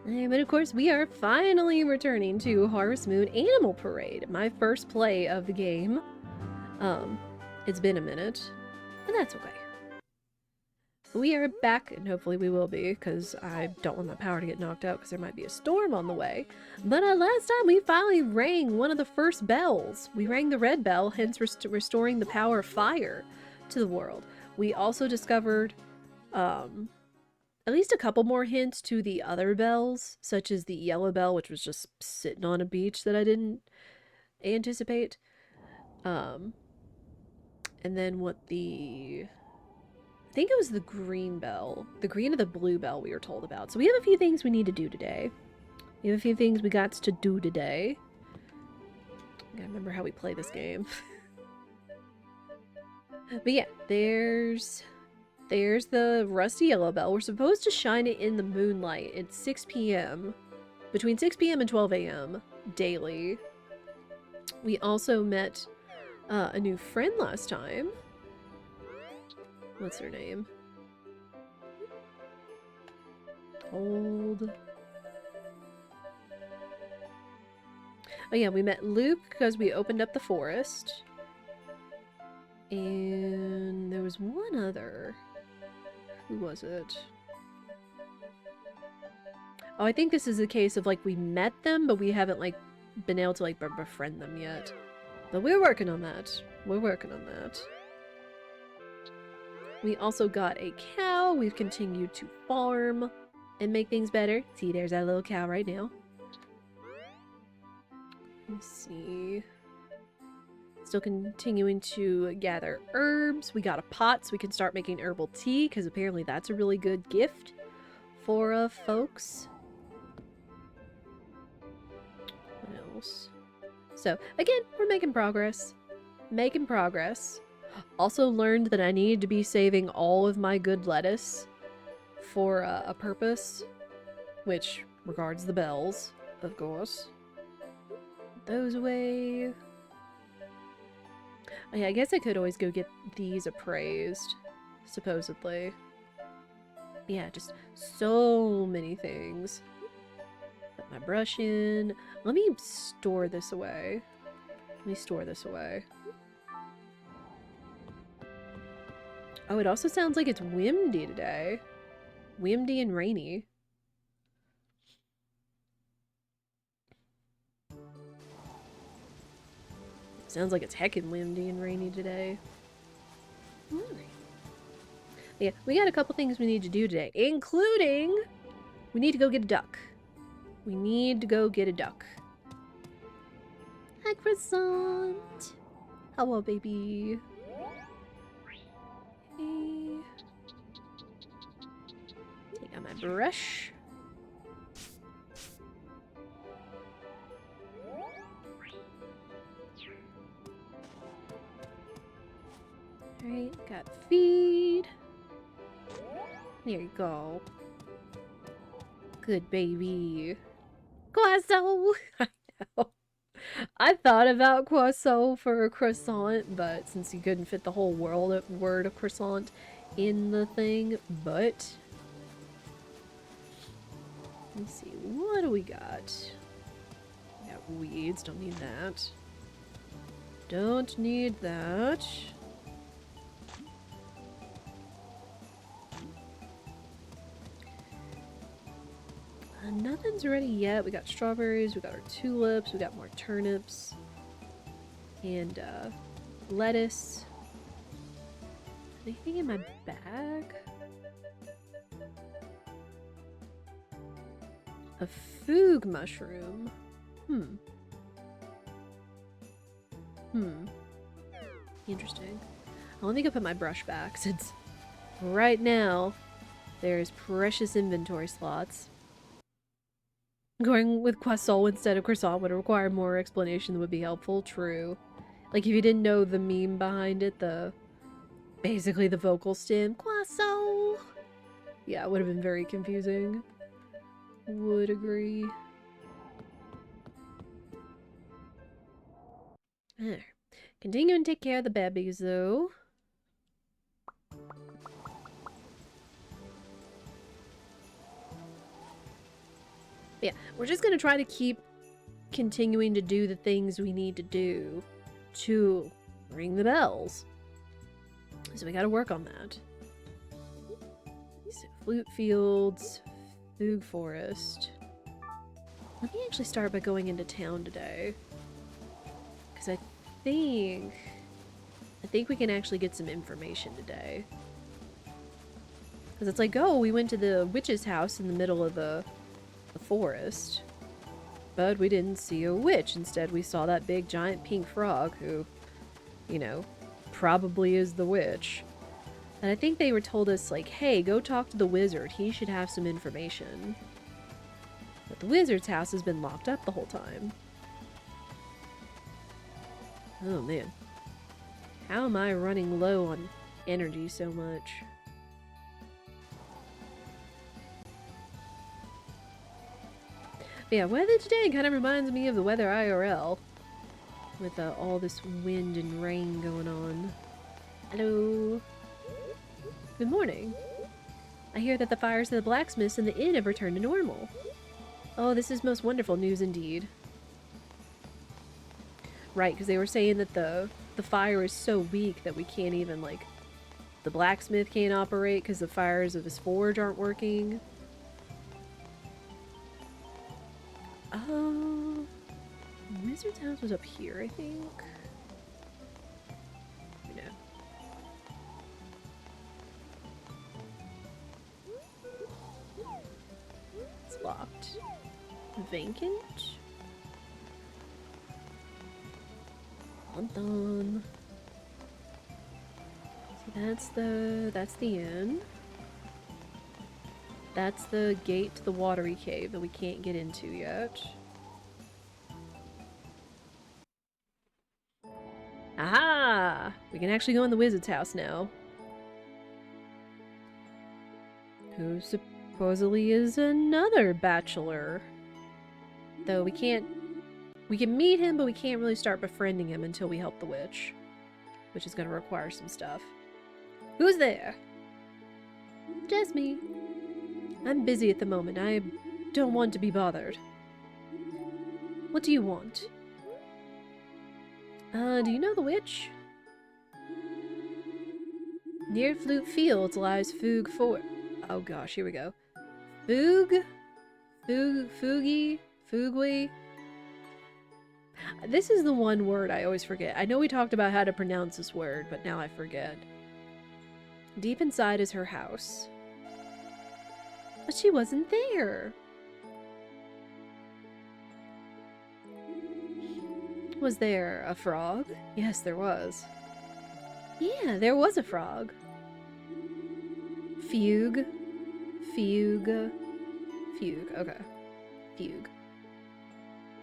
But of course, we are finally returning to Harvest Moon Animal Parade, my first play of the game. It's been a minute, and that's okay. We are back, and hopefully we will be, because I don't want my power to get knocked out, because there might be a storm on the way. But last time we finally rang one of the first bells. We rang the red bell, hence restoring the power of fire to the world. We also discovered, at least a couple more hints to the other bells, such as the yellow bell, which was just sitting on a beach that I didn't anticipate. And then I think it was the green bell. The green or the blue bell we were told about. So we have a few things we need to do today. We have a few things we got to do today. I gotta remember how we play this game. But yeah, there's the rusty yellow bell. We're supposed to shine it in the moonlight at 6 p.m. Between 6 p.m. and 12 a.m. daily. We also met a new friend last time. What's her name? Old. Oh yeah, we met Luke because we opened up the forest. And there was one other. Who was it? Oh, I think this is a case of, like, we met them, but we haven't, like, been able to, like, befriend them yet. But we're working on that. We're working on that. We also got a cow. We've continued to farm and make things better. See, there's that little cow right now. Let's see. Still continuing to gather herbs. We got a pot so we can start making herbal tea, because apparently that's a really good gift for folks. What else? So, again, we're making progress. Making progress. Also learned that I needed to be saving all of my good lettuce for a purpose, which regards the bells, of course. Put those away. Oh, yeah, I guess I could always go get these appraised, supposedly. Yeah, just so many things. Put my brush in. Let me store this away. Let me store this away. Oh, it also sounds like it's windy today. Windy and rainy. Sounds like it's heckin' windy and rainy today. Alright. Yeah, we got a couple things we need to do today, including we need to go get a duck. We need to go get a duck. Hi, Croissant. Hello, baby. Hey. Take out my brush. Alright, got feed. There you go. Good baby. Croissant! I know. I thought about croissant for a croissant, but since you couldn't fit the whole word of croissant in the thing, but... Let's see, what do we got? We got weeds, don't need that. Don't need that. Nothing's ready yet. We got strawberries, we got our tulips, we got more turnips, and lettuce. Anything in my bag? A foog mushroom. Interesting. Let me go put my brush back, since right now there's precious inventory slots. Going with croissant instead of croissant would require more explanation that would be helpful. True. Like, if you didn't know the meme behind it, basically the vocal stem, croissant. Yeah, it would have been very confusing. Would agree. There. Continue and take care of the babies, though. Yeah, we're just gonna try to keep continuing to do the things we need to do to ring the bells. So we gotta work on that. So, flute fields, Foog Forest. Let me actually start by going into town today. Because I think we can actually get some information today. Because it's like, oh, we went to the witch's house in the middle of the forest. But we didn't see a witch. Instead, we saw that big giant pink frog who, you know, probably is the witch. And I think they were told us, like, hey, go talk to the wizard. He should have some information. But the wizard's house has been locked up the whole time. Oh, man. How am I running low on energy so much? But yeah, weather today kind of reminds me of the weather IRL. With all this wind and rain going on. Hello. Good morning. I hear that the fires of the blacksmiths and the inn have returned to normal. Oh, this is most wonderful news indeed. Right, because they were saying that the fire is so weak that we can't even, like, the blacksmith can't operate because the fires of his forge aren't working. Wizard's house was up here, I think. No. It's locked. Vacant? Hold on. So that's the inn. That's the gate to the watery cave that we can't get into yet. Aha! We can actually go in the wizard's house now. Who supposedly is another bachelor. Though we can meet him, but we can't really start befriending him until we help the witch. Which is going to require some stuff. Who's there? Just me. I'm busy at the moment. I don't want to be bothered. What do you want? Do you know the witch? Near Flute Fields lies Foog Fort. Oh gosh, here we go. Foogwe? This is the one word I always forget. I know we talked about how to pronounce this word, but now I forget. Deep inside is her house. But she wasn't there. Was there a frog? Yes, there was. Yeah, there was a frog. Fugue. Okay. Fugue.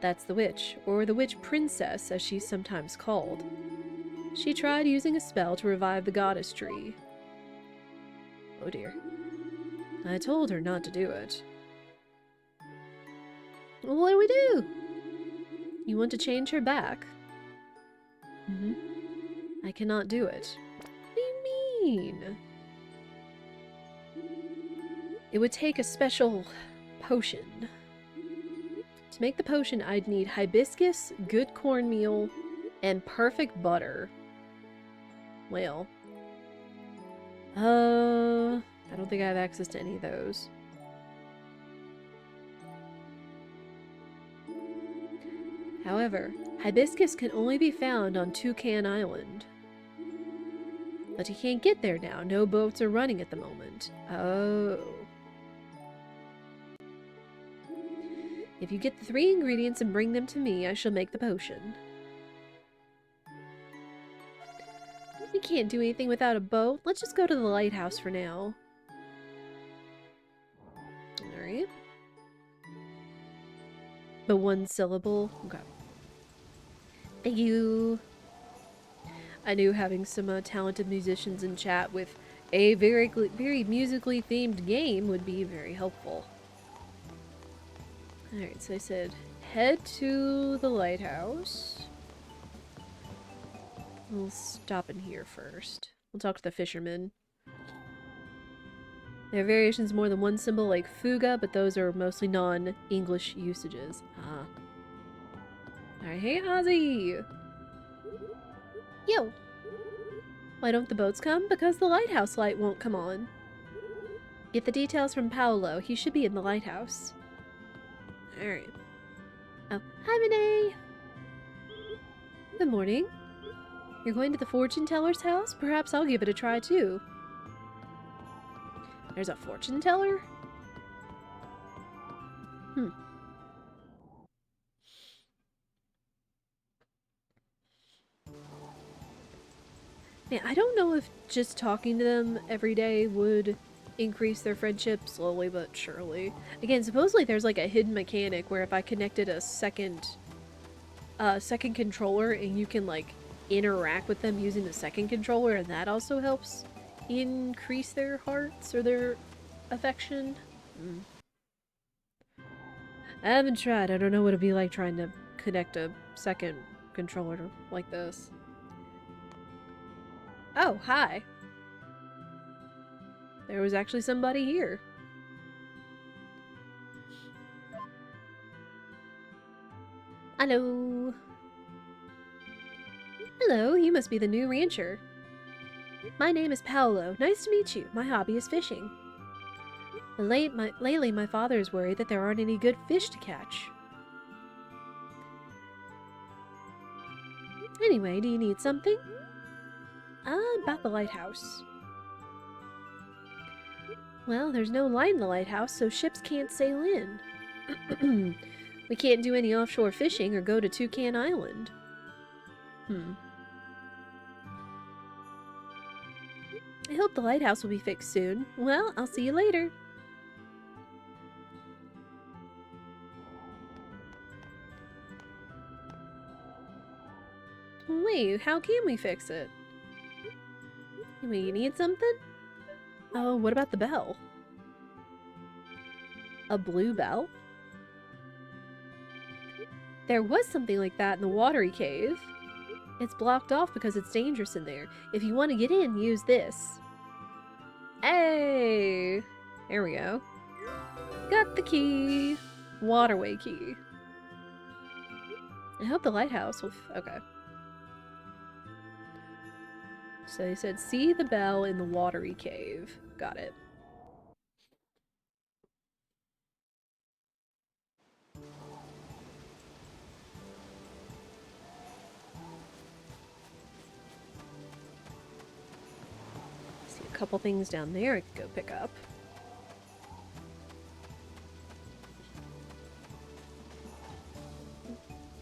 That's the witch, or the witch princess, as she's sometimes called. She tried using a spell to revive the goddess tree. Oh dear. I told her not to do it. Well, what do we do? You want to change her back? I cannot do it. What do you mean? It would take a special potion. To make the potion, I'd need hibiscus, good cornmeal, and perfect butter. Well. I don't think I have access to any of those. However, hibiscus can only be found on Toucan Island. But you can't get there now. No boats are running at the moment. Oh. If you get the 3 ingredients and bring them to me, I shall make the potion. We can't do anything without a boat. Let's just go to the lighthouse for now. Alright. The 1 syllable. Okay. Thank you. I knew having some talented musicians in chat with a very musically themed game would be very helpful. Alright, so I said head to the lighthouse. We'll stop in here first. We'll talk to the fisherman. There are variations more than one symbol like fuga, but those are mostly non-English usages. Ah. Alright, hey Ozzy! Yo! Why don't the boats come? Because the lighthouse light won't come on. Get the details from Paolo. He should be in the lighthouse. Alright. Oh, hi Renee! Good morning. You're going to the fortune teller's house? Perhaps I'll give it a try too. There's a fortune teller? Hmm. Man, I don't know if just talking to them every day would increase their friendship slowly but surely. Again, supposedly there's like a hidden mechanic where if I connected a second controller and you can like interact with them using the second controller, and that also helps increase their hearts or their affection. I haven't tried. I don't know what it'd be like trying to connect a second controller like this. Oh, hi. There was actually somebody here. Hello. Hello, you must be the new rancher. My name is Paolo. Nice to meet you. My hobby is fishing. Lately, my father is worried that there aren't any good fish to catch. Anyway, do you need something? About the lighthouse. Well, there's no light in the lighthouse, so ships can't sail in. We can't do any offshore fishing or go to Toucan Island. I hope the lighthouse will be fixed soon. Well, I'll see you later. Wait, how can we fix it? Wait, you need something? Oh, what about the bell? A blue bell? There was something like that in the watery cave. It's blocked off because it's dangerous in there. If you want to get in, use this. Hey! There we go. Got the key. Waterway key. I hope the lighthouse will... okay. So they said, see the bell in the watery cave. Got it. See a couple things down there I could go pick up.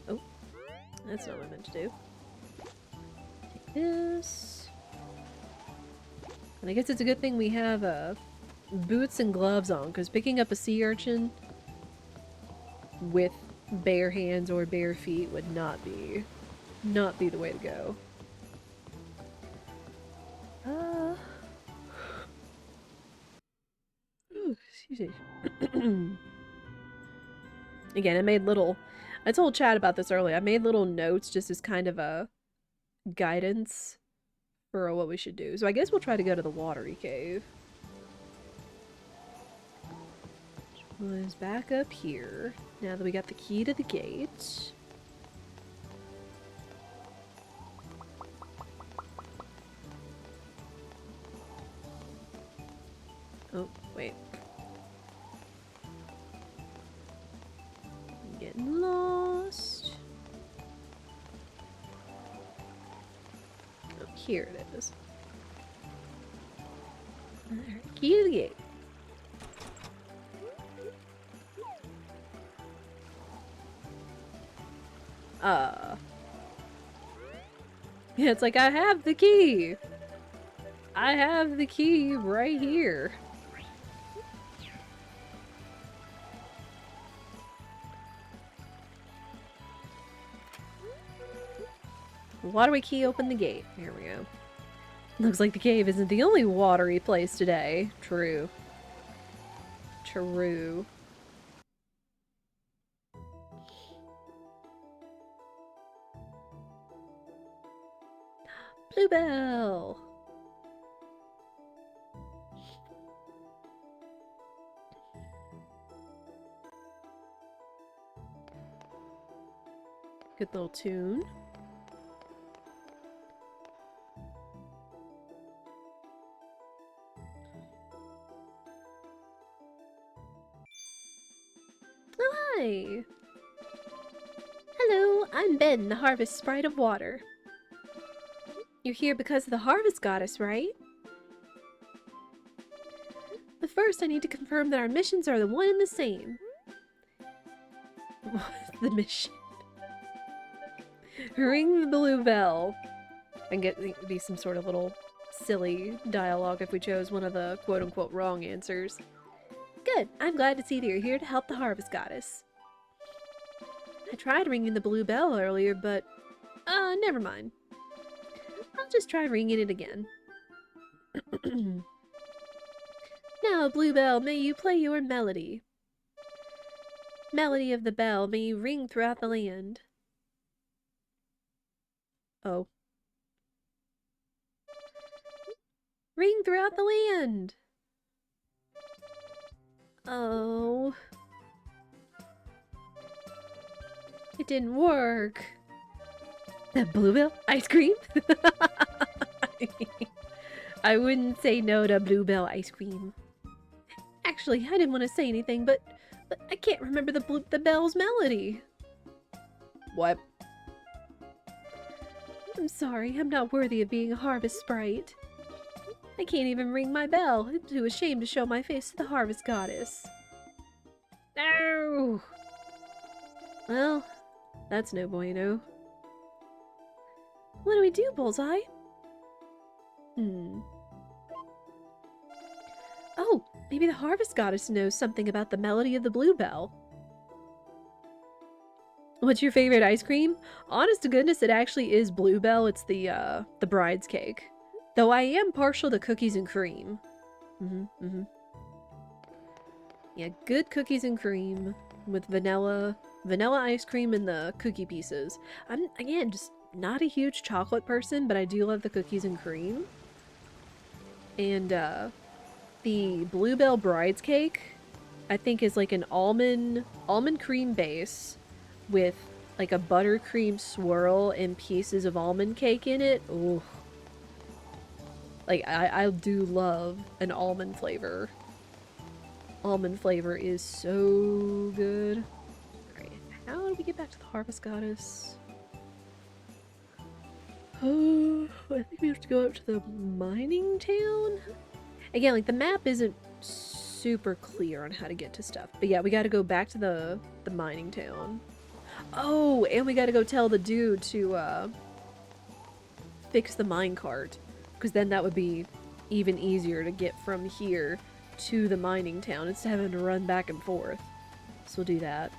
Oh, that's not what I meant to do. Take this. And I guess it's a good thing we have boots and gloves on, because picking up a sea urchin with bare hands or bare feet would not be the way to go. Excuse me. Again, I told Chad about this earlier. I made little notes just as kind of a guidance for what we should do. So I guess we'll try to go to the watery cave. Which was back up here. Now that we got the key to the gate. Oh, wait. I'm getting lost. Oh, here it is. Alright, key to the gate. Yeah, it's like, I have the key! I have the key right here. Waterway key opened the gate. Here we go. Looks like the cave isn't the only watery place today. True. True. Bluebell! Good little tune. Oh, hi! Hello, I'm Ben, the Harvest Sprite of Water. You're here because of the Harvest Goddess, right? But first, I need to confirm that our missions are the one and the same. What's the mission? Ring the blue bell. And get it would be some sort of little silly dialogue if we chose one of the quote-unquote wrong answers. Good. I'm glad to see that you're here to help the Harvest Goddess. I tried ringing the blue bell earlier, but never mind. I'll just try ringing it again. Now, Bluebell, may you play your melody. Melody of the bell, may you ring throughout the land. Oh. Ring throughout the land! Oh. It didn't work. That Bluebell ice cream? I wouldn't say no to Bluebell ice cream. Actually, I didn't want to say anything, but I can't remember the bell's melody. What? I'm sorry, I'm not worthy of being a Harvest Sprite. I can't even ring my bell. I'm too ashamed to show my face to the Harvest Goddess. No! Well, that's no bueno. What do we do, Bullseye? Oh, maybe the Harvest Goddess knows something about the melody of the Bluebell. What's your favorite ice cream? Honest to goodness, it actually is Bluebell. It's the bride's cake. Though I am partial to cookies and cream. Yeah, good cookies and cream with vanilla ice cream and the cookie pieces. I'm, again, just not a huge chocolate person, but I do love the cookies and cream. And, the Bluebell Bride's Cake, I think is like an almond cream base with like a buttercream swirl and pieces of almond cake in it. Ooh. Like, I do love an almond flavor. Almond flavor is so good. Alright, how do we get back to the Harvest Goddess? Oh, I think we have to go up to the mining town? Again, like, the map isn't super clear on how to get to stuff. But yeah, we gotta go back to the mining town. Oh, and we gotta go tell the dude to, fix the minecart. Because then that would be even easier to get from here to the mining town instead of having to run back and forth. So we'll do that.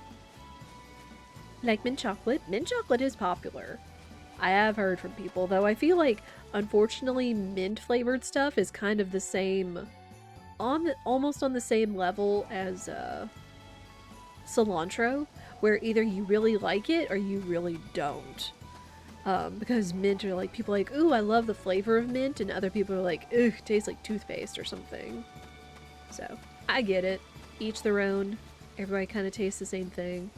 Like mint chocolate? Mint chocolate is popular. I have heard from people, though I feel like, unfortunately, mint flavored stuff is kind of the same, almost on the same level as cilantro, where either you really like it or you really don't. Because mint are like, people are like, ooh, I love the flavor of mint, and other people are like, ugh, it tastes like toothpaste or something. So, I get it. Each their own. Everybody kind of tastes the same thing.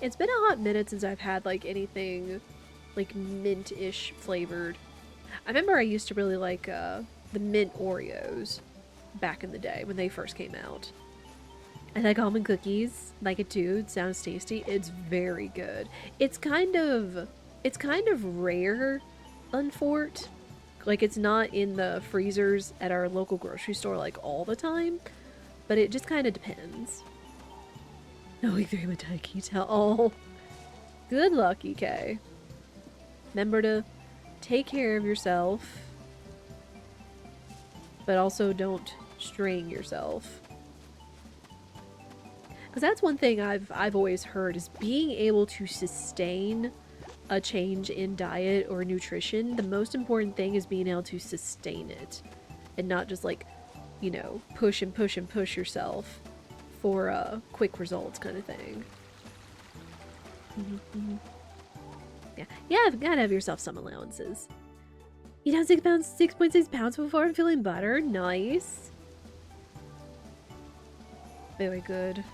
It's been a hot minute since I've had, like, anything, like, mint-ish flavored. I remember I used to really like, the mint Oreos back in the day when they first came out. I like almond cookies. Like it too. It sounds tasty. It's very good. It's kind of rare on Fort. Like, it's not in the freezers at our local grocery store, like, all the time. But it just kind of depends. Oh, we threw a Taiki towel. Good luck, EK. Remember to take care of yourself. But also don't strain yourself. Because that's one thing I've always heard, is being able to sustain a change in diet or nutrition. The most important thing is being able to sustain it and not just, like, you know, push and push and push yourself for quick results kind of thing. Yeah, you've got to have yourself some allowances. You down 6.6 pounds before I'm feeling better. Nice. Very good.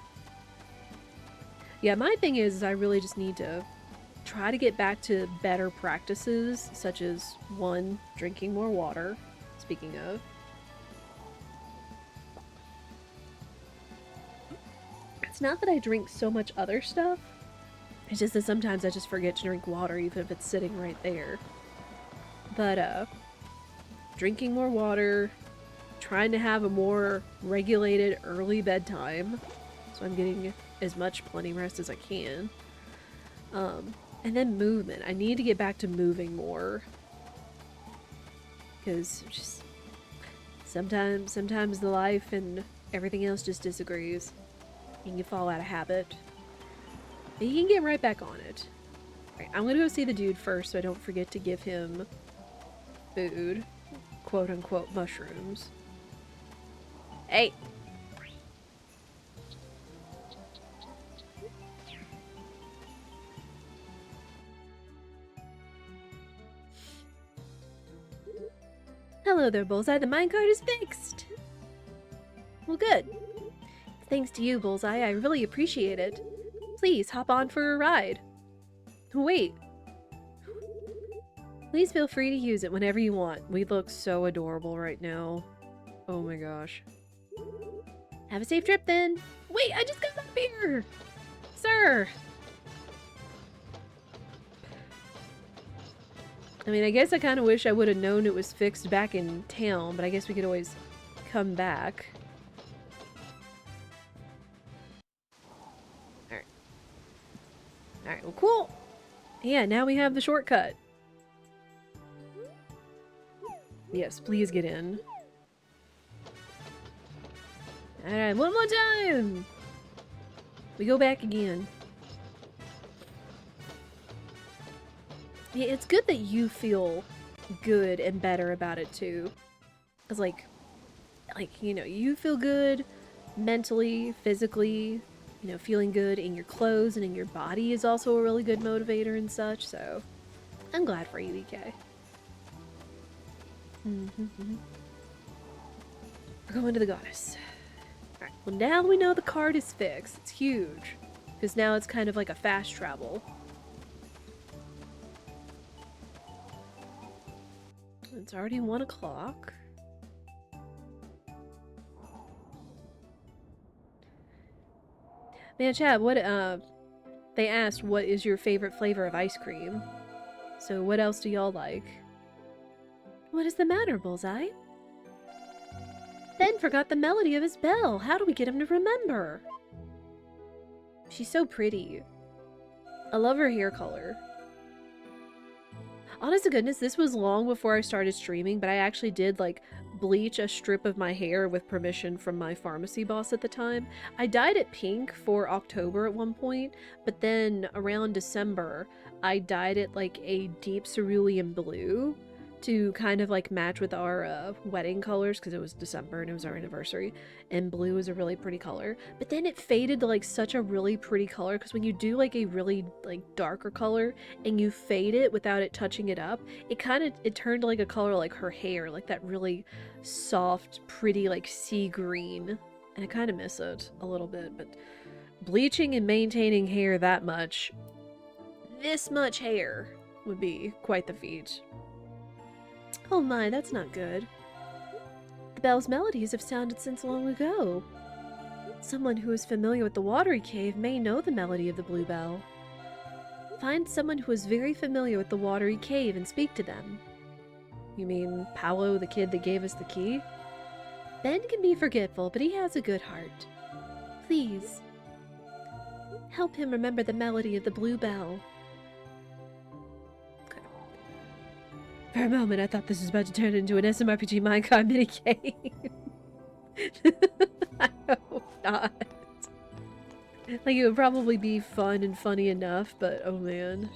Yeah, my thing is I really just need to try to get back to better practices, such as 1, drinking more water, speaking of. It's not that I drink so much other stuff, it's just that sometimes I just forget to drink water even if it's sitting right there. But, drinking more water, trying to have a more regulated early bedtime, so I'm getting as much plenty rest as I can. And then movement. I need to get back to moving more. Because just sometimes the life and everything else just disagrees. And you fall out of habit. But you can get right back on it. Alright, I'm gonna go see the dude first so I don't forget to give him food. Quote unquote mushrooms. Hey! Hello there, Bullseye. The minecart is fixed! Well, good. Thanks to you, Bullseye. I really appreciate it. Please, hop on for a ride. Wait. Please feel free to use it whenever you want. We look so adorable right now. Oh my gosh. Have a safe trip then. Wait, I just got up here! Sir! I mean, I guess I kind of wish I would have known it was fixed back in town, but I guess we could always come back. Alright. Alright, well, cool! Yeah, now we have the shortcut. Yes, please get in. Alright, one more time! We go back again. Yeah, it's good that you feel good and better about it too. Cause like, you know, you feel good mentally, physically, you know, feeling good in your clothes and in your body is also a really good motivator and such, so I'm glad for you, EK. We're going to the goddess. Alright, well now we know the card is fixed. It's huge. Because now it's kind of like a fast travel. It's already 1 o'clock. Man, chat, what, they asked what is your favorite flavor of ice cream. So what else do y'all like? What is the matter, Bullseye? Ben forgot the melody of his bell. How do we get him to remember? She's so pretty. I love her hair color. Honest to goodness, this was long before I started streaming, but I actually did, like, bleach a strip of my hair with permission from my pharmacy boss at the time. I dyed it pink for October at one point, but then around December, I dyed it, like, a deep cerulean blue to kind of, like, match with our wedding colors, because it was December and it was our anniversary, and blue is a really pretty color. But then it faded to, like, such a really pretty color, because when you do, like, a really, like, darker color, and you fade it without it touching it up, it turned like a color like her hair, like that really soft, pretty, like, sea green. And I kind of miss it a little bit, but bleaching and maintaining hair that much, this much hair, would be quite the feat. Oh my, that's not good. The bell's melodies have sounded since long ago. Someone who is familiar with the watery cave may know the melody of the blue bell. Find someone who is very familiar with the watery cave and speak to them. You mean Paolo, the kid that gave us the key? Ben can be forgetful, but he has a good heart. Please, help him remember the melody of the blue bell. For a moment, I thought this was about to turn into an SMRPG Minecraft minigame. I hope not. Like, it would probably be fun and funny enough, but oh man.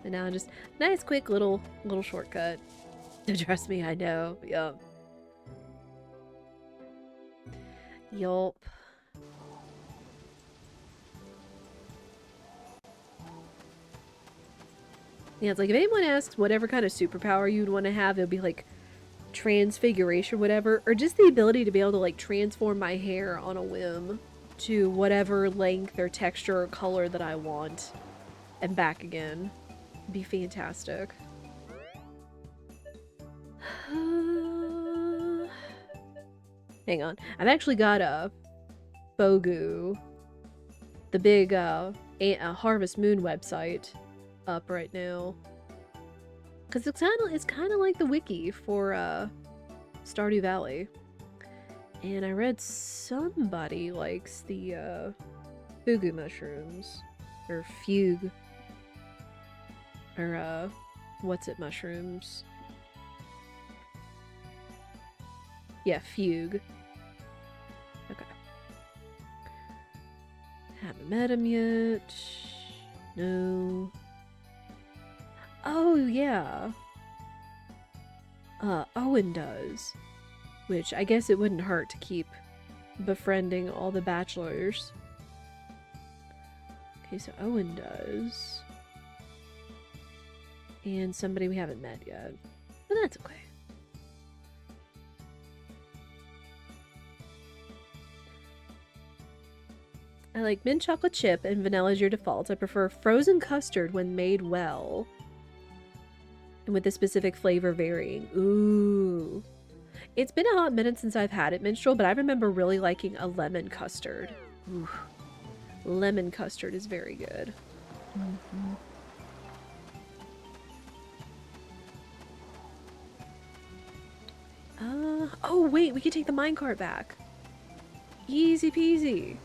And now just nice, quick little shortcut. Trust me, I know. Yup. Yup. Yeah, it's like if anyone asks whatever kind of superpower you'd want to have, it would be like transfiguration, whatever, or just the ability to be able to like transform my hair on a whim. to whatever length or texture or color that I want and back again. It'd be fantastic. Hang on. I've actually got a Bogu, the big Harvest Moon website, up right now. Because it's kind of like the wiki for Stardew Valley. And I read somebody likes the fugu mushrooms. Or fugue. Or what's it mushrooms? Yeah, fugue. Okay. Haven't met him yet. No. Oh, yeah. Owen does. Which, I guess it wouldn't hurt to keep befriending all the bachelors. Okay, so Owen does. And somebody we haven't met yet. But that's okay. I like mint chocolate chip and vanilla is your default. I prefer frozen custard when made well. And with the specific flavor varying. Ooh. It's been a hot minute since I've had it, Minstrel, but I remember really liking a lemon custard. Ooh. Lemon custard is very good. Mm-hmm. Oh wait, we can take the minecart back. Easy peasy.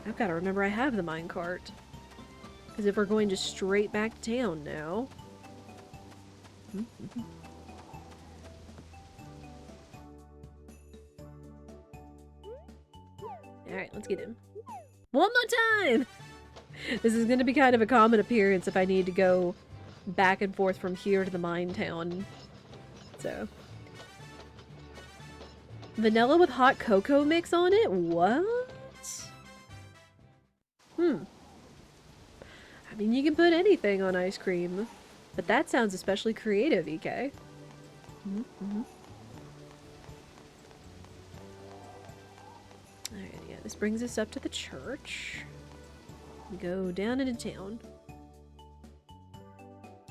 I've got to remember I have the minecart. Because if we're going just straight back to town now. Mm-hmm. Alright, let's get him. One more time! This is going to be kind of a common appearance if I need to go back and forth from here to the mine town. So. Vanilla with hot cocoa mix on it? What? I mean, you can put anything on ice cream. But that sounds especially creative, EK. Mm-hmm. Alright, yeah, this brings us up to the church. We go down into town.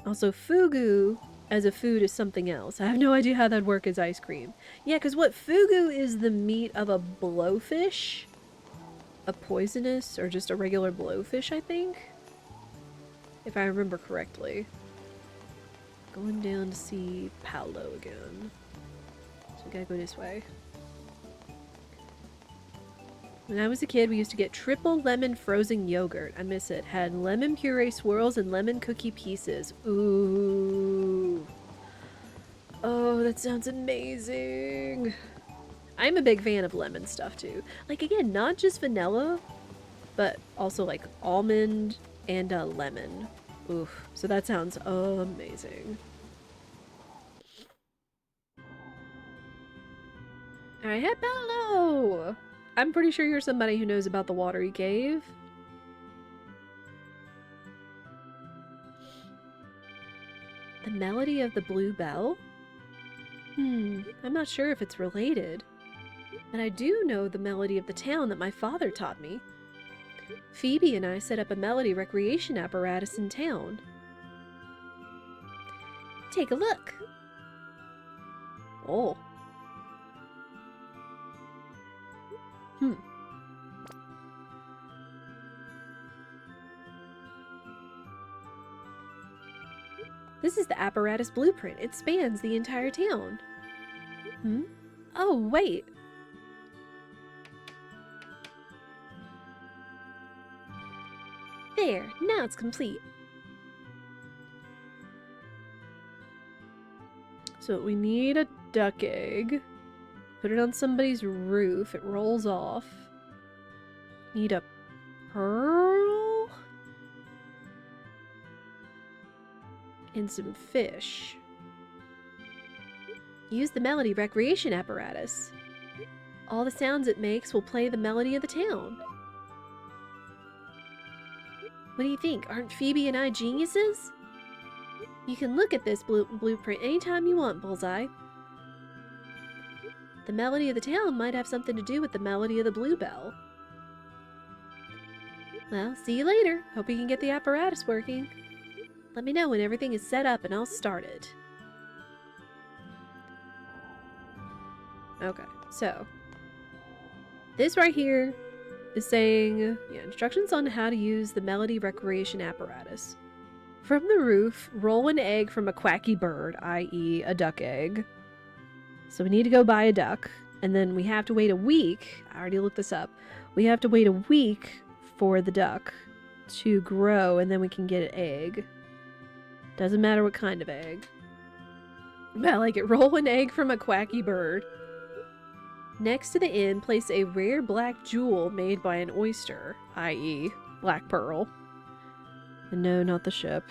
Also, fugu as a food is something else. I have no idea how that'd work as ice cream. Yeah, because what fugu is the meat of a blowfish? A poisonous or just a regular blowfish, I think? If I remember correctly. Going down to see Paolo again. So we gotta go this way. When I was a kid, we used to get triple lemon frozen yogurt. I miss it. Had lemon puree swirls and lemon cookie pieces. Ooh. Oh, that sounds amazing. I'm a big fan of lemon stuff too. Like, again, not just vanilla, but also like almond and lemon. Oof. So that sounds amazing. Alright, hey Paolo! I'm pretty sure you're somebody who knows about the watery cave. The melody of the blue bell? I'm not sure if it's related. But I do know the melody of the town that my father taught me. Phoebe and I set up a melody recreation apparatus in town. Take a look. Oh. This is the apparatus blueprint. It spans the entire town. Oh, wait. There, now it's complete. So we need a duck egg. Put it on somebody's roof. It rolls off. Need a pearl? And some fish. Use the melody recreation apparatus. All the sounds it makes will play the melody of the town. What do you think? Aren't Phoebe and I geniuses? You can look at this blueprint anytime you want, Bullseye. The melody of the town might have something to do with the melody of the bluebell. Well, see you later. Hope you can get the apparatus working. Let me know when everything is set up and I'll start it. Okay, so this right here is saying, yeah, instructions on how to use the Melody Recreation apparatus. From the roof, roll an egg from a quacky bird, i.e. a duck egg. So we need to go buy a duck, and then we have to wait a week. I already looked this up. We have to wait a week for the duck to grow, and then we can get an egg. Doesn't matter what kind of egg. I like it. Roll an egg from a quacky bird. Next to the inn, place a rare black jewel made by an oyster, i.e. black pearl. And no, not the ship.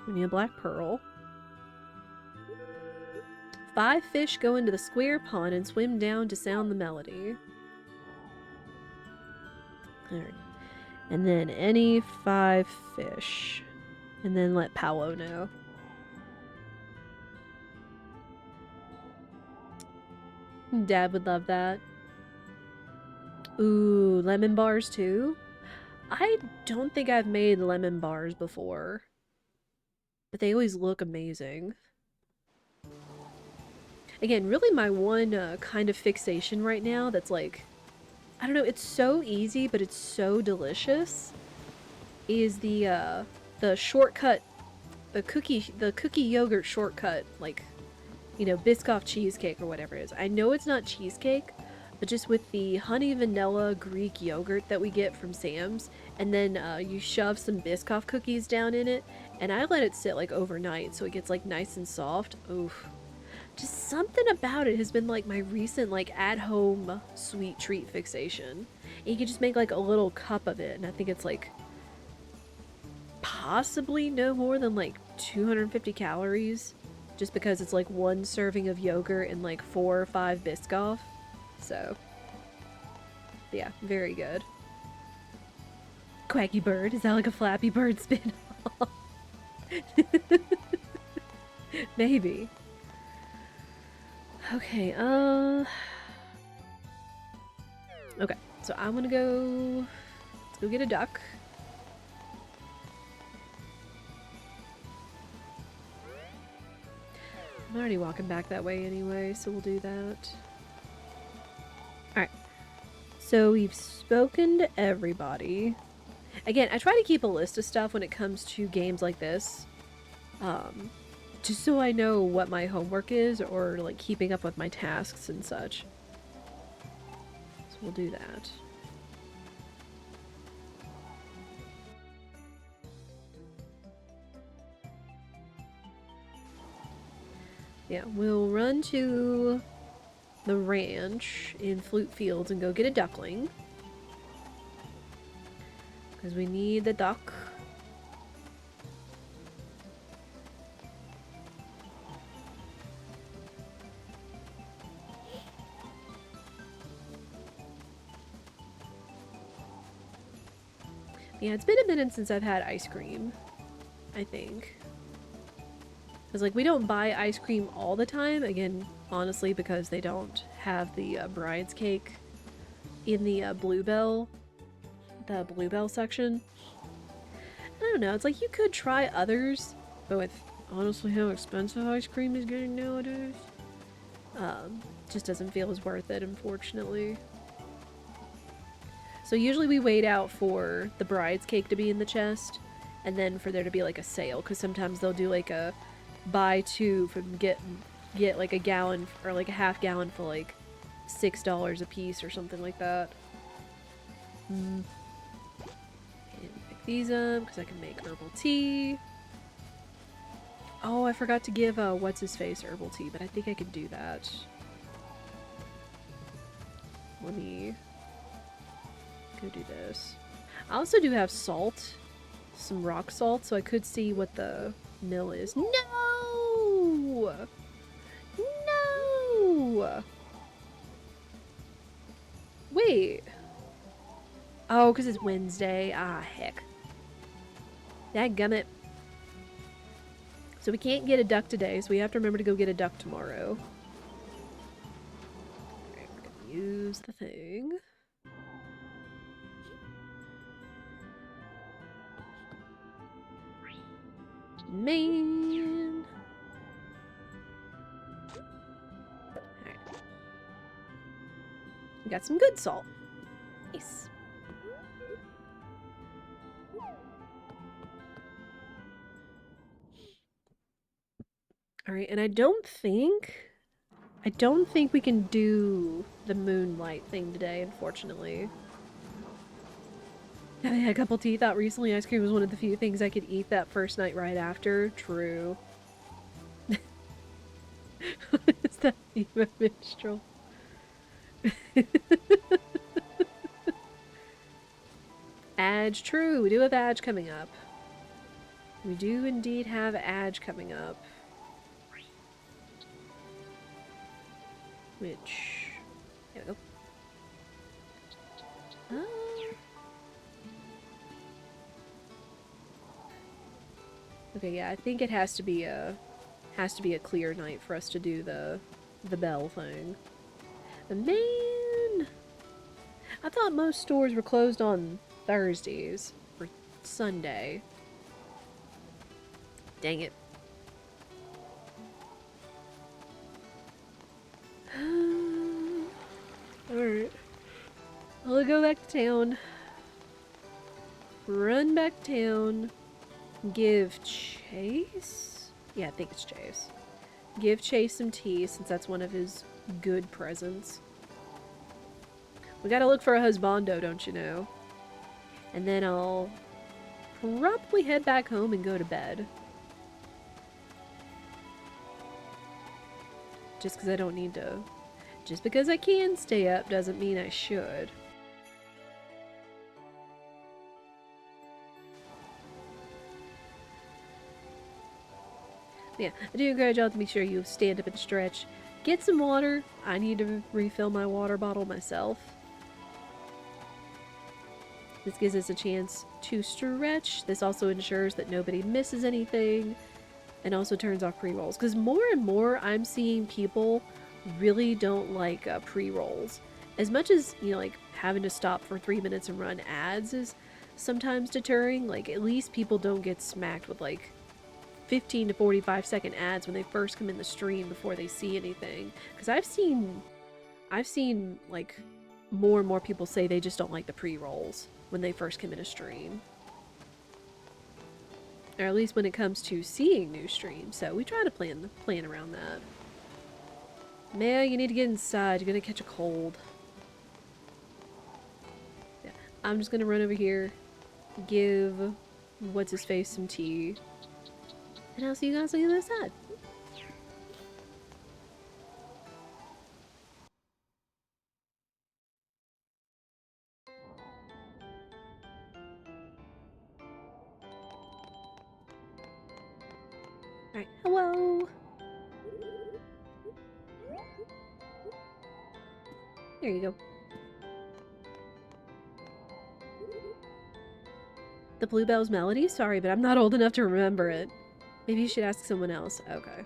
We need a black pearl. 5 fish go into the square pond and swim down to sound the melody. Alright. And then any 5 fish. And then let Paolo know. Dad would love that. Ooh, lemon bars too? I don't think I've made lemon bars before. But they always look amazing. Again, really my one kind of fixation right now that's like, I don't know, it's so easy, but it's so delicious, is the shortcut, the cookie yogurt shortcut, like, you know, Biscoff cheesecake or whatever it is. I know it's not cheesecake, but just with the honey vanilla Greek yogurt that we get from Sam's, and then you shove some Biscoff cookies down in it, and I let it sit like overnight so it gets like nice and soft. Oof. Just something about it has been like my recent like at-home sweet treat fixation. And you can just make like a little cup of it, and I think it's like possibly no more than like 250 calories, just because it's like 1 serving of yogurt and like 4 or 5 Biscoff. So yeah, very good. Quacky bird, is that like a Flappy Bird spin-off? Maybe. Okay, okay, so I'm gonna go, let's go get a duck. I'm already walking back that way anyway, so we'll do that. Alright, so we've spoken to everybody. Again, I try to keep a list of stuff when it comes to games like this. Just so I know what my homework is, or like keeping up with my tasks and such. So we'll do that. Yeah, we'll run to the ranch in Flute Fields and go get a duckling. Because we need the duck. Yeah, it's been a minute since I've had ice cream, I think. Because, like, we don't buy ice cream all the time. Again, honestly, because they don't have the bride's cake in the Bluebell section. I don't know, it's like you could try others, but with honestly how expensive ice cream is getting nowadays, just doesn't feel as worth it, unfortunately. So usually we wait out for the bride's cake to be in the chest, and then for there to be like a sale, because sometimes they'll do like a buy 2 from get like a gallon or like a half gallon for like $6 a piece or something like that. And pick these up because I can make herbal tea. Oh, I forgot to give what's his face herbal tea, but I think I can do that. Let me go do this. I also do have salt, some rock salt, so I could see what the mill is. No! No! Wait. Oh, because it's Wednesday. Ah, heck. Dadgummit. So we can't get a duck today, so we have to remember to go get a duck tomorrow. Alright, we're gonna use the thing. Man. Alright. We got some good salt. Nice. Alright, and I don't think we can do the moonlight thing today, unfortunately. Having had a couple teeth out recently, ice cream was one of the few things I could eat that first night right after. True. What is that Eva minstrel? Adge, true. We do have Adge coming up. We do indeed have Adge coming up. Which... There we go. Okay, yeah, I think it has to be a clear night for us to do the bell thing. And man, I thought most stores were closed on Thursdays or Sunday. Dang it. Alright. I'll go back to town. Run back to town. Give Chase? Yeah, I think it's Chase. Give Chase some tea, since that's one of his good presents. We gotta look for a husbando, don't you know? And then I'll probably head back home and go to bed. Just because I don't need to... Just because I can stay up doesn't mean I should. Yeah, I do encourage y'all to make sure you stand up and stretch. Get some water. I need to refill my water bottle myself. This gives us a chance to stretch. This also ensures that nobody misses anything. And also turns off pre-rolls. Because more and more I'm seeing people really don't like pre-rolls. As much as, you know, like having to stop for 3 minutes and run ads is sometimes deterring, like at least people don't get smacked with like 15 to 45 second ads when they first come in the stream before they see anything. Because I've seen like more and more people say they just don't like the pre-rolls when they first come in a stream. Or at least when it comes to seeing new streams. So we try to plan around that. Man, you need to get inside. You're gonna catch a cold. Yeah, I'm just gonna run over here, give what's-his-face some tea, and I'll see you guys on the other side. Alright, hello! There you go. The Bluebell's melody? Sorry, but I'm not old enough to remember it. Maybe you should ask someone else. Okay.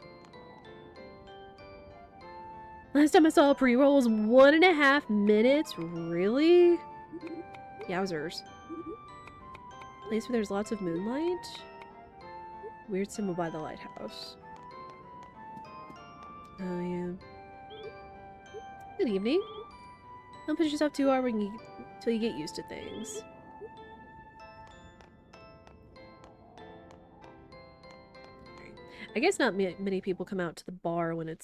Last time I saw a pre-roll was 1.5 minutes? Really? Yowzers. Place where there's lots of moonlight? Weird symbol by the lighthouse. Oh, yeah. Good evening. Don't push yourself too hard until you get used to things. I guess not many people come out to the bar when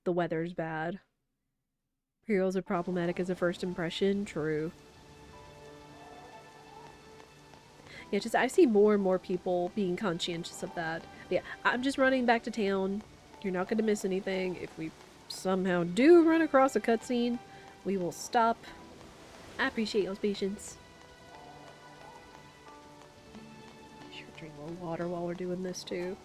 the weather's bad. Pre-rolls are problematic as a first impression. True. Yeah, just I see more and more people being conscientious of that. But yeah, I'm just running back to town. You're not going to miss anything. If we somehow do run across a cutscene, we will stop. I appreciate y'all's patience. Sure, drink a little water while we're doing this too.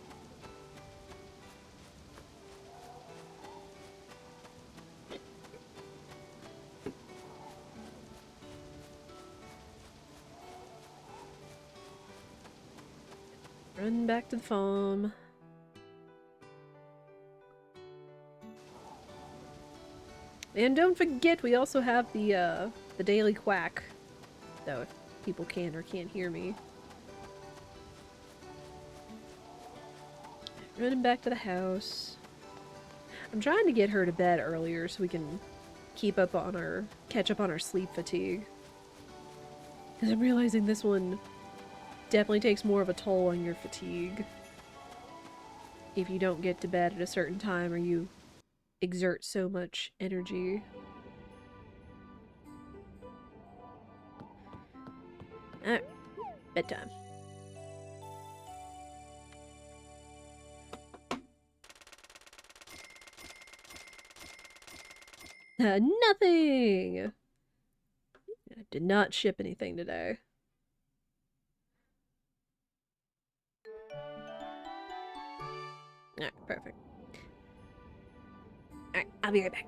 Run back to the farm. And don't forget, we also have the daily quack. Though, if people can or can't hear me. Running back to the house. I'm trying to get her to bed earlier so we can catch up on our sleep fatigue. Because I'm realizing this one definitely takes more of a toll on your fatigue if you don't get to bed at a certain time or you exert so much energy. Alright, bedtime. Nothing! I did not ship anything today. Alright, perfect. Alright, I'll be right back.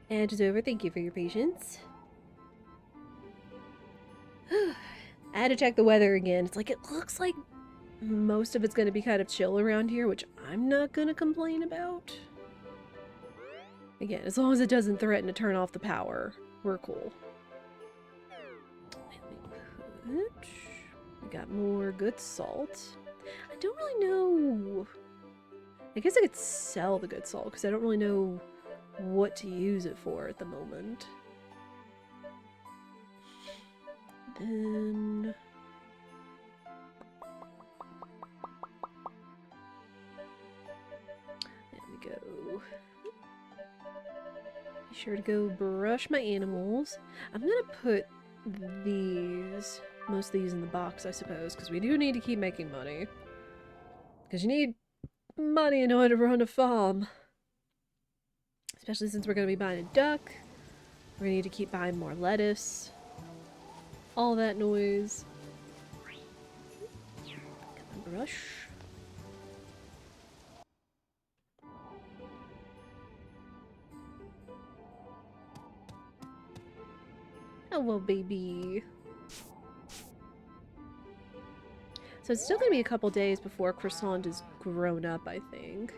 And it's over. Thank you for your patience. I had to check the weather again. It's like, it looks like most of it's going to be kind of chill around here, which I'm not going to complain about. Again, as long as it doesn't threaten to turn off the power, we're cool. We got more good salt. I don't really know. I guess I could sell the good salt because I don't really know what to use it for at the moment. Then there we go. Be sure to go brush my animals. I'm gonna put most of these in the box, I suppose, because we do need to keep making money. Because you need money in order to run a farm. Especially since we're going to be buying a duck. We're going to need to keep buying more lettuce. All that noise. Got my brush. Hello, baby. So it's still going to be a couple days before Croissant is grown up, I think.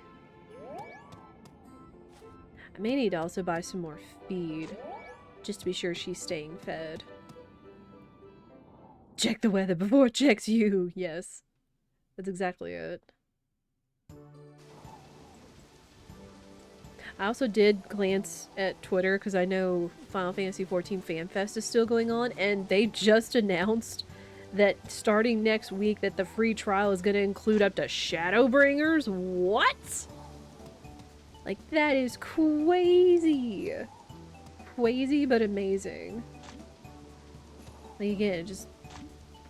I may need to also buy some more feed, just to be sure she's staying fed. Check the weather before it checks you! Yes. That's exactly it. I also did glance at Twitter, because I know Final Fantasy XIV Fan Fest is still going on, and they just announced that starting next week that the free trial is going to include up to Shadowbringers? What? Like, that is crazy. Crazy, but amazing. Like, again, just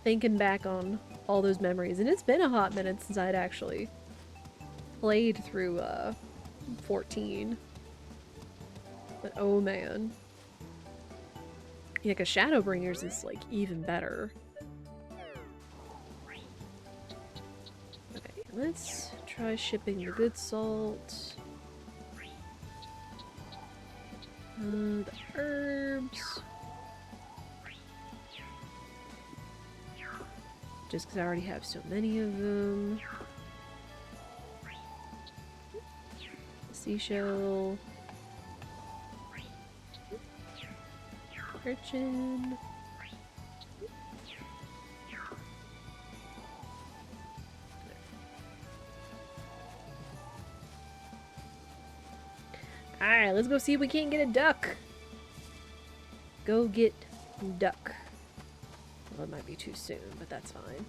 thinking back on all those memories. And it's been a hot minute since I'd actually played through, 14. But, oh man. Yeah, because Shadowbringers is, like, even better. Okay, let's try shipping the good salt. The herbs. Just because I already have so many of them. Seashell. Urchin. Alright, let's go see if we can't get a duck. Go get duck. Well, it might be too soon, but that's fine.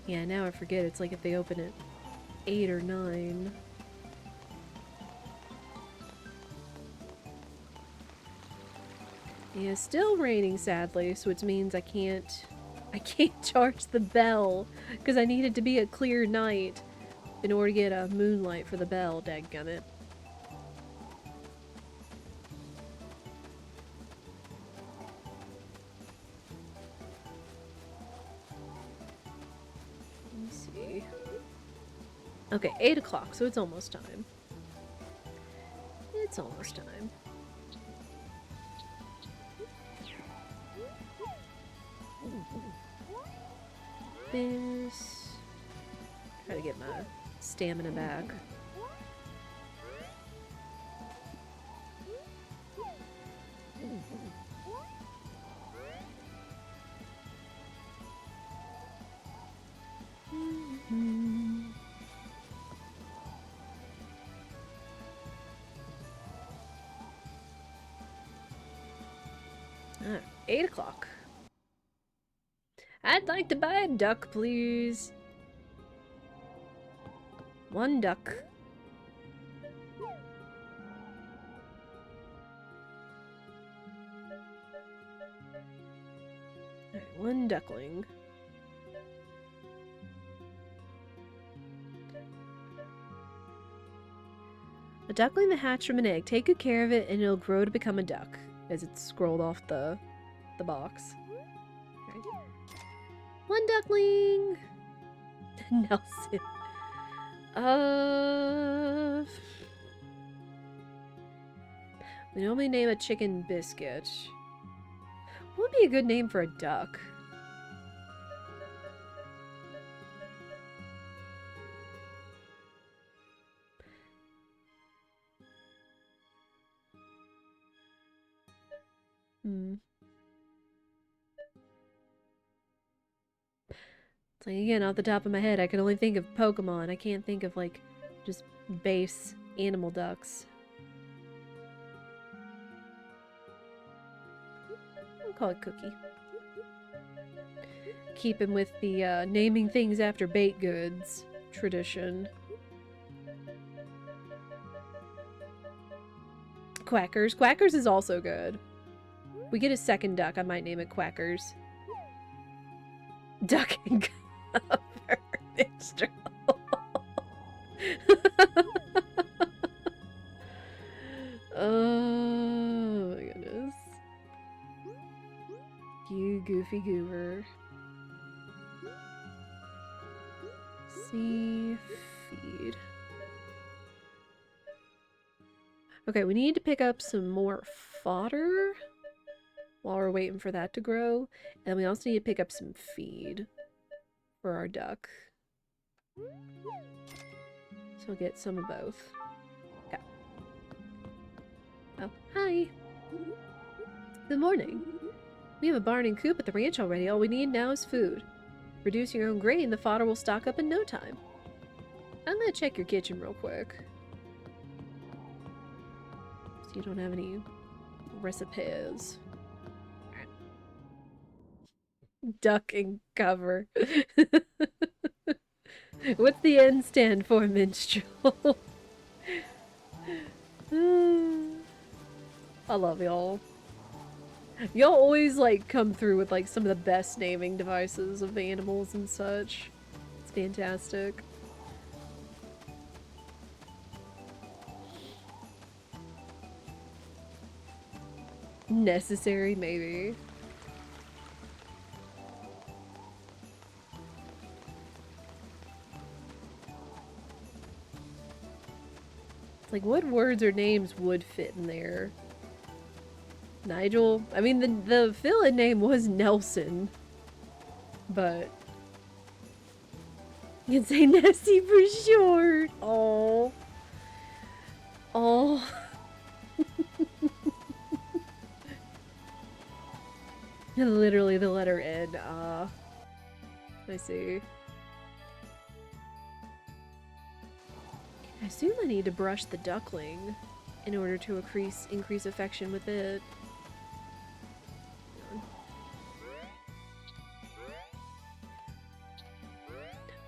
Yeah, now I forget. It's like if they open at 8 or 9. Yeah, it's still raining, sadly, so it means I can't charge the bell, because I need it to be a clear night in order to get a moonlight for the bell, dadgummit. Okay, 8 o'clock, so it's almost time. It's almost time. This. Try to get my stamina back. Ah, 8 o'clock. I'd like to buy a duck, please. 1 duck. Alright, one duckling. A duckling that hatched from an egg. Take good care of it and it'll grow to become a duck. As it's scrolled off the box. Right. One duckling! Nelson. We normally name a chicken Biscuit. What would be a good name for a duck? It's like, again, off the top of my head, I can only think of Pokemon. I can't think of, like, just base animal ducks. I'll call it Cookie. Keeping with the naming things after baked goods tradition. Quackers. Quackers is also good. If we get a second duck, I might name it Quackers. Duck and cover mixture. Oh my goodness. You goofy goober. See, feed. Okay, we need to pick up some more fodder while we're waiting for that to grow. And we also need to pick up some feed for our duck. So we'll get some of both. Okay. Oh, hi. Good morning. We have a barn and coop at the ranch already. All we need now is food. Produce your own grain, the fodder will stock up in no time. I'm gonna check your kitchen real quick. So you don't have any recipes. Duck and cover. What's the N stand for, minstrel? I love y'all. Y'all always, like, come through with, like, some of the best naming devices of animals and such. It's fantastic. Necessary, maybe. Like, what words or names would fit in there? Nigel? I mean, the fill-in name was Nelson. But... you can say Nessie for short. Oh. Oh. Literally the letter N. I see. I assume I need to brush the duckling in order to increase affection with it.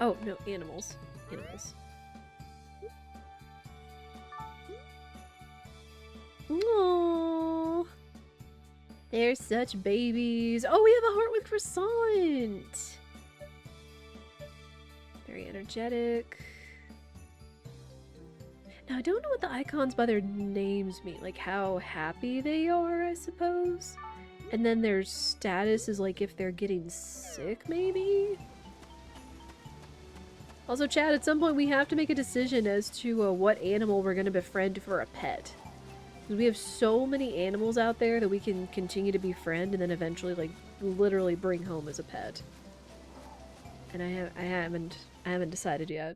Oh, no, animals. Animals. Aww. They're such babies. Oh, we have a heart with croissant. Very energetic. Now, I don't know what the icons by their names mean. Like, how happy they are, I suppose. And then their status is like if they're getting sick, maybe? Also, chat, at some point we have to make a decision as to what animal we're going to befriend for a pet. Because we have so many animals out there that we can continue to befriend and then eventually, like, literally bring home as a pet. And I haven't decided yet.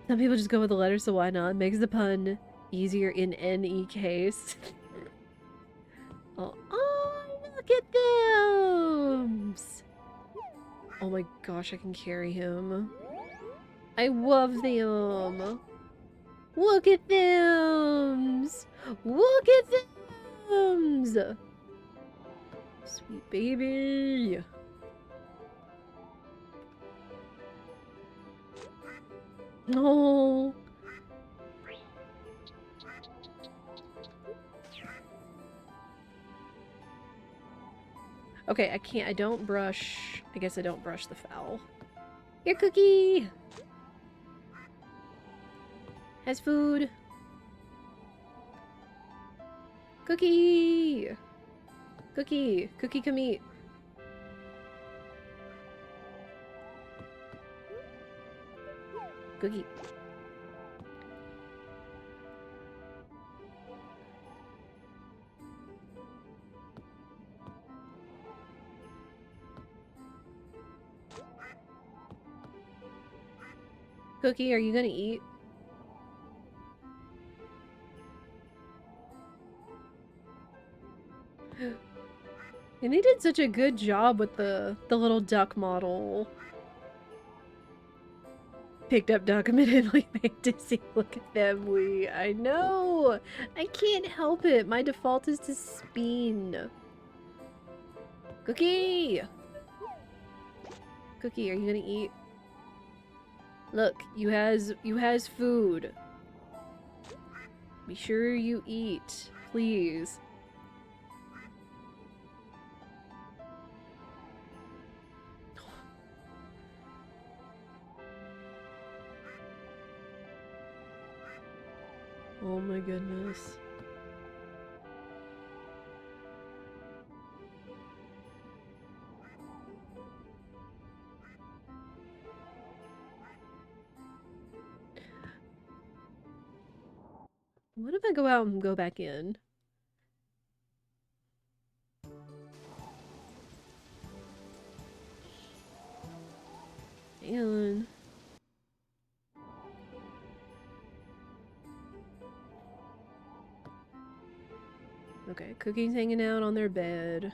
Some people just go with the letters, so why not? It makes the pun easier in any case. Oh, look at them! Oh my gosh, I can carry him. I love them! Look at them! Look at them! Sweet baby! Oh! Okay, I can't. I don't brush. I guess I don't brush the fowl. Here, Cookie! Has food. Cookie! Cookie! Cookie, come eat. Cookie. Cookie, are you gonna eat? And they did such a good job with the little duck model. Picked up duck immediately made Dizzy. Look at them. I know. I can't help it. My default is to spin. Cookie! Cookie, are you gonna eat? Look, you has food. Be sure you eat, please. Oh my goodness. What if I go out and go back in? And okay, Cookie's hanging out on their bed.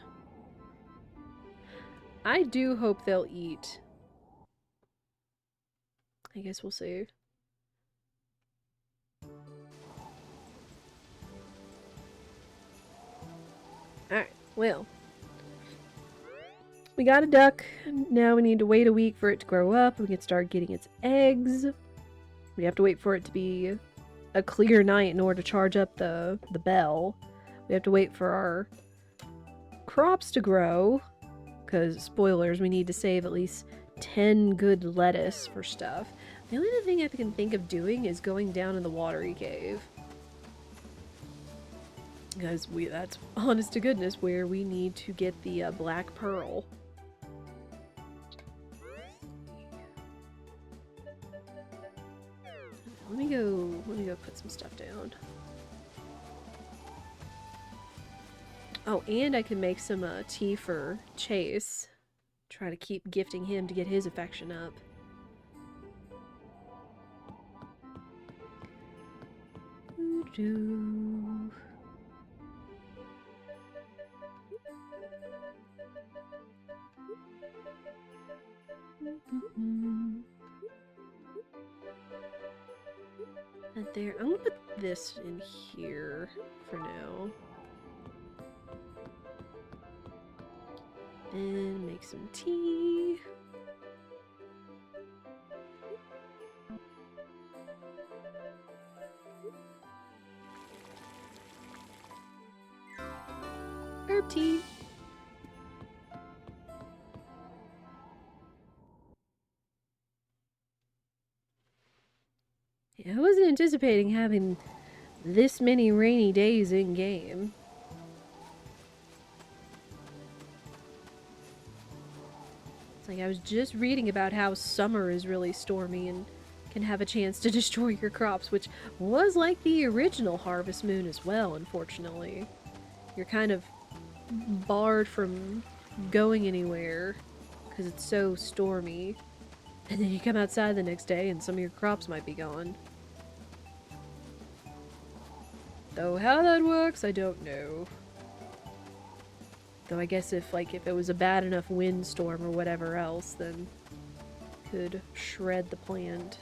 I do hope they'll eat. I guess we'll see. Alright, well. We got a duck. Now we need to wait a week for it to grow up. We can start getting its eggs. We have to wait for it to be a clear night in order to charge up the bell. We have to wait for our crops to grow. Because, spoilers, we need to save at least 10 good lettuce for stuff. The only other thing I can think of doing is going down in the watery cave. Because that's, honest to goodness, where we need to get the black pearl. Let me go put some stuff down. Oh, and I can make some tea for Chase. Try to keep gifting him to get his affection up. Doo-doo. And there, I'm gonna put this in here for now. And make some tea. Herb tea. Yeah, I wasn't anticipating having this many rainy days in game. It's like I was just reading about how summer is really stormy and can have a chance to destroy your crops, which was like the original Harvest Moon as well, unfortunately. You're kind of barred from going anywhere because it's so stormy. And then you come outside the next day and some of your crops might be gone. Though how that works, I don't know. Though I guess if it was a bad enough windstorm or whatever else, then could shred the plant.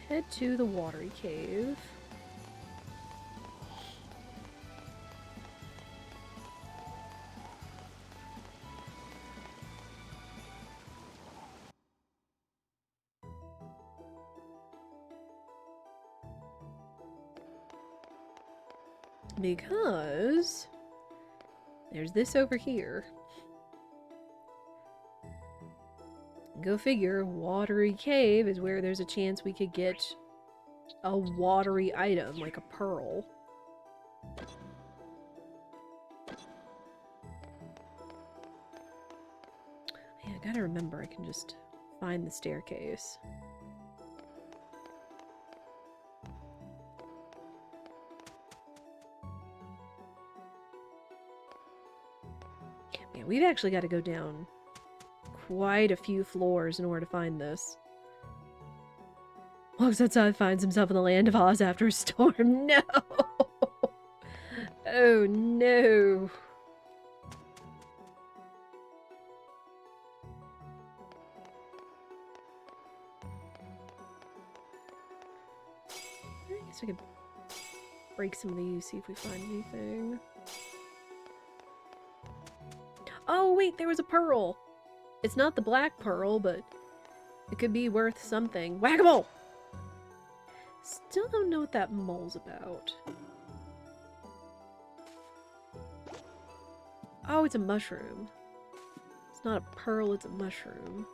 Head to the watery cave. Because there's this over here. Go figure, watery cave is where there's a chance we could get a watery item, like a pearl. Yeah, I gotta remember I can just find the staircase. Man, we've actually got to go down quite a few floors in order to find this. Walks outside, finds himself in the land of Oz after a storm. No! Oh no! I guess we could break some of these, see if we find anything. Oh wait, there was a pearl! It's not the black pearl, but it could be worth something. Whack-a-mole! Still don't know what that mole's about. Oh, it's a mushroom. It's not a pearl, it's a mushroom.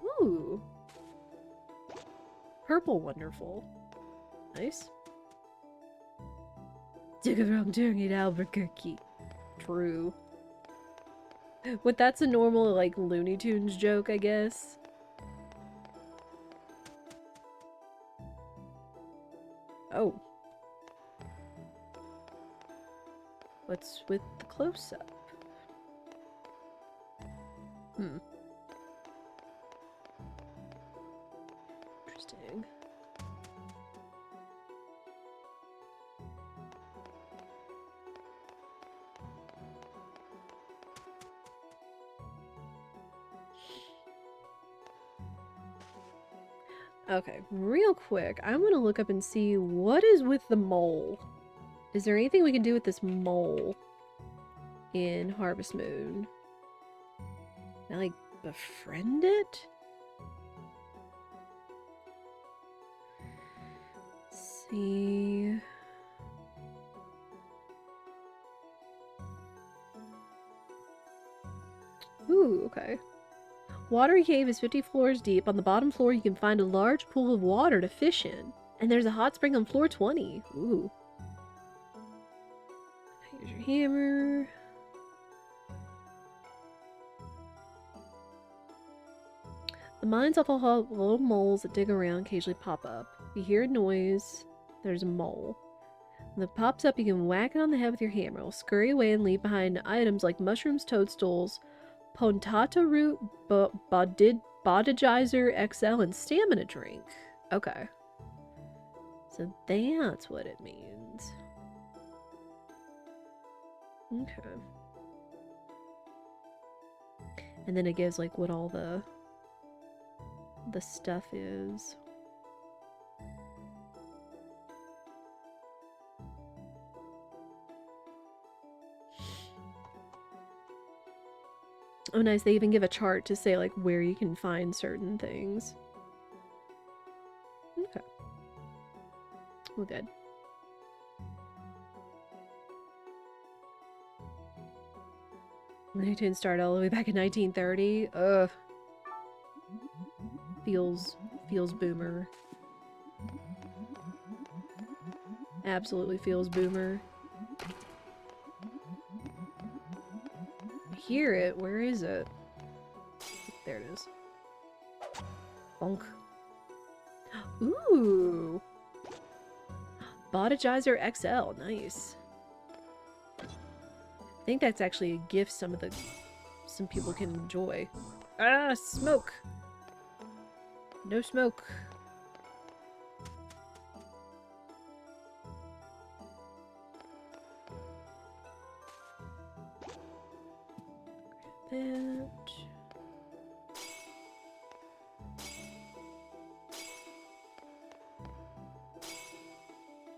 Ooh. Purple wonderful. Nice. Took a wrong turn at Albuquerque. True. But that's a normal, like, Looney Tunes joke, I guess. Oh. What's with the close-up? Hmm. Interesting. Okay, real quick, I'm gonna look up and see what is with the mole. Is there anything we can do with this mole in Harvest Moon? Can I, like, befriend it? Let's see. Ooh, okay. Watery Cave is 50 floors deep. On the bottom floor, you can find a large pool of water to fish in. And there's a hot spring on floor 20. Ooh. Here's your hammer. The mines off of little moles that dig around occasionally pop up. If you hear a noise, there's a mole. When it pops up, you can whack it on the head with your hammer. It'll scurry away and leave behind items like mushrooms, toadstools, Pontata root, Bodigizer XL, and stamina drink. Okay. So that's what it means. Okay. And then it gives, like, what all the stuff is. Oh, nice. They even give a chart to say, like, where you can find certain things. Okay. Well, good. Looney Tunes started all the way back in 1930. Ugh. Feels boomer. Absolutely feels boomer. Hear it. Where is it? There it is. Bonk. Ooh. Bodigizer XL. Nice. I think that's actually a gift some people can enjoy. Ah, smoke. No smoke. That.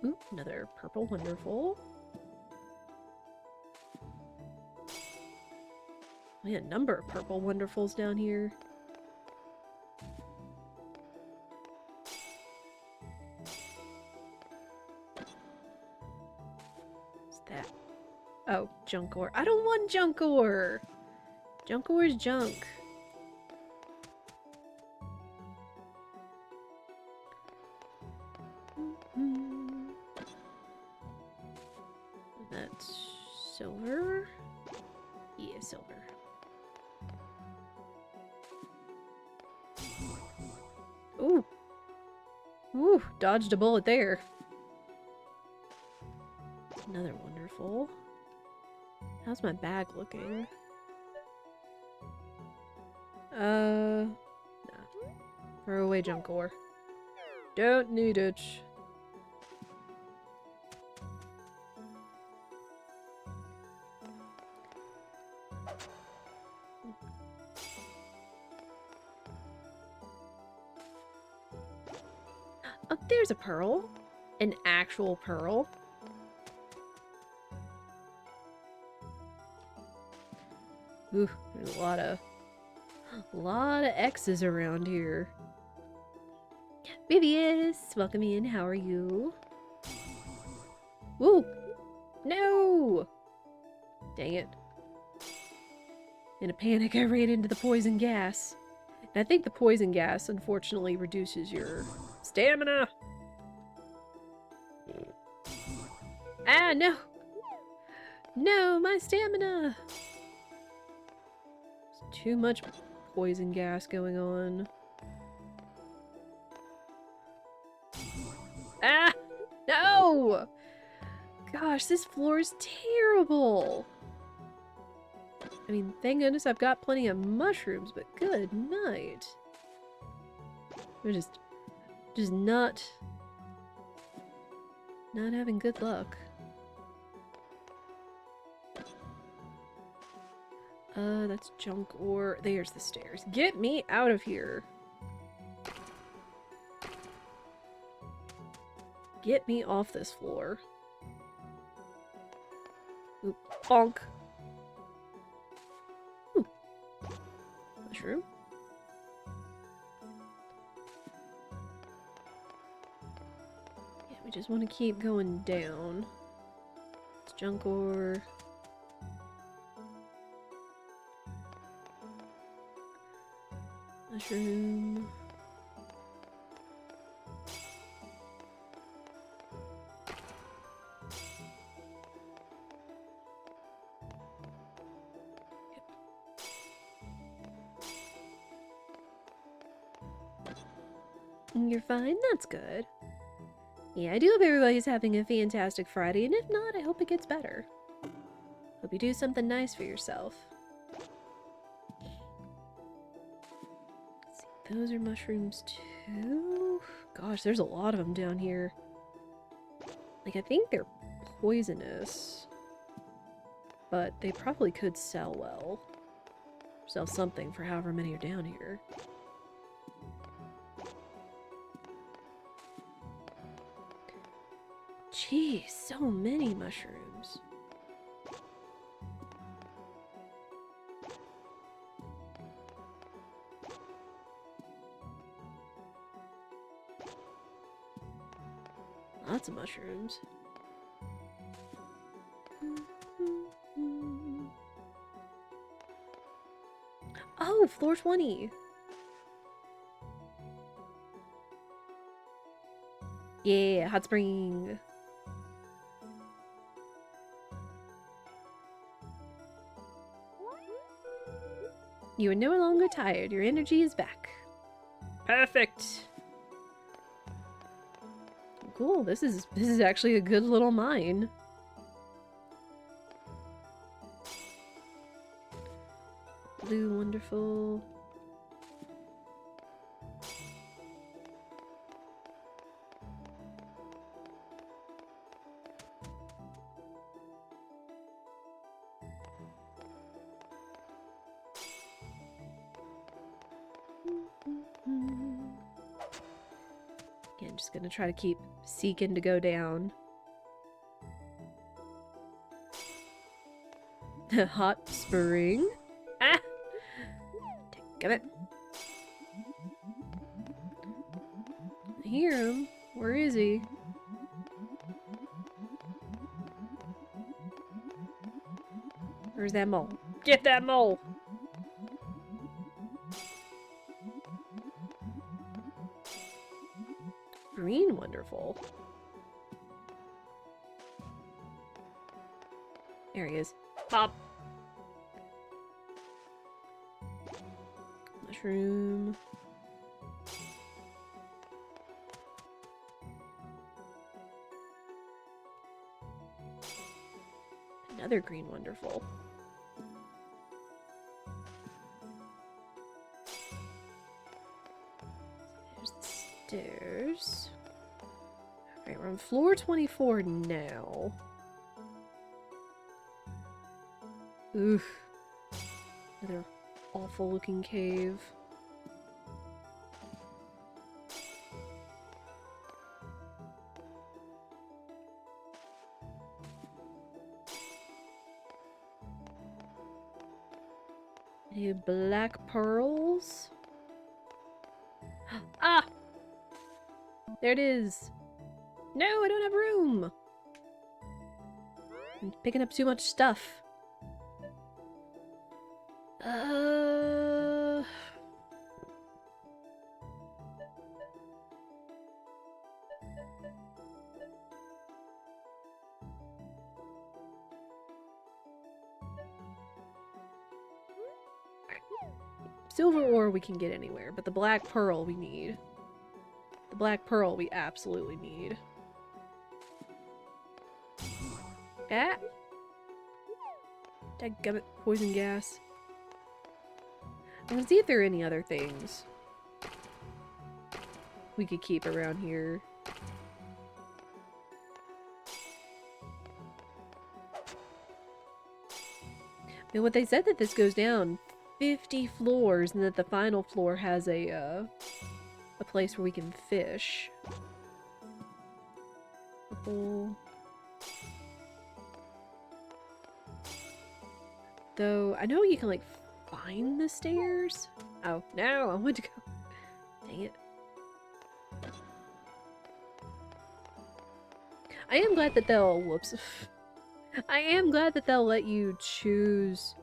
Ooh, another purple wonderful. We had a number of purple wonderfuls down here. What's that? Oh, junk ore. I don't want junk ore! Junk ore is junk. That's silver? Yeah, silver. Ooh. Ooh, dodged a bullet there. Another wonderful. How's my bag looking? Nah. Throw away junk ore. Don't need it. Oh, there's a pearl. An actual pearl. Ooh, there's a lot of X's around here. Vivius, welcome in. How are you? Woo! No! Dang it. In a panic, I ran into the poison gas. And I think the poison gas, unfortunately, reduces your stamina. Ah, no! No, my stamina! There's too much poison gas going on. Ah! No! Gosh, this floor is terrible! I mean, thank goodness I've got plenty of mushrooms, but good night. We're just not having good luck. That's junk ore. There's the stairs. Get me out of here. Get me off this floor. Oop, bonk. Ooh. Mushroom. Yeah, we just want to keep going down. It's junk ore. Mushroom. You're fine? That's good. Yeah, I do hope everybody's having a fantastic Friday, and if not, I hope it gets better. Hope you do something nice for yourself. Let's see, those are mushrooms too? Gosh, there's a lot of them down here. Like, I think they're poisonous. But they probably could sell well. Sell something for however many are down here. Jeez, so many mushrooms. Lots of mushrooms. Oh, floor 20. Yeah, hot spring. You are no longer tired. Your energy is back. Perfect. Cool. This is actually a good little mine. Blue, wonderful. Again, just gonna try to keep seeking to go down. Hot spring. Ah! Dadgummit. I hear him. Where is he? Where's that mole? Get that mole! Green wonderful. There he is. Pop! Mushroom. Another green wonderful. There's the stairs. Alright, we're on floor 24 now. Oof. Another awful looking cave. Any black pearls? Ah! There it is! No, I don't have room! I'm picking up too much stuff. Silver ore we can get anywhere, but the black pearl we need. The black pearl we absolutely need. Ah! Dadgummit, poison gas. I'm gonna see if there are any other things we could keep around here. And what they said that this goes down 50 floors, and that the final floor has a place where we can fish. Though I know you can like find the stairs. Oh no, I want to go. Dang it. I am glad that they'll whoops. I am glad that they'll let you choose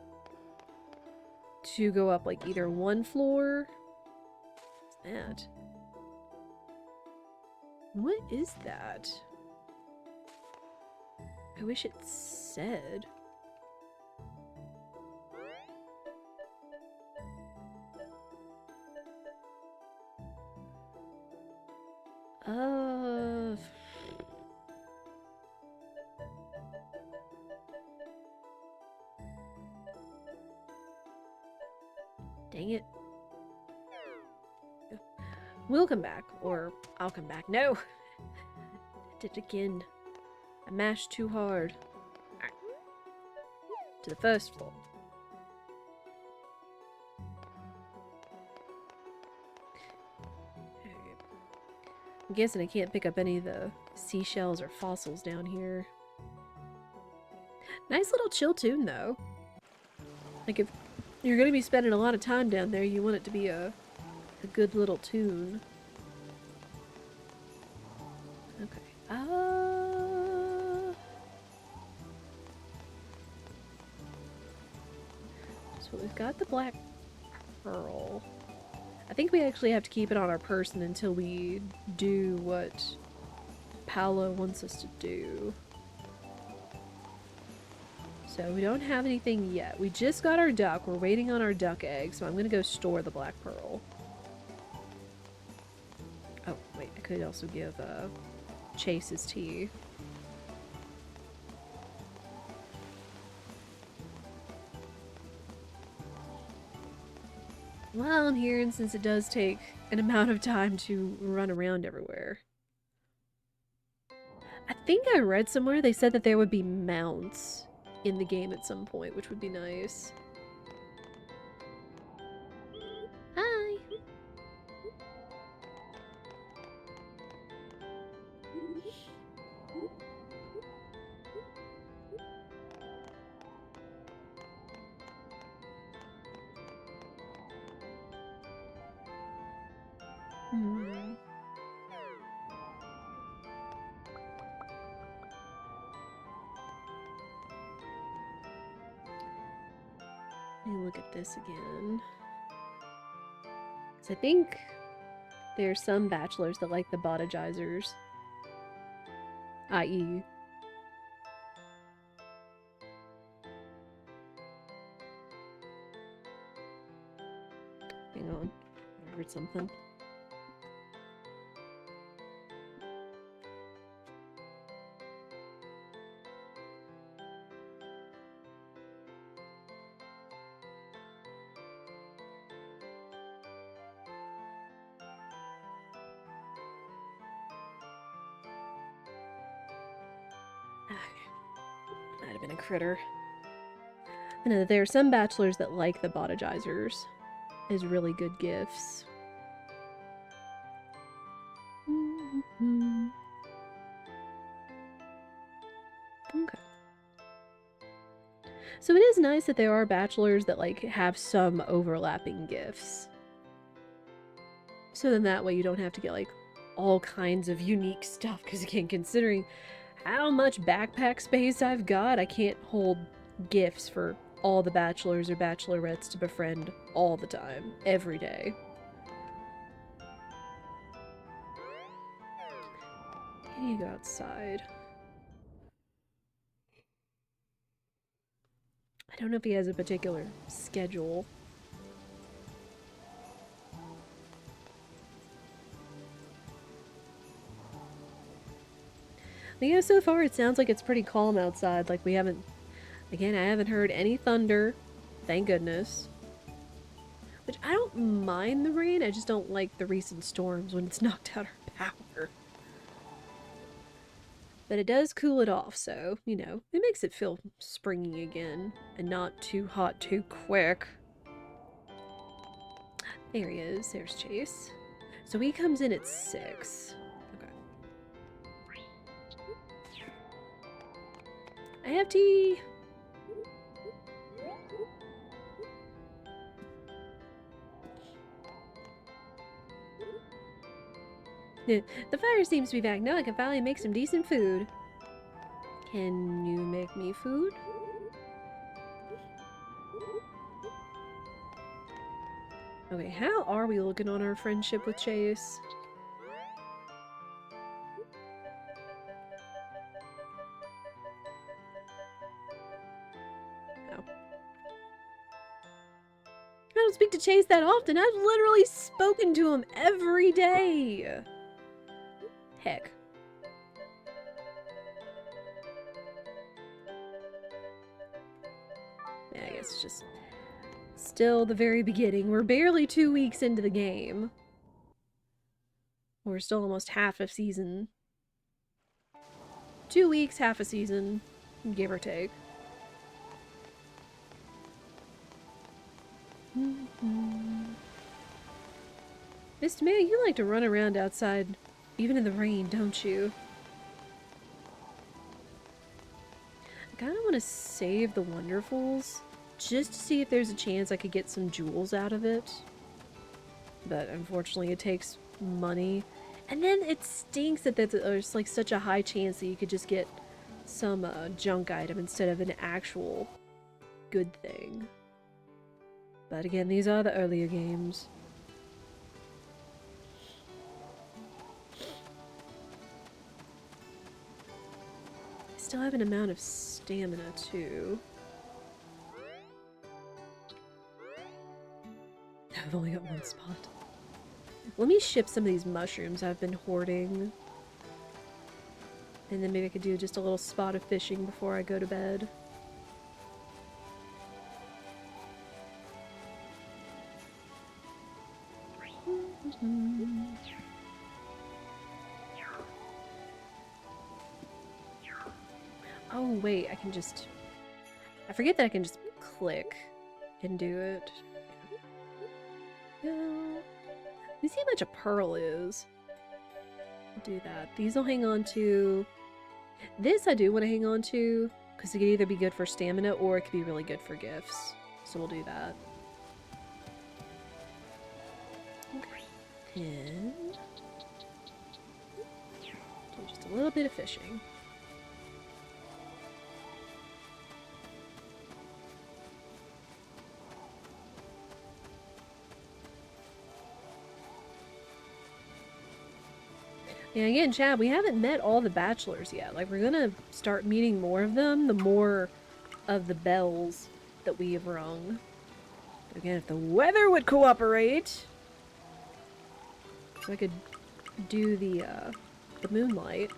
to go up like either one floor. What's that? What is that? I wish it said. Dang it. We'll come back, or I'll come back. No! I did it again. I mashed too hard. Right. To the first floor. I'm guessing I can't pick up any of the seashells or fossils down here. Nice little chill tune, though. Like, if you're going to be spending a lot of time down there, you want it to be a good little tune. Okay. So we've got the black pearl. I think we actually have to keep it on our person until we do what Paolo wants us to do. So we don't have anything yet. We just got our duck. We're waiting on our duck egg, so I'm going to go store the black pearl. Oh, wait. I could also give Chase his tea. While I'm here, and since it does take an amount of time to run around everywhere. I think I read somewhere they said that there would be mounts in the game at some point, which would be nice. Hi! Hmm. Let me look at this again. So I think there's some bachelors that like the bodygizers, i.e. Hang on, I heard something. Might have been a critter. I know that there are some bachelors that like the bodygizers as really good gifts. Okay. So it is nice that there are bachelors that like have some overlapping gifts. So then that way you don't have to get like all kinds of unique stuff, because again, considering how much backpack space I've got, I can't hold gifts for all the bachelors or bachelorettes to befriend all the time, every day. Can you go outside? I don't know if he has a particular schedule. But yeah, so far it sounds like it's pretty calm outside. Like we haven't, again, I haven't heard any thunder, thank goodness. Which I don't mind the rain, I just don't like the recent storms when it's knocked out our power. But it does cool it off, so, you know, it makes it feel springy again and not too hot too quick. There he is, there's Chase. So he comes in at 6. Okay. I have tea! The fire seems to be back. Now I can finally make some decent food. Can you make me food? Okay, how are we looking on our friendship with Chase? Oh. I don't speak to Chase that often. I've literally spoken to him every day. Heck. Yeah, I guess it's just still the very beginning. We're barely 2 weeks into the game. We're still almost half a season. 2 weeks, half a season, give or take. Mr. Man, you like to run around outside, even in the rain, don't you? I kind of want to save the Wonderfuls, just to see if there's a chance I could get some jewels out of it. But unfortunately, it takes money. And then it stinks that there's like such a high chance that you could just get some junk item instead of an actual good thing. But again, these are the earlier games. I still have an amount of stamina too. I've only got one spot. Let me ship some of these mushrooms I've been hoarding. And then maybe I could do just a little spot of fishing before I go to bed. Oh wait, I can just... I forget that I can just click and do it. Yeah. Let me see how much a pearl is. I'll do that. These I'll hang on to. This I do want to hang on to, because it could either be good for stamina or it could be really good for gifts. So we'll do that. Okay. And do just a little bit of fishing. And again, Chad, we haven't met all the bachelors yet. Like, we're gonna start meeting more of them, the more of the bells that we have rung. But again, if the weather would cooperate, so I could do the moonlight.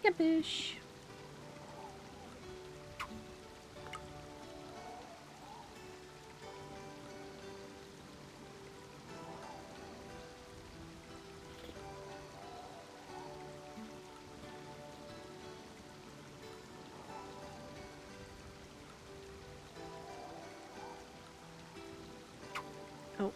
Catfish. Oh.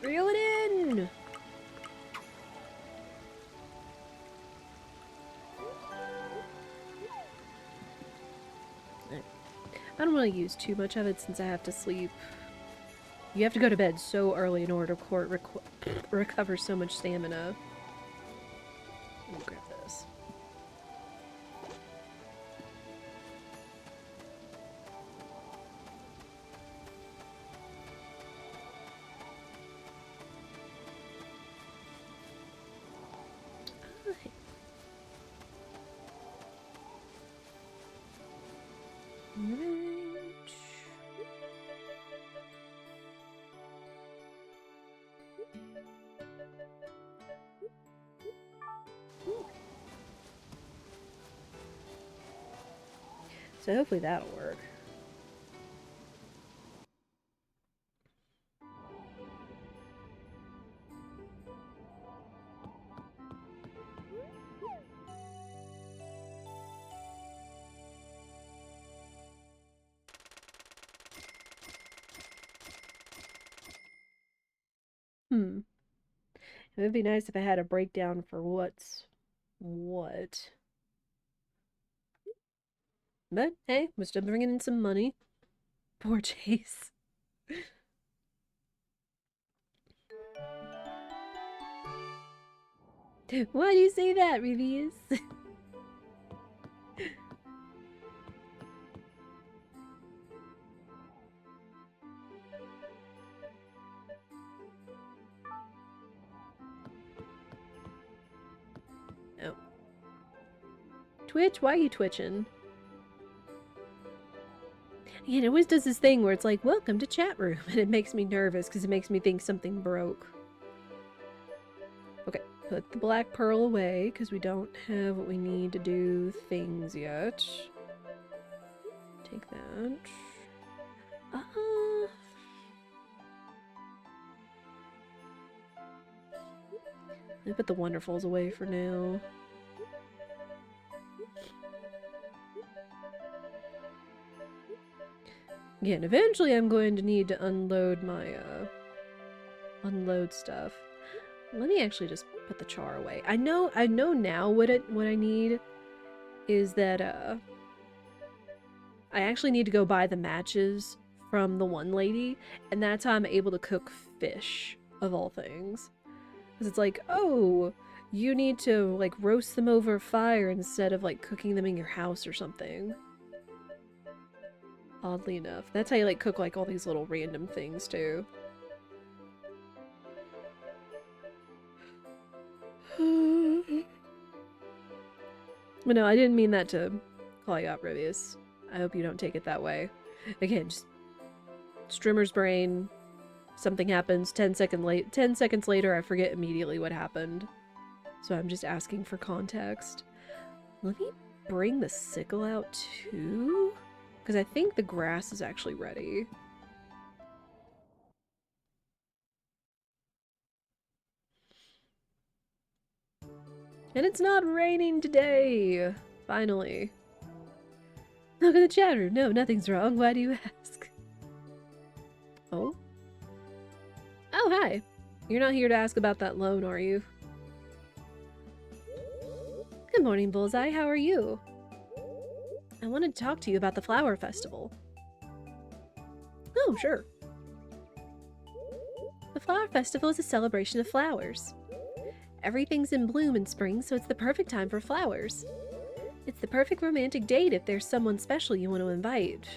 Reel it in! I don't want to use too much of it since I have to sleep. You have to go to bed so early in order to recover so much stamina. Let me grab this. So hopefully that'll work. It would be nice if I had a breakdown for what's what. But hey, we're still bringing in some money. Poor Chase. Why do you say that, Revius? Oh. Twitch? Why are you twitching? Yeah, it always does this thing where it's like, welcome to chat room, and it makes me nervous because it makes me think something broke. Okay, put the black pearl away because we don't have what we need to do things yet. Take that. I put the wonderfuls away for now. Again, eventually I'm going to need to unload my, unload stuff. Let me actually just put the char away. I know now what I need is that, I actually need to go buy the matches from the one lady, and that's how I'm able to cook fish, of all things. Because it's like, oh, you need to, like, roast them over fire instead of, like, cooking them in your house or something. Oddly enough. That's how you, like, cook, like, all these little random things, too. But no, I didn't mean that to call you out, Rivius. I hope you don't take it that way. Again, just streamer's brain. Something happens, 10 seconds later, I forget immediately what happened. So I'm just asking for context. Let me bring the sickle out too? Because I think the grass is actually ready. And it's not raining today! Finally. Look at the chat room. No, nothing's wrong. Why do you ask? Oh? Oh, hi. You're not here to ask about that loan, are you? Good morning, Bullseye. How are you? I wanted to talk to you about the flower festival. Oh, sure. The flower festival is a celebration of flowers. Everything's in bloom in spring, so it's the perfect time for flowers. It's the perfect romantic date if there's someone special you want to invite.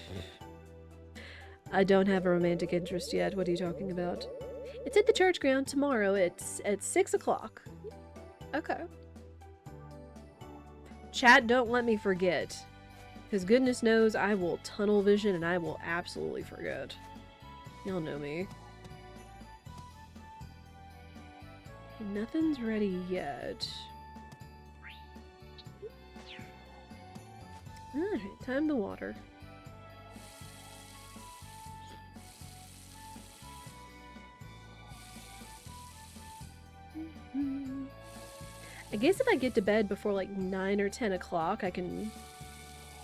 I don't have a romantic interest yet. What are you talking about? It's at the church ground tomorrow. It's at 6 o'clock. Okay. Chat, don't let me forget. Because goodness knows I will tunnel vision and I will absolutely forget. Y'all know me. Okay, nothing's ready yet. Alright, time to water. I guess if I get to bed before like 9 or 10 o'clock, I can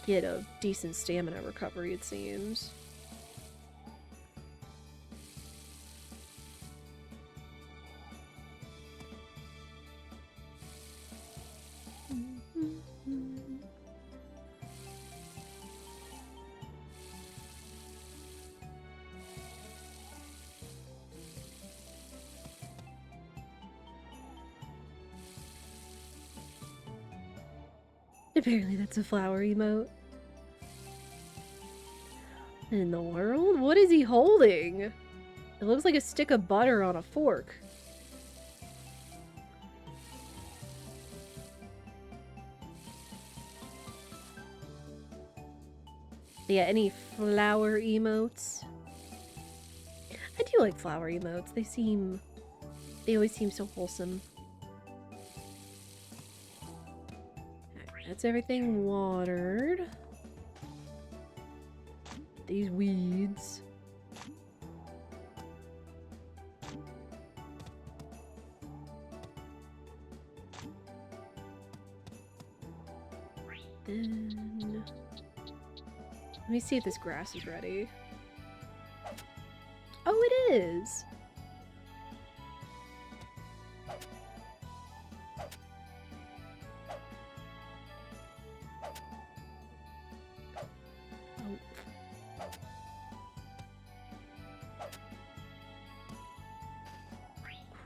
get a decent stamina recovery, it seems. Apparently that's a flower emote. In the world? What is he holding? It looks like a stick of butter on a fork. Yeah, any flower emotes? I do like flower emotes. They always seem so wholesome. Alright, that's everything watered. These weeds. Then let me see if this grass is ready. Oh, it is! Oh.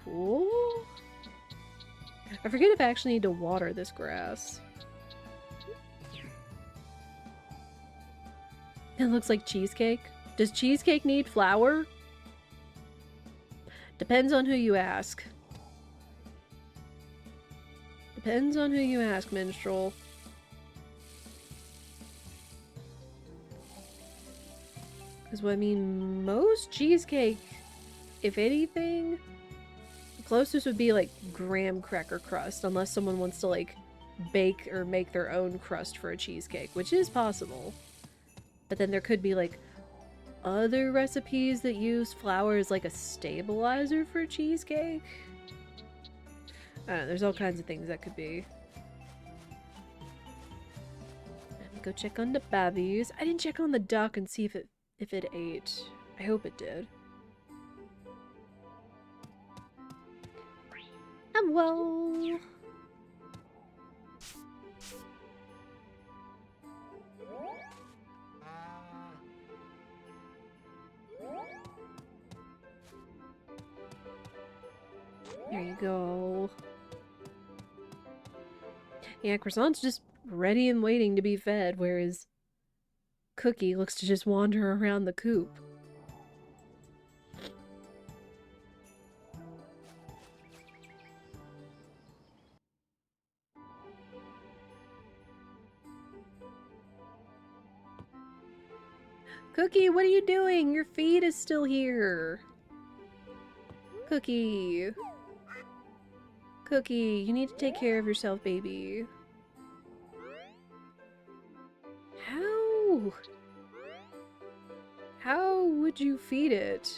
Cool. I forget if I actually need to water this grass. It looks like cheesecake. Does cheesecake need flour? Depends on who you ask. Depends on who you ask, minstrel. Because, well, I mean, most cheesecake, if anything, the closest would be, like, graham cracker crust, unless someone wants to, like, bake or make their own crust for a cheesecake, which is possible. But then there could be, like, other recipes that use flour as, like, a stabilizer for cheesecake. I don't know, there's all kinds of things that could be. Let me go check on the babbies. I didn't check on the duck and see if it ate. I hope it did. Well. There you go. Yeah, Croissant's just ready and waiting to be fed, whereas Cookie looks to just wander around the coop. Cookie, what are you doing? Your feed is still here. Cookie. Cookie, you need to take care of yourself, baby. How? How would you feed it?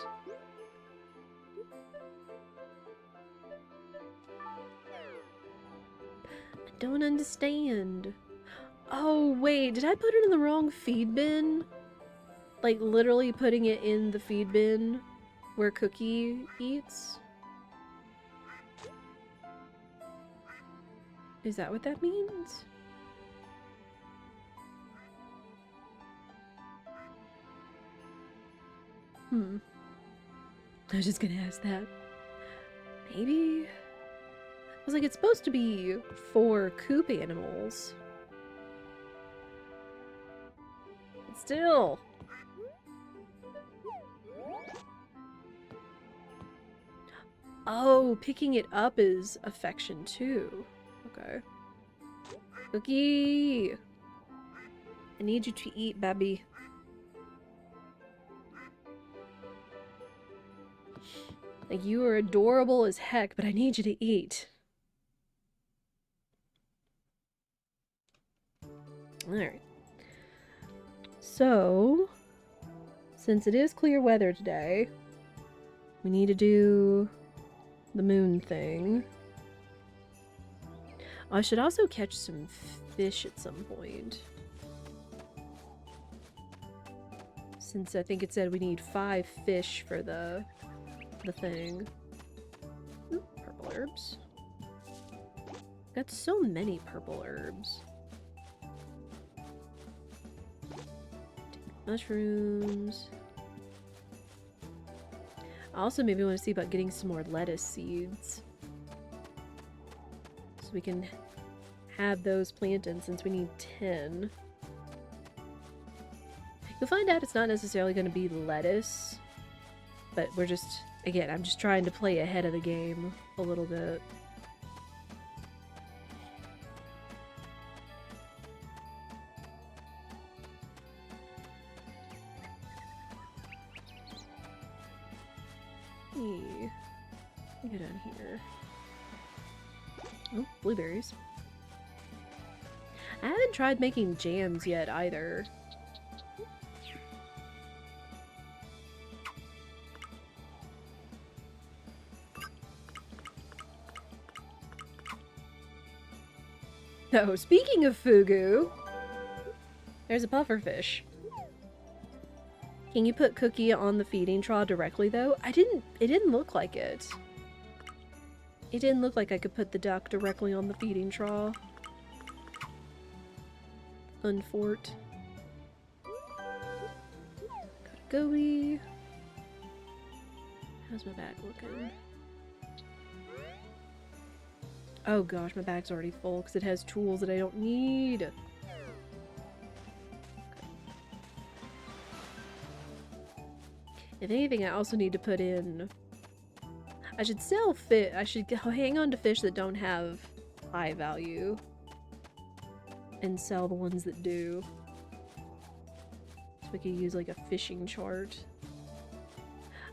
I don't understand. Oh, wait, did I put it in the wrong feed bin? Like, literally putting it in the feed bin where Cookie eats? Is that what that means? I was just gonna ask that. Maybe? I was like, it's supposed to be for coop animals. But still. Oh, picking it up is affection too. Okay. Cookie! I need you to eat, baby. Like, you are adorable as heck, but I need you to eat. Alright. So, since it is clear weather today, we need to do the moon thing. I should also catch some fish at some point. Since I think it said we need 5 fish for the thing. Ooh, purple herbs. Got so many purple herbs. Mushrooms. I also maybe want to see about getting some more lettuce seeds. So we can have those planted since we need 10. You'll find out it's not necessarily going to be lettuce. But we're just, again, I'm just trying to play ahead of the game a little bit. Get down here. Oh, blueberries. I haven't tried making jams yet either. Oh, speaking of fugu, there's a pufferfish. Can you put Cookie on the feeding trough directly though? It didn't look like it. It didn't look like I could put the duck directly on the feeding trough. Unfort. Got a goey. How's my bag looking? Oh gosh, my bag's already full because it has tools that I don't need. If anything, I also need to put in... I should sell fish. I should hang on to fish that don't have high value. And sell the ones that do. So we could use like a fishing chart.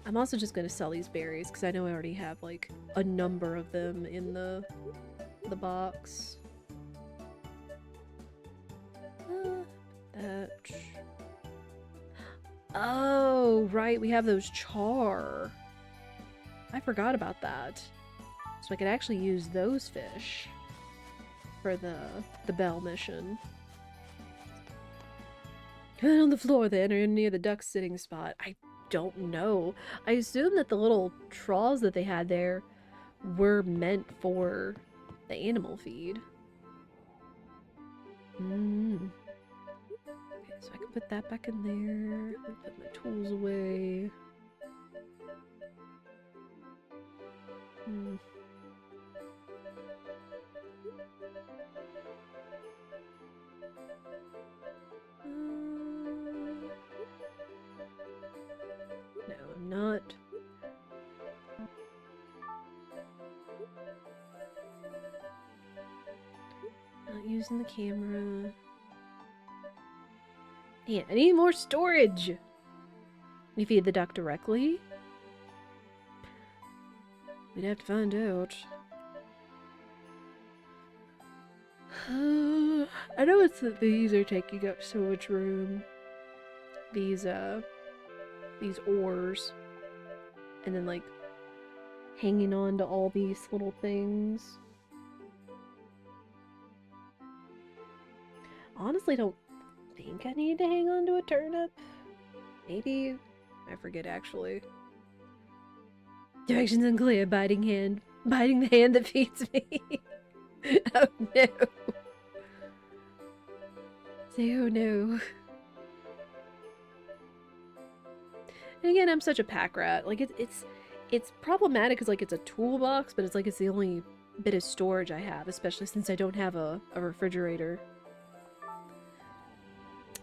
I'm also just going to sell these berries because I know I already have like a number of them in the box. That... Oh, right, we have those char. I forgot about that. So I could actually use those fish for the bell mission. And on the floor then, or near the duck sitting spot. I don't know. I assume that the little troughs that they had there were meant for the animal feed. Okay, so I can put that back in there. Put my tools away. No, I'm not. Not using the camera. Yeah, I need more storage! We feed the duck directly? We'd have to find out. I know it's that these are taking up so much room. These oars. And then, like, hanging on to all these little things. Honestly, don't think I need to hang on to a turnip. Maybe. I forget, actually. Directions unclear. Biting hand. Biting the hand that feeds me. Oh no. Say oh no. And again, I'm such a pack rat. Like it's problematic because like it's a toolbox, but it's like it's the only bit of storage I have, especially since I don't have a refrigerator.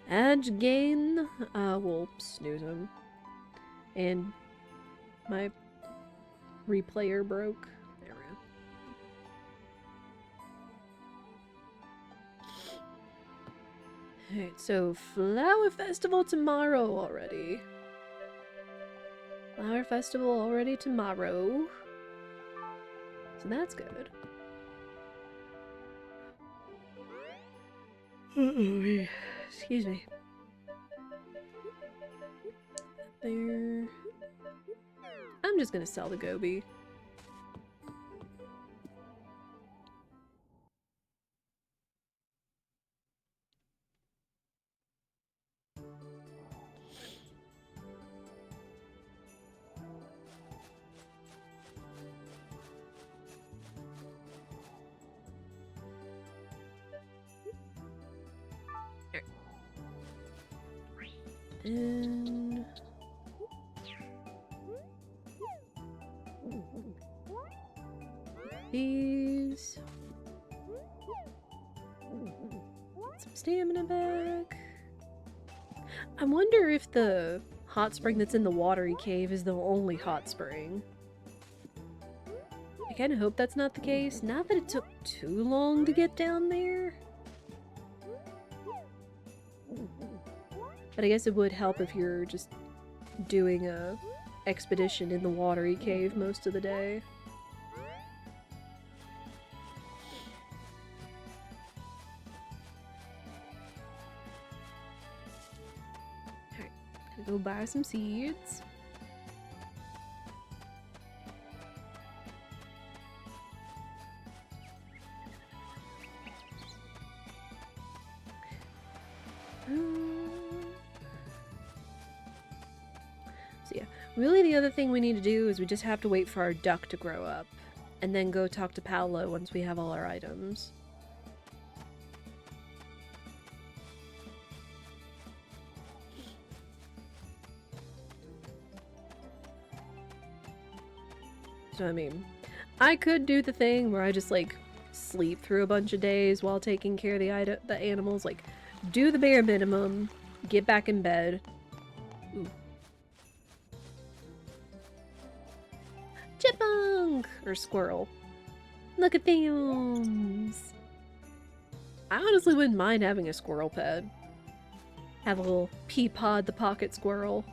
Again, we'll snooze him. And my replayer broke. There we go. Alright, so Flower Festival tomorrow already. Flower Festival already tomorrow. So that's good. Excuse me. There. I'm just gonna sell the Goby. And these. Some stamina back. I wonder if the hot spring that's in the watery cave is the only hot spring. I kind of hope that's not the case. Not that it took too long to get down there. But I guess it would help if you're just doing a expedition in the watery cave most of the day. Alright, gonna go buy some seeds. Really, the other thing we need to do is we just have to wait for our duck to grow up, and then go talk to Paolo once we have all our items. So, I mean, I could do the thing where I just, like, sleep through a bunch of days while taking care of the animals, like, do the bare minimum, get back in bed. Ooh. Chipmunk! Or squirrel. Look at them! I honestly wouldn't mind having a squirrel pet. Have a little Peapod the pocket squirrel.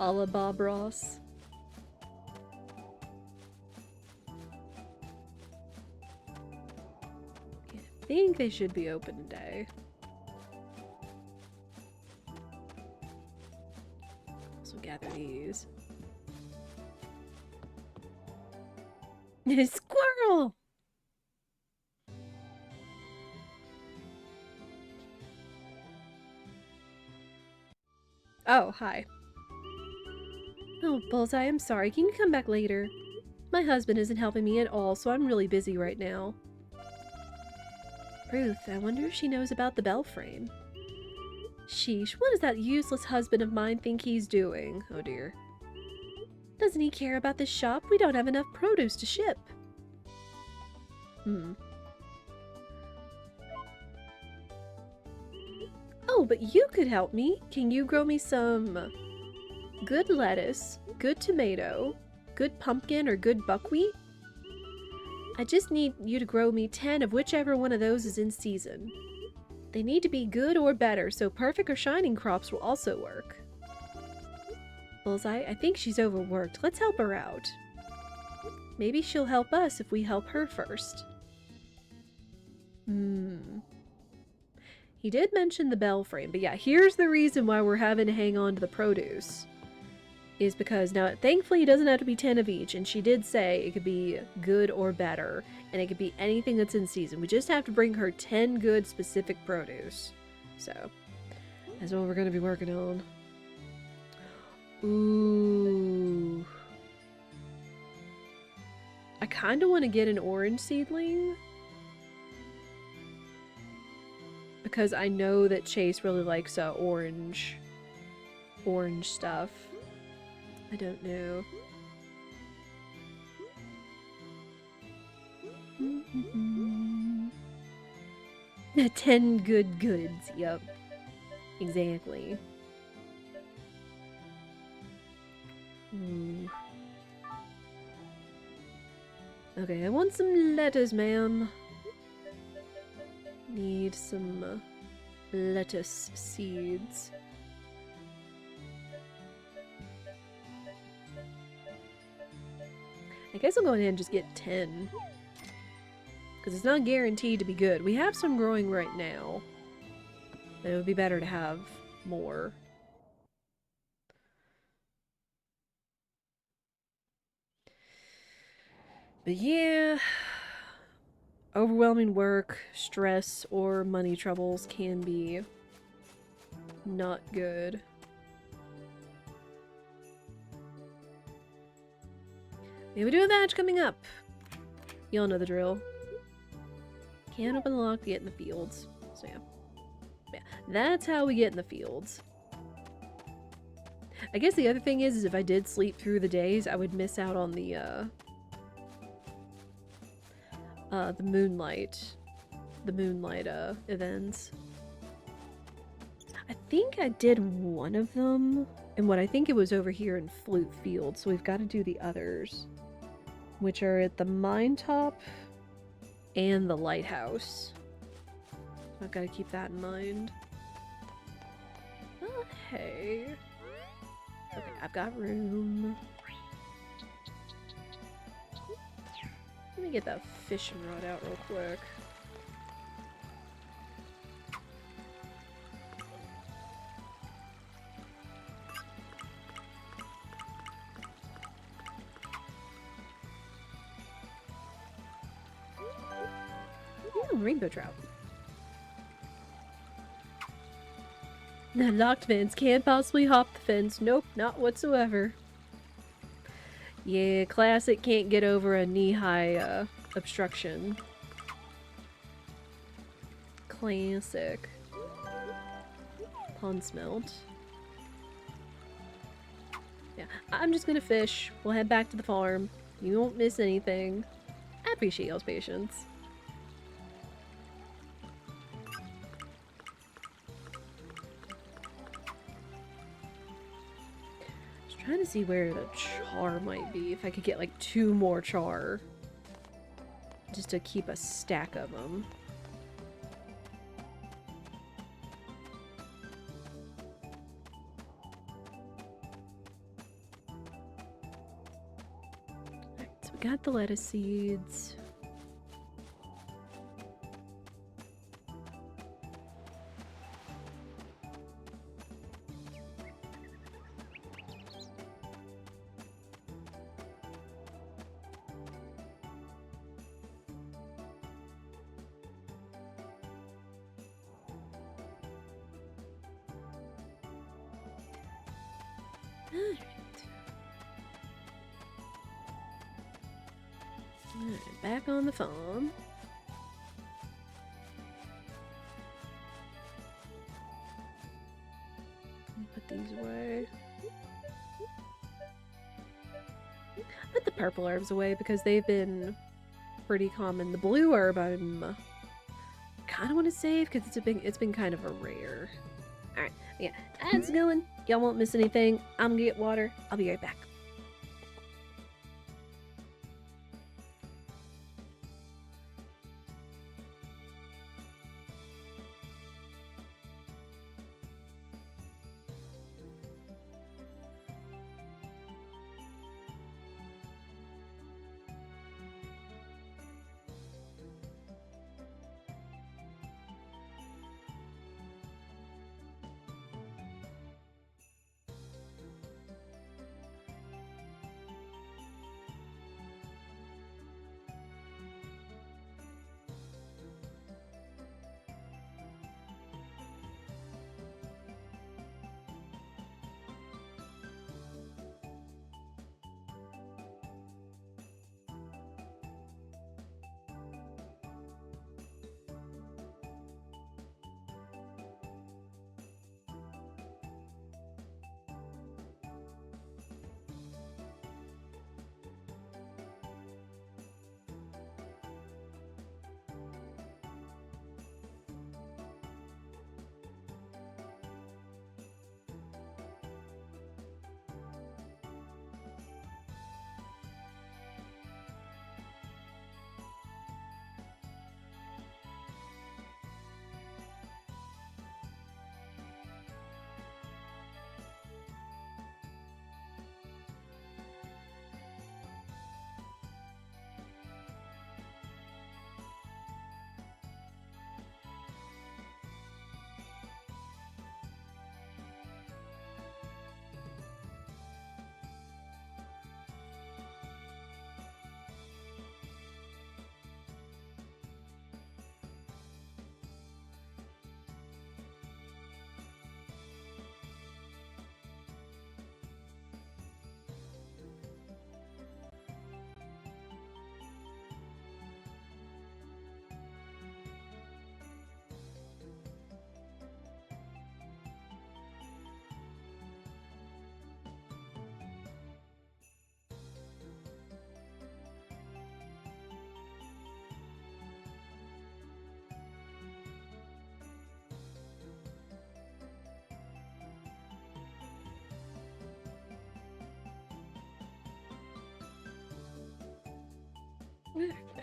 A la Bob Ross. I think they should be open today. So gather these. Squirrel! Oh, hi. Oh, Bullseye, I'm sorry. Can you come back later? My husband isn't helping me at all, so I'm really busy right now. Ruth, I wonder if she knows about the bell frame. Sheesh, what does that useless husband of mine think he's doing? Oh dear. Doesn't he care about this shop? We don't have enough produce to ship. Oh, but you could help me. Can you grow me some good lettuce, good tomato, good pumpkin, or good buckwheat? I just need you to grow me 10 of whichever one of those is in season. They need to be good or better, so perfect or shining crops will also work. Bullseye, I think she's overworked. Let's help her out. Maybe she'll help us if we help her first. He did mention the bell frame, but yeah, here's the reason why we're having to hang on to the produce. Is because, now, thankfully it doesn't have to be 10 of each, and she did say it could be good or better, and it could be anything that's in season. We just have to bring her 10 good specific produce. So, that's what we're going to be working on. Ooh. I kind of want to get an orange seedling. Because I know that Chase really likes orange stuff. I don't know. 10 good goods. Yep. Exactly. Okay, I want some lettuce, ma'am. Need some lettuce seeds. I guess I'll go ahead and just get 10. Because it's not guaranteed to be good. We have some growing right now. But it would be better to have more. But yeah, overwhelming work, stress, or money troubles can be not good. Maybe we do a badge coming up. Y'all know the drill. Can't open the lock to get in the fields. So yeah. Yeah, that's how we get in the fields. I guess the other thing is if I did sleep through the days, I would miss out on the moonlight events. I think I did one of them, and what I think it was over here in Flute Field, so we've got to do the others, which are at the Mine Top and the Lighthouse. I've got to keep that in mind. Oh, hey. Okay, I've got room. Let me get that fishing rod out real quick. Rainbow trout. Locked fence. Can't possibly hop the fence. Nope, not whatsoever. Yeah, classic can't get over a knee-high obstruction. Classic. Pond smelt. Yeah, I'm just gonna fish. We'll head back to the farm. You won't miss anything. I appreciate y'all's patience. Trying to see where the char might be. If I could get like 2 more char. Just to keep a stack of them. Alright, so we got the lettuce seeds. Alright, back on the farm. Put these away. Put the purple herbs away because they've been pretty common. The blue herb I'm kind of want to save because it's been kind of a rare. Alright, yeah, that's going. Y'all won't miss anything. I'm gonna get water. I'll be right back.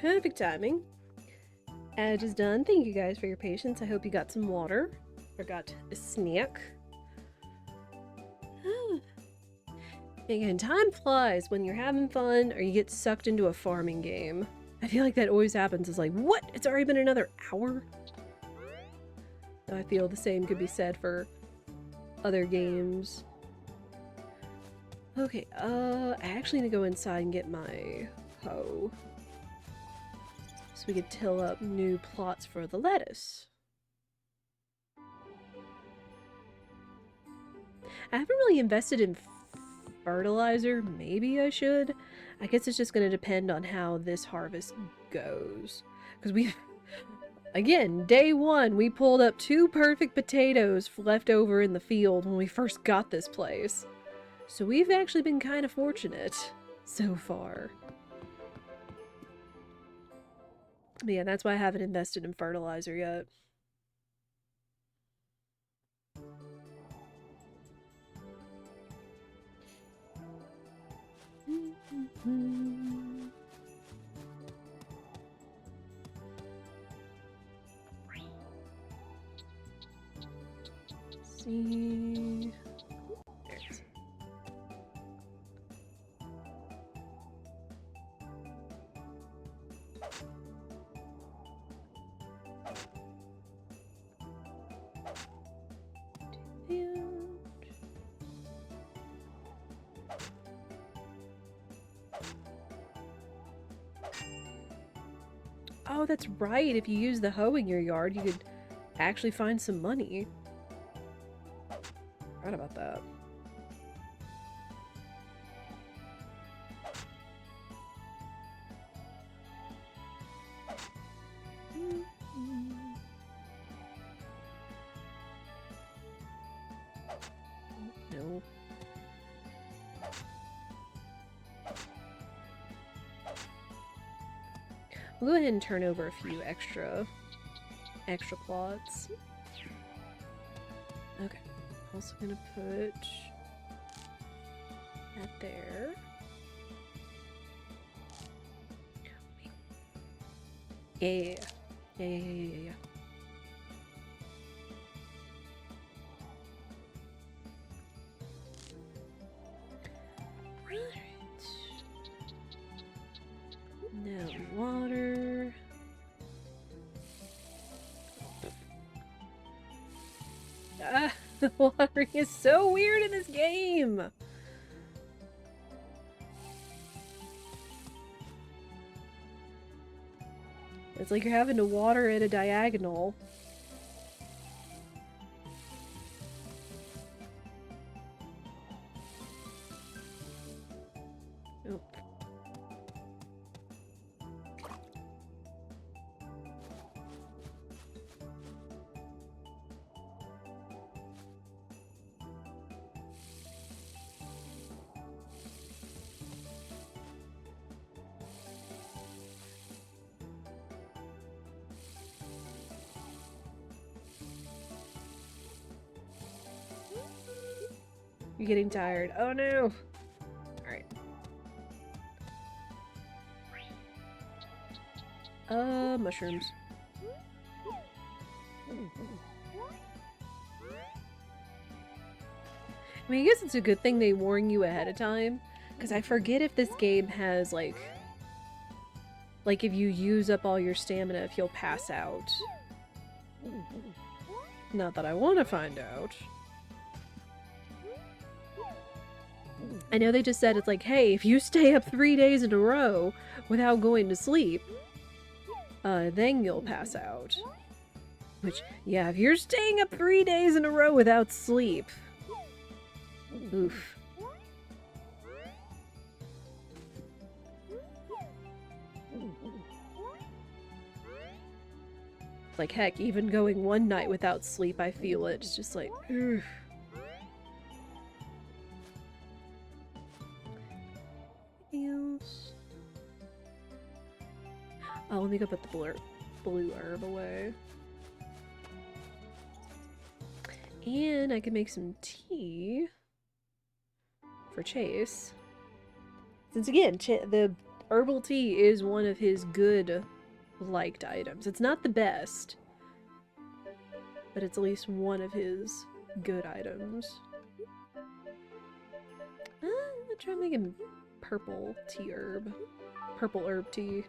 Perfect timing. Ad is done. Thank you guys for your patience. I hope you got some water. Or got a snack. Again, time flies when you're having fun or you get sucked into a farming game. I feel like that always happens. It's like, what? It's already been another hour? I feel the same could be said for other games. Okay, I actually need to go inside and get my hoe. So we could till up new plots for the lettuce. I haven't really invested in fertilizer. Maybe I should. I guess it's just going to depend on how this harvest goes. Because we've... Again, day one, we pulled up 2 perfect potatoes left over in the field when we first got this place. So we've actually been kind of fortunate so far. But yeah, that's why I haven't invested in fertilizer yet. See. Oh, that's right. If you use the hoe in your yard, you could actually find some money. Forgot about that. No. We'll go ahead and turn over a few extra plots. Okay. Also gonna put that there. Yeah. Yeah. Now water. Ah, the watering is so weird in this game. It's like you're having to water at a diagonal. Oh. You're getting tired. Oh no! Alright. Mushrooms. I mean, I guess it's a good thing they warn you ahead of time, because I forget if this game has, like, if you use up all your stamina, if you'll pass out. Not that I want to find out. I know they just said it's like, hey, if you stay up 3 days in a row without going to sleep, then you'll pass out. Which, yeah, if you're staying up 3 days in a row without sleep, oof. Like, heck, even going 1 night without sleep, I feel it. It's just like, oof. Else. Oh, let me go put the blue herb away. And I can make some tea for Chase. Since again, the Herbal tea is one of his good liked items. It's not the best, but it's at least one of his good items. I'll try making purple tea herb. Purple herb tea.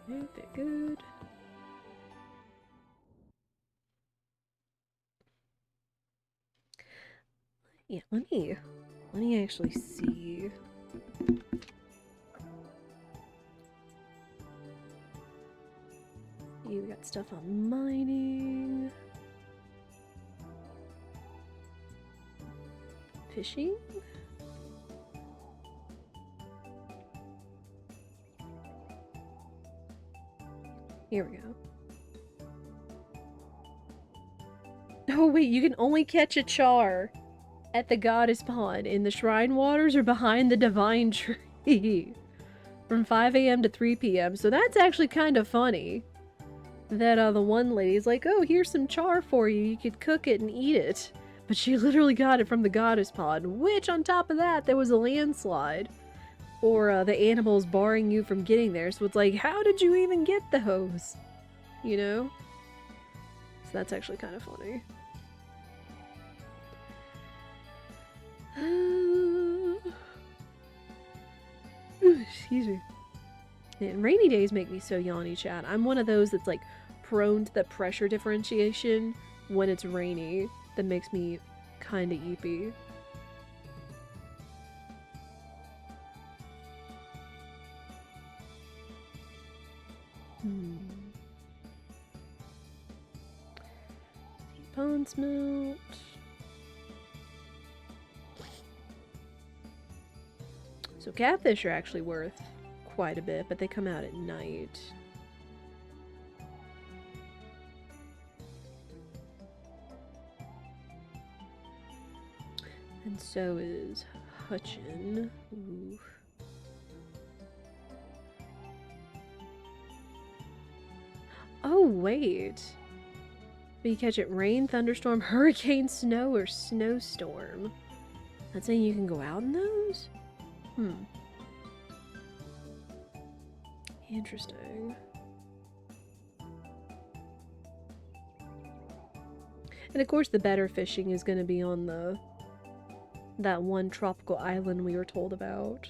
Very good. Yeah, let me actually see. You got stuff on mining. Fishing? Here we go. Oh wait, you can only catch a char at the goddess pond in the shrine waters or behind the divine tree from 5 a.m. to 3 p.m. So that's actually kind of funny. That the one lady's like, oh, here's some char for you. You could cook it and eat it. But she literally got it from the goddess pond, which on top of that, there was a landslide. Or the animals barring you from getting there. So it's like, how did you even get those? You know? So that's actually kind of funny. Excuse me. Man, rainy days make me so yawny, chat. I'm one of those that's like prone to the pressure differentiation when it's rainy. That makes me kind of eepy. Pond smelt. So catfish are actually worth quite a bit, but they come out at night. And so is Hutchin. Ooh. Oh, wait. But you catch it rain, thunderstorm, hurricane, snow, or snowstorm. That's saying you can go out in those? Interesting. And of course the better fishing is going to be on that one tropical island we were told about.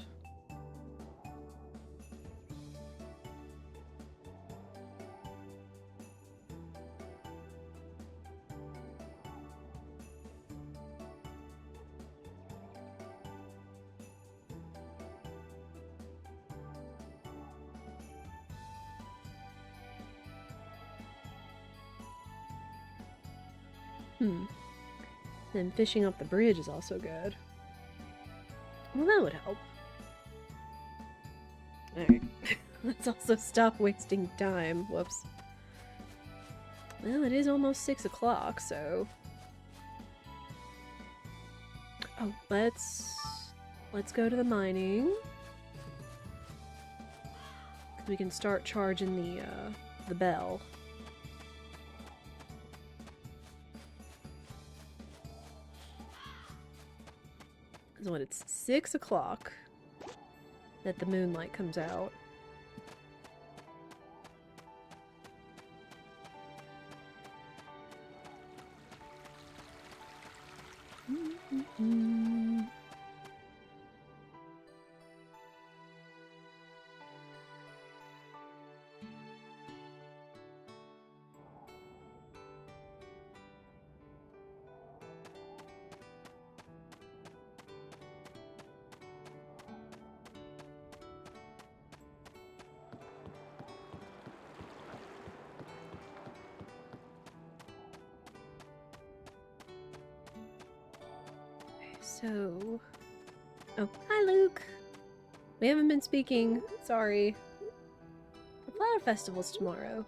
Then fishing up the bridge is also good. Well, that would help. Alright. Let's also stop wasting time. Whoops. Well, it is almost 6 o'clock, so... Oh, let's go to the mining. We can start charging the bell. So when it's 6 o'clock that the moonlight comes out. So... Oh, hi Luke! We haven't been speaking, sorry. The flower festival's tomorrow.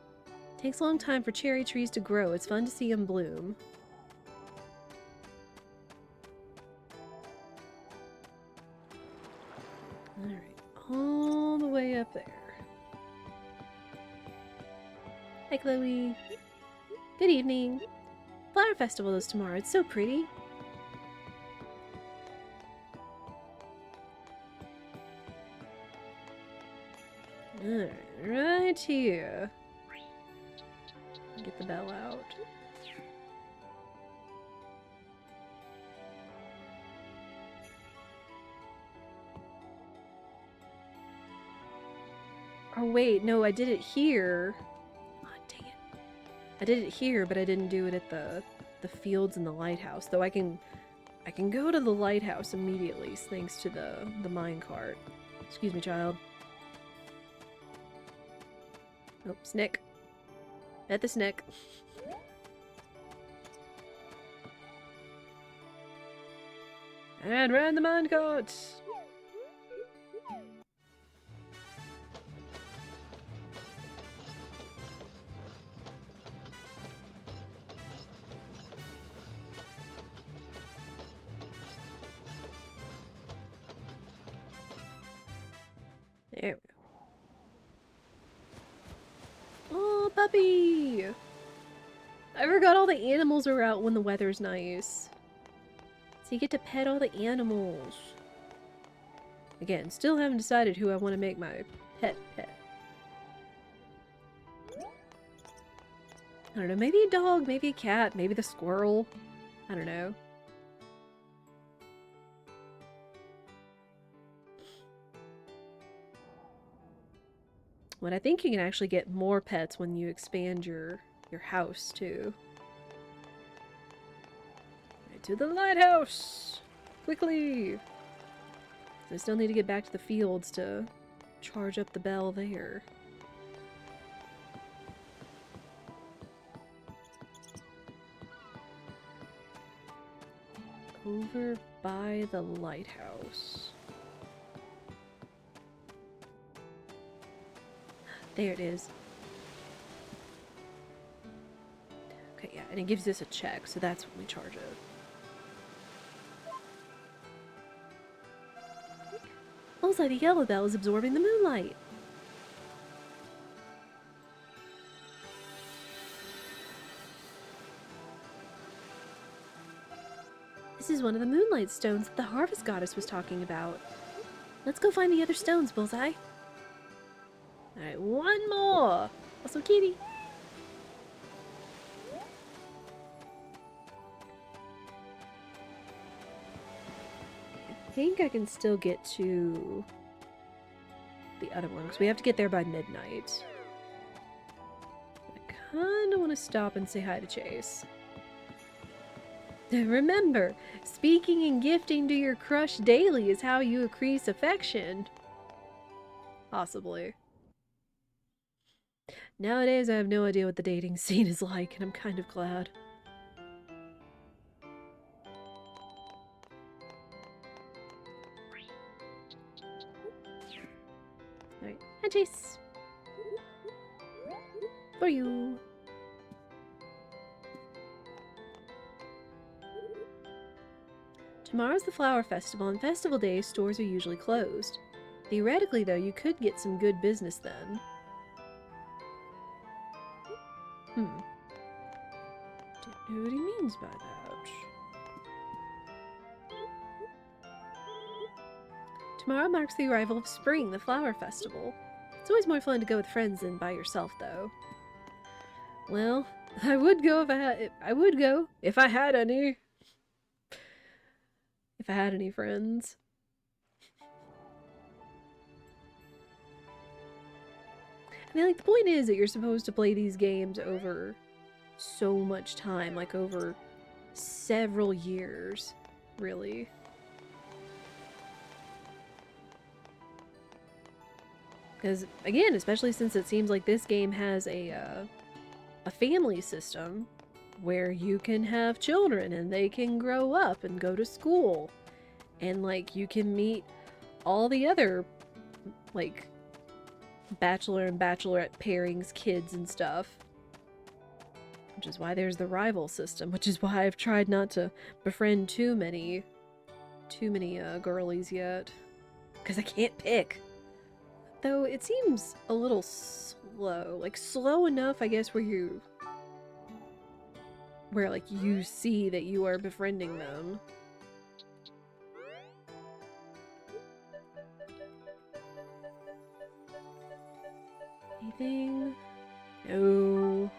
Takes a long time for cherry trees to grow, it's fun to see them bloom. Alright, all the way up there. Hi, Chloe. Good evening. Flower festival is tomorrow. It's so pretty. Alright, right here. Get the bell out. Oh wait, no, I did it here. Oh, dang it. I did it here, but I didn't do it at the fields and the lighthouse. Though I can go to the lighthouse immediately thanks to the minecart. Excuse me, child. Oh, Snick. At the Snick. And ran the minecart! There we go. Oh, puppy! I forgot all the animals are out when the weather's nice. So you get to pet all the animals. Again, still haven't decided who I want to make my pet. I don't know, maybe a dog, maybe a cat, maybe the squirrel. I don't know. But I think you can actually get more pets when you expand your house too. Right to the lighthouse! Quickly! I still need to get back to the fields to charge up the bell there. Over by the lighthouse. There it is. Okay, yeah, and it gives us a check, so that's when we charge it. Bullseye, the yellow bell is absorbing the moonlight. This is one of the moonlight stones that the harvest goddess was talking about. Let's go find the other stones, Bullseye. Alright, one more! Also, kitty! I think I can still get to the other one, because we have to get there by midnight. I kinda want to stop and say hi to Chase. Remember, speaking and gifting to your crush daily is how you increase affection. Possibly. Nowadays, I have no idea what the dating scene is like, and I'm kind of glad. Alright, and Chase! For you! Tomorrow's the flower festival, and festival days stores are usually closed. Theoretically, though, you could get some good business then. Don't know what he means by that. Tomorrow marks the arrival of spring, the flower festival. It's always more fun to go with friends than by yourself, though. Well, I would go if I had any. If I had any friends. I mean, like, the point is that you're supposed to play these games over so much time, like over several years, really. Because, again, especially since it seems like this game has a family system where you can have children and they can grow up and go to school. And, like, you can meet all the other, like, bachelor and bachelorette pairings, kids and stuff. Which is why there's the rival system, which is why I've tried not to befriend too many girlies yet. Because I can't pick. Though it seems a little slow. Like, slow enough, I guess, where, like, you see that you are befriending them. Anything? No.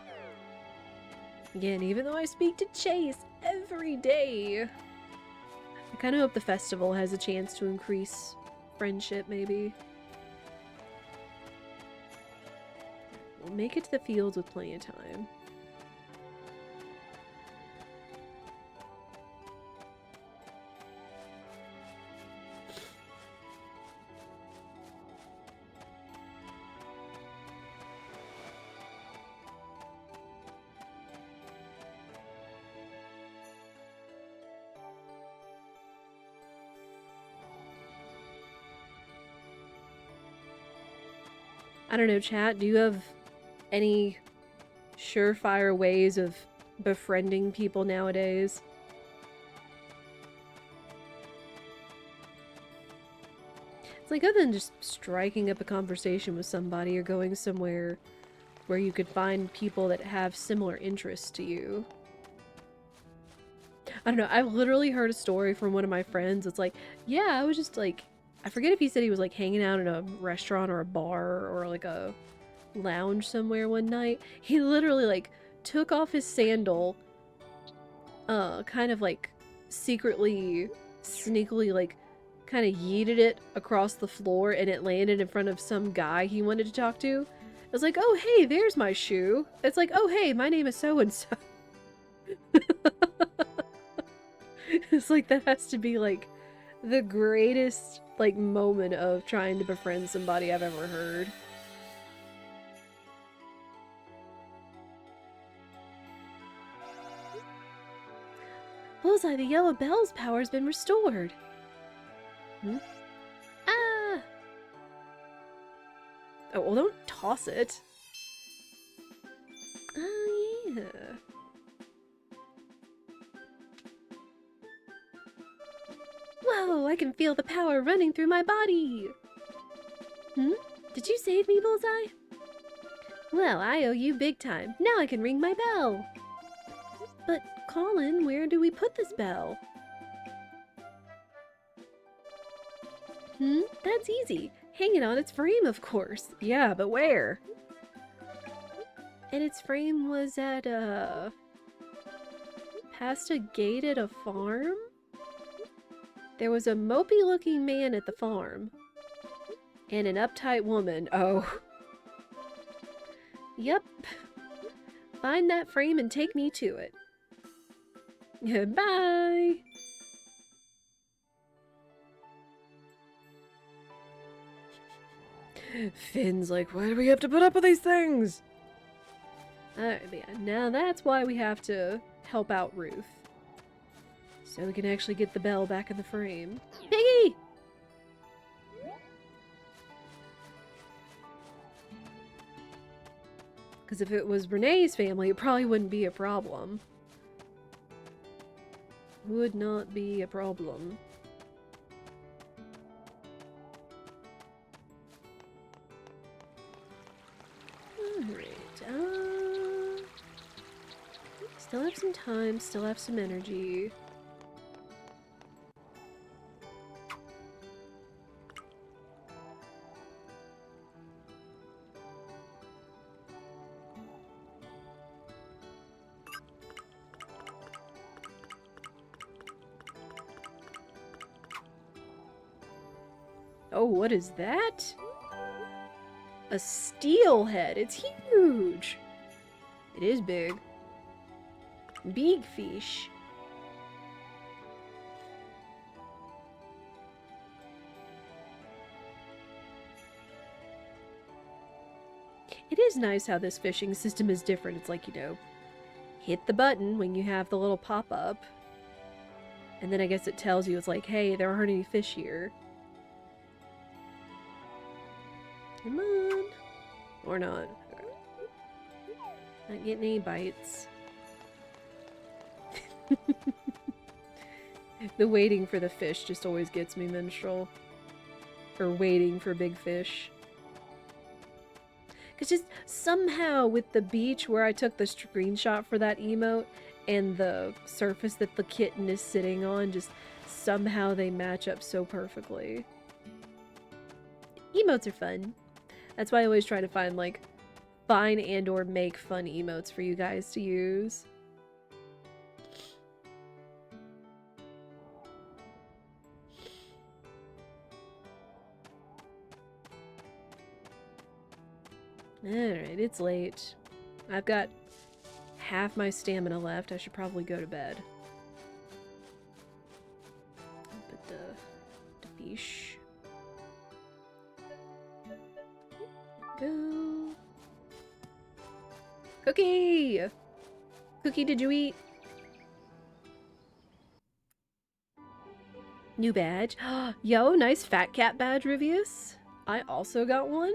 Again, even though I speak to Chase every day, I kind of hope the festival has a chance to increase friendship, maybe. We'll make it to the fields with plenty of time. I don't know, chat, do you have any surefire ways of befriending people nowadays? It's like, other than just striking up a conversation with somebody or going somewhere where you could find people that have similar interests to you. I don't know, I've literally heard a story from one of my friends. It's like, yeah, I was just like, I forget if he said he was like hanging out in a restaurant or a bar or like a lounge somewhere one night. He literally like took off his sandal, kind of like secretly, sneakily like kind of yeeted it across the floor and it landed in front of some guy he wanted to talk to. I was like, oh hey, there's my shoe. It's like, oh hey, my name is so-and-so. It's like, that has to be like the greatest like moment of trying to befriend somebody I've ever heard. Bullseye, the yellow bell's power has been restored. Hmm? Ah! Oh, well, don't toss it. Oh, yeah. Whoa, I can feel the power running through my body! Hmm? Did you save me, Bullseye? Well, I owe you big time. Now I can ring my bell. But, Colin, where do we put this bell? That's easy. Hang it on its frame, of course. Yeah, but where? And its frame was at, past a gate at a farm? There was a mopey-looking man at the farm. And an uptight woman. Oh. Yep. Find that frame and take me to it. Bye! Finn's like, why do we have to put up with these things? Alright, yeah, now that's why we have to help out Ruth. So we can actually get the bell back in the frame. Piggy! Because if it was Renee's family, it probably wouldn't be a problem. Would not be a problem. Alright, still have some time, still have some energy. Oh, what is that? A steelhead. It's huge. It is big. Big fish. It is nice how this fishing system is different. It's like, you know, hit the button when you have the little pop-up. And then I guess it tells you, it's like, hey, there aren't any fish here. Come on. Or not. Not getting any bites. The waiting for the fish just always gets me, Minstrel. Or waiting for big fish. It's just somehow with the beach where I took the screenshot for that emote and the surface that the kitten is sitting on, just somehow they match up so perfectly. Emotes are fun. That's why I always try to find, like, find and or make fun emotes for you guys to use. Alright, it's late. I've got half my stamina left. I should probably go to bed. But the fish. Go. Cookie! Cookie, did you eat? New badge. Yo, nice fat cat badge, Rivius. I also got one.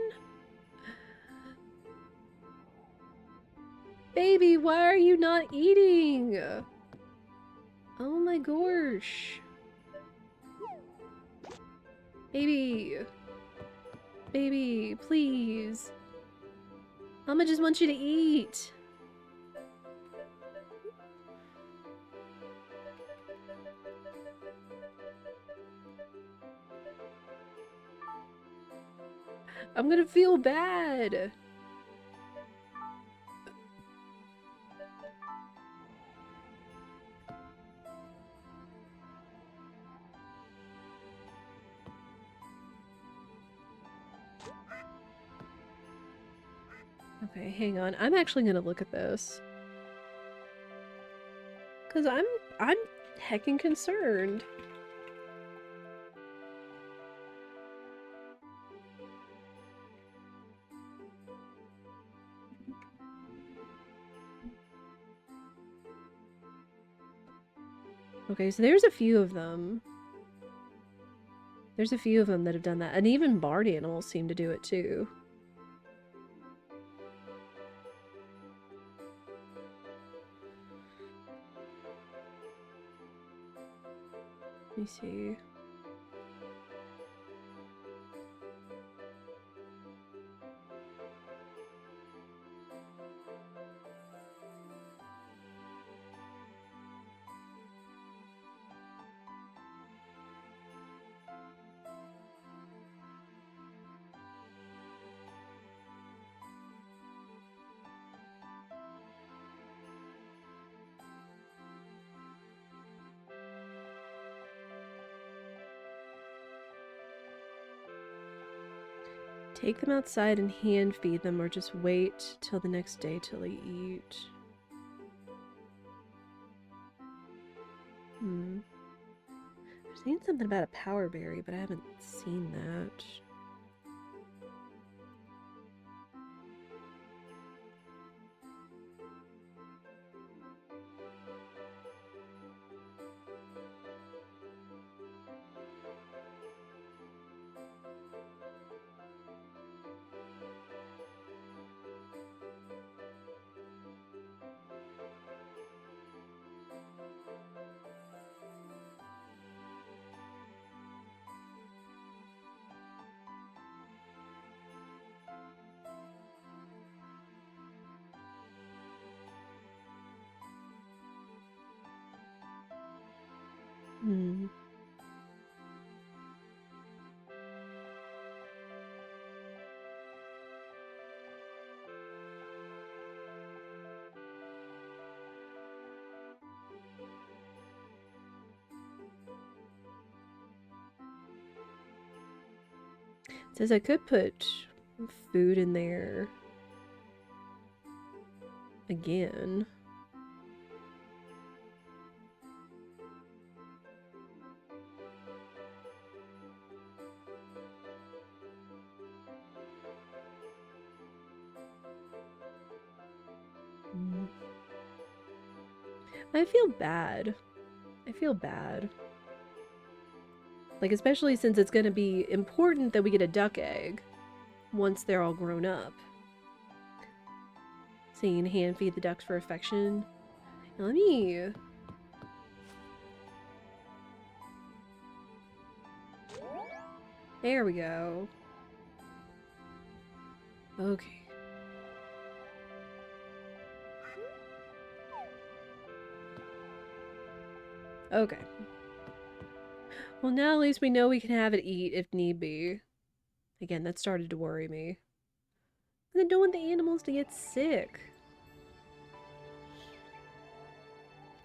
Baby, why are you not eating? Oh my gosh. Baby. Baby, please. Mama just wants you to eat. I'm gonna feel bad. Okay, hang on. I'm actually gonna look at this. 'Cause I'm heckin' concerned. Okay, so there's a few of them. There's a few of them that have done that. And even barred animals seem to do it too. Let me see. Take them outside and hand feed them, or just wait till the next day till they eat. I've seen something about a power berry, but I haven't seen that. It says I could put food in there again. I feel bad. I feel bad. Like, especially since it's gonna be important that we get a duck egg once they're all grown up. So you can hand feed the ducks for affection. Now let me... There we go. Okay. Okay. Well, now at least we know we can have it eat if need be. Again, that started to worry me. And then don't want the animals to get sick.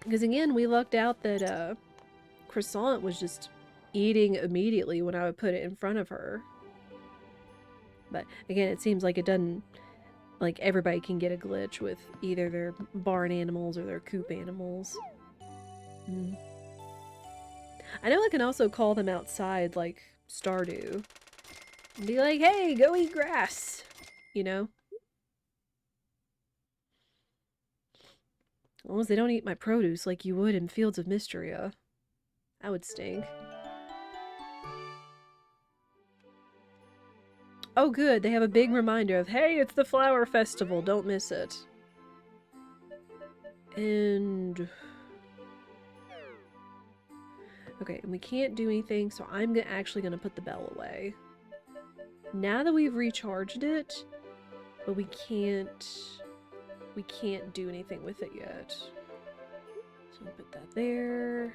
Because again, we lucked out that Croissant was just eating immediately when I would put it in front of her. But again, it seems like it doesn't... Like, everybody can get a glitch with either their barn animals or their coop animals. Mm. I know I can also call them outside, like Stardew. And be like, hey, go eat grass! You know? As long as they don't eat my produce like you would in Fields of Mysteria. That would stink. Oh good, they have a big reminder of, hey, it's the flower festival, don't miss it. And... Okay, and we can't do anything, so I'm actually gonna put the bell away. Now that we've recharged it, but we can't do anything with it yet. So I'll put that there,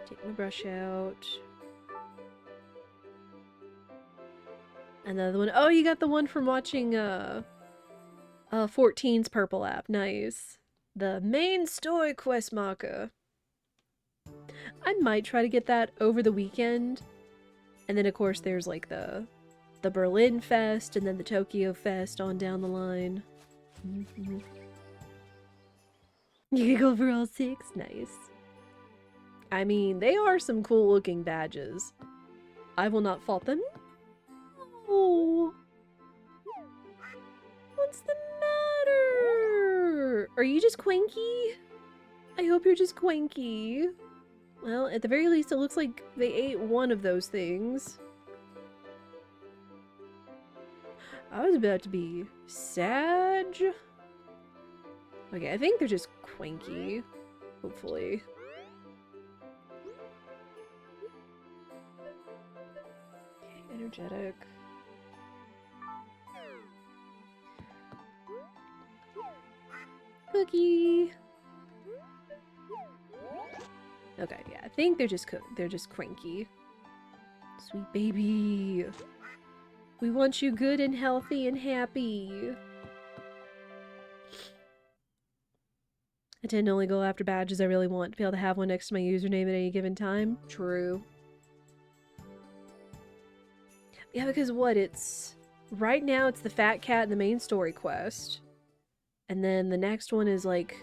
take my brush out. Another one. Oh, you got the one from watching 14's Purple app. Nice. The main story quest marker. I might try to get that over the weekend. And then of course there's like the Berlin Fest and then the Tokyo Fest on down the line. Mm-hmm. You can go for all 6. Nice. I mean, they are some cool looking badges. I will not fault them. Oh, what's the matter? Are you just cranky? I hope you're just cranky. Well, at the very least, it looks like they ate one of those things. I was about to be sad. Okay, I think they're just cranky. Hopefully. Okay, energetic. Cookie. Okay, yeah, I think they're just cranky. Sweet baby. We want you good and healthy and happy. I tend to only go after badges I really want to be able to have one next to my username at any given time. True. Yeah, because what it's... Right now it's the fat cat in the main story quest. And then the next one is like...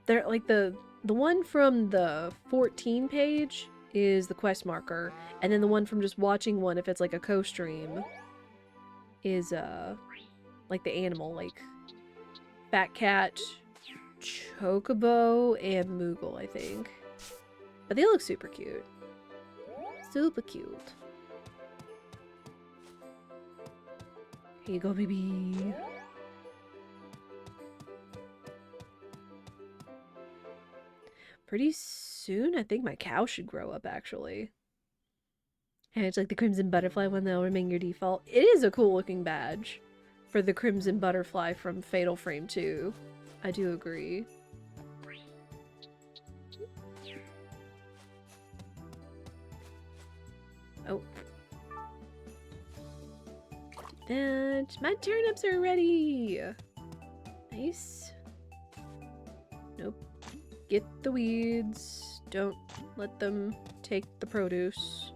They're like the one from the 14 page is the quest marker. And then the one from just watching one, if it's like a co-stream, is like the animal, like fat cat, chocobo, and Moogle, I think. But they look super cute. Super cute. Here you go, baby. Pretty soon, I think my cow should grow up, actually. And it's like the Crimson Butterfly one that'll remain your default. It is a cool looking badge for the Crimson Butterfly from Fatal Frame 2. I do agree. Oh. And my turnips are ready! Nice. Nope. Get the weeds. Don't let them take the produce.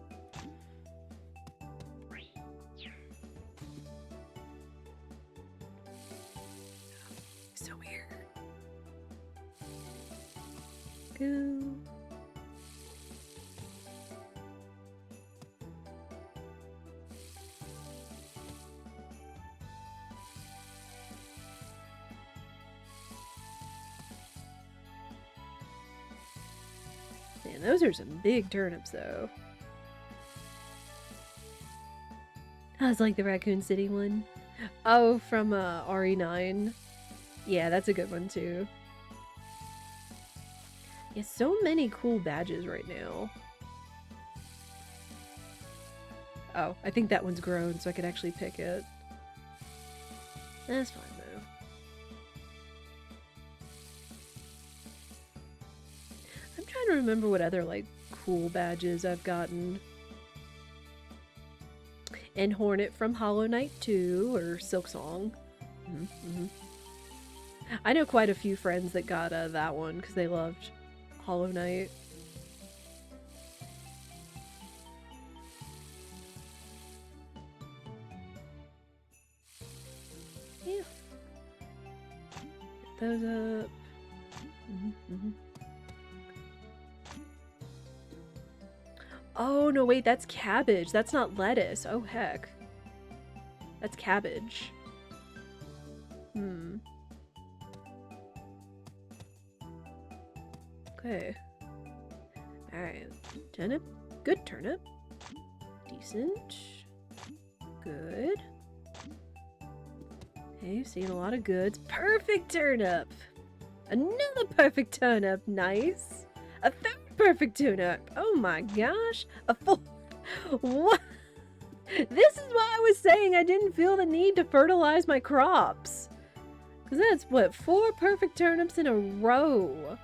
So weird. Go. Man, those are some big turnips, though. I was like the Raccoon City one. Oh, from RE9. Yeah, that's a good one, too. Yeah, so many cool badges right now. Oh, I think that one's grown, so I could actually pick it. That's fine, though. trying to remember what other, like, cool badges I've gotten. And Hornet from Hollow Knight 2, or Silksong. I know quite a few friends that got that one because they loved Hollow Knight. Yeah. Get those up. Oh, no, wait, that's cabbage. That's not lettuce. Oh, heck. That's cabbage. Okay. Alright. Turnip. Good turnip. Decent. Good. Okay, seeing a lot of goods. Perfect turnip! Another perfect turnip. Nice. A third perfect turnip. Oh my gosh. A full... What? This is why I was saying I didn't feel the need to fertilize my crops. Because that's, what, 4 perfect turnips in a row.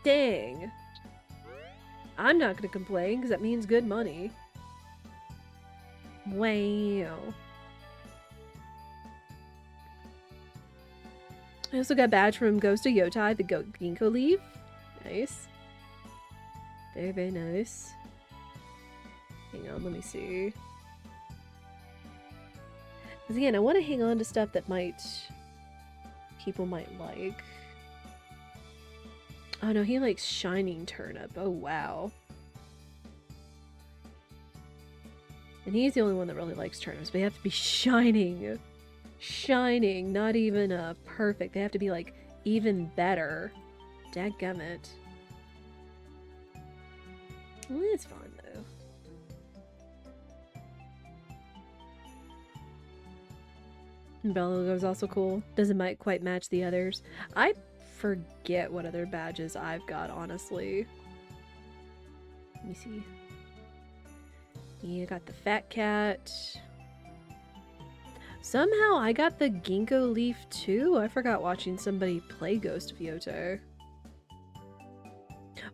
Dang. I'm not going to complain because that means good money. Wow. I also got a badge from Ghost of Yotai, the ginkgo leaf. Nice. Very, very nice. Hang on, let me see. Because again, I want to hang on to stuff that people might like. Oh no, he likes shining turnip. Oh wow. And he's the only one that really likes turnips, but they have to be shining. Shining, not even perfect. They have to be like even better. Dadgummit. Well, it's fun though. Umbrella logo is also cool. Doesn't quite match the others. I forget what other badges I've got, honestly. Let me see. Yeah, I got the fat cat. Somehow I got the ginkgo leaf too. I forgot watching somebody play Ghost of Yoto.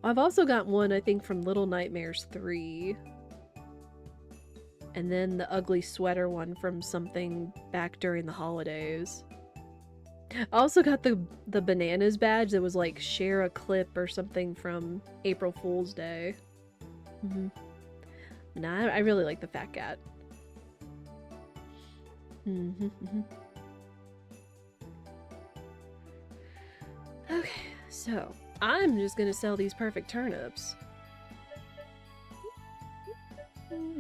I've also got one, I think, from Little Nightmares 3. And then the ugly sweater one from something back during the holidays. I also got the bananas badge that was like share a clip or something from April Fool's Day. Nah, I really like the fat cat. Okay, so I'm just gonna sell these perfect turnips.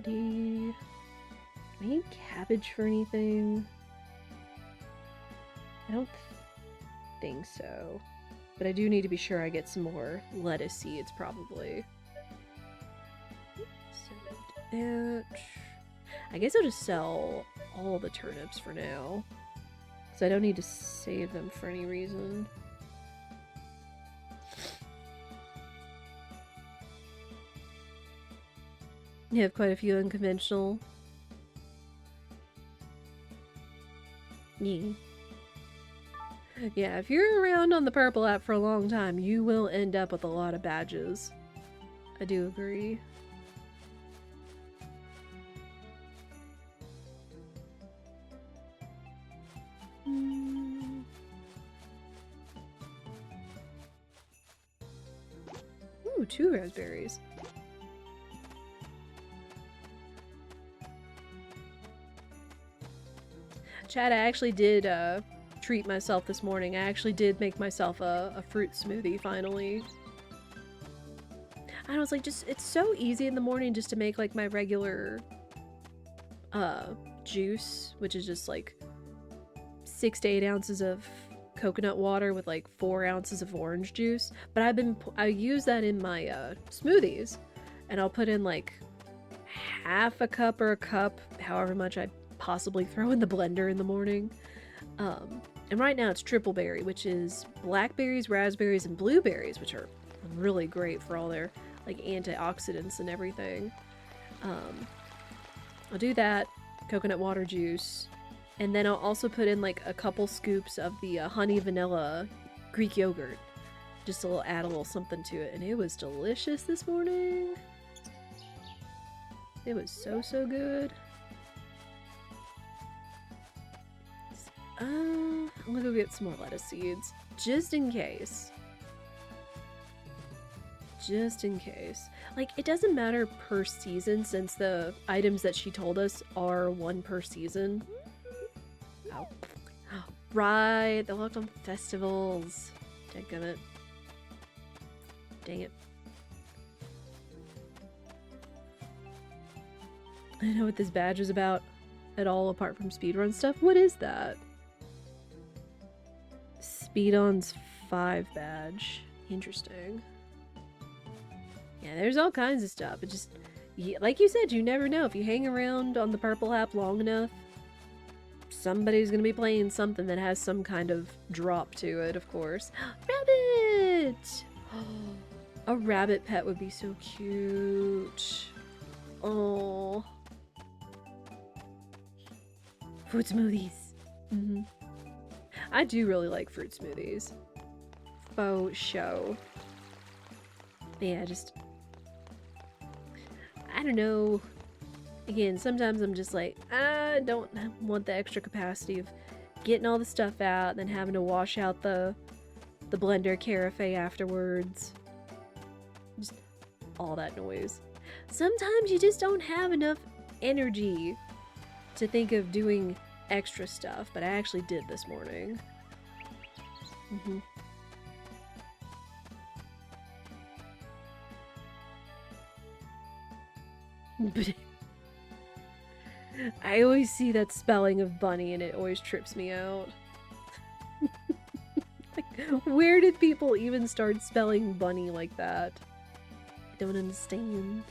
Do I need cabbage for anything? I don't think so. But I do need to be sure I get some more lettuce seeds, probably. So that... I guess I'll just sell all the turnips for now. Because I don't need to save them for any reason. You have quite a few unconventional. Yeah. Yeah, if you're around on the purple app for a long time, you will end up with a lot of badges. I do agree. Ooh, 2 raspberries. Chad, I actually did treat myself this morning. I actually did make myself a fruit smoothie finally. And I was like, it's so easy in the morning just to make like my regular juice, which is just like 6 to 8 ounces of coconut water with like 4 ounces of orange juice. But I use that in my smoothies, and I'll put in like half a cup or a cup, however much I possibly throw in the blender in the morning. And right now it's triple berry, which is blackberries, raspberries, and blueberries, which are really great for all their like antioxidants and everything. I'll do that, coconut water juice, and then I'll also put in like a couple scoops of the honey vanilla Greek yogurt. just to add a little something to it. And it was delicious this morning. It was so, so good. I'm gonna go get some more lettuce seeds, just in case. Just in case. Like, it doesn't matter per season, since the items that she told us are one per season. Oh. Right, they're locked on festivals. Dadgummit. Dang it. I know what this badge is about at all, apart from speedrun stuff. What is that? Speedon's 5 badge. Interesting. Yeah, there's all kinds of stuff. It just, like you said, you never know. If you hang around on the purple app long enough, somebody's gonna be playing something that has some kind of drop to it, of course. Rabbit! A rabbit pet would be so cute. Oh. Fruit smoothies. Mm-hmm. I do really like fruit smoothies. Faux show. Yeah, just... I don't know. Again, sometimes I'm just like, I don't want the extra capacity of getting all the stuff out, then having to wash out the blender carafe afterwards. Just all that noise. Sometimes you just don't have enough energy to think of doing extra stuff, but I actually did this morning. Mm-hmm. But I always see that spelling of bunny and it always trips me out. Like, where did people even start spelling bunny like that? I don't understand.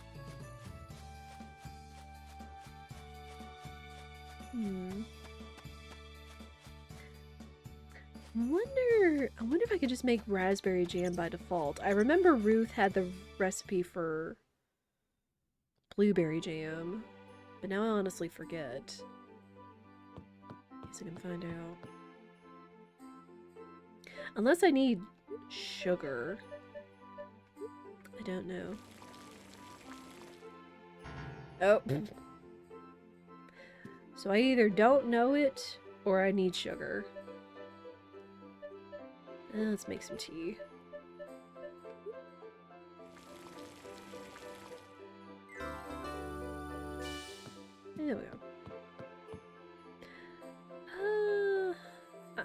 I wonder if I could just make raspberry jam by default. I remember Ruth had the recipe for blueberry jam, but now I honestly forget. Guess I can find out. Unless I need sugar. I don't know. Oh. So I either don't know it, or I need sugar. Let's make some tea. There we go.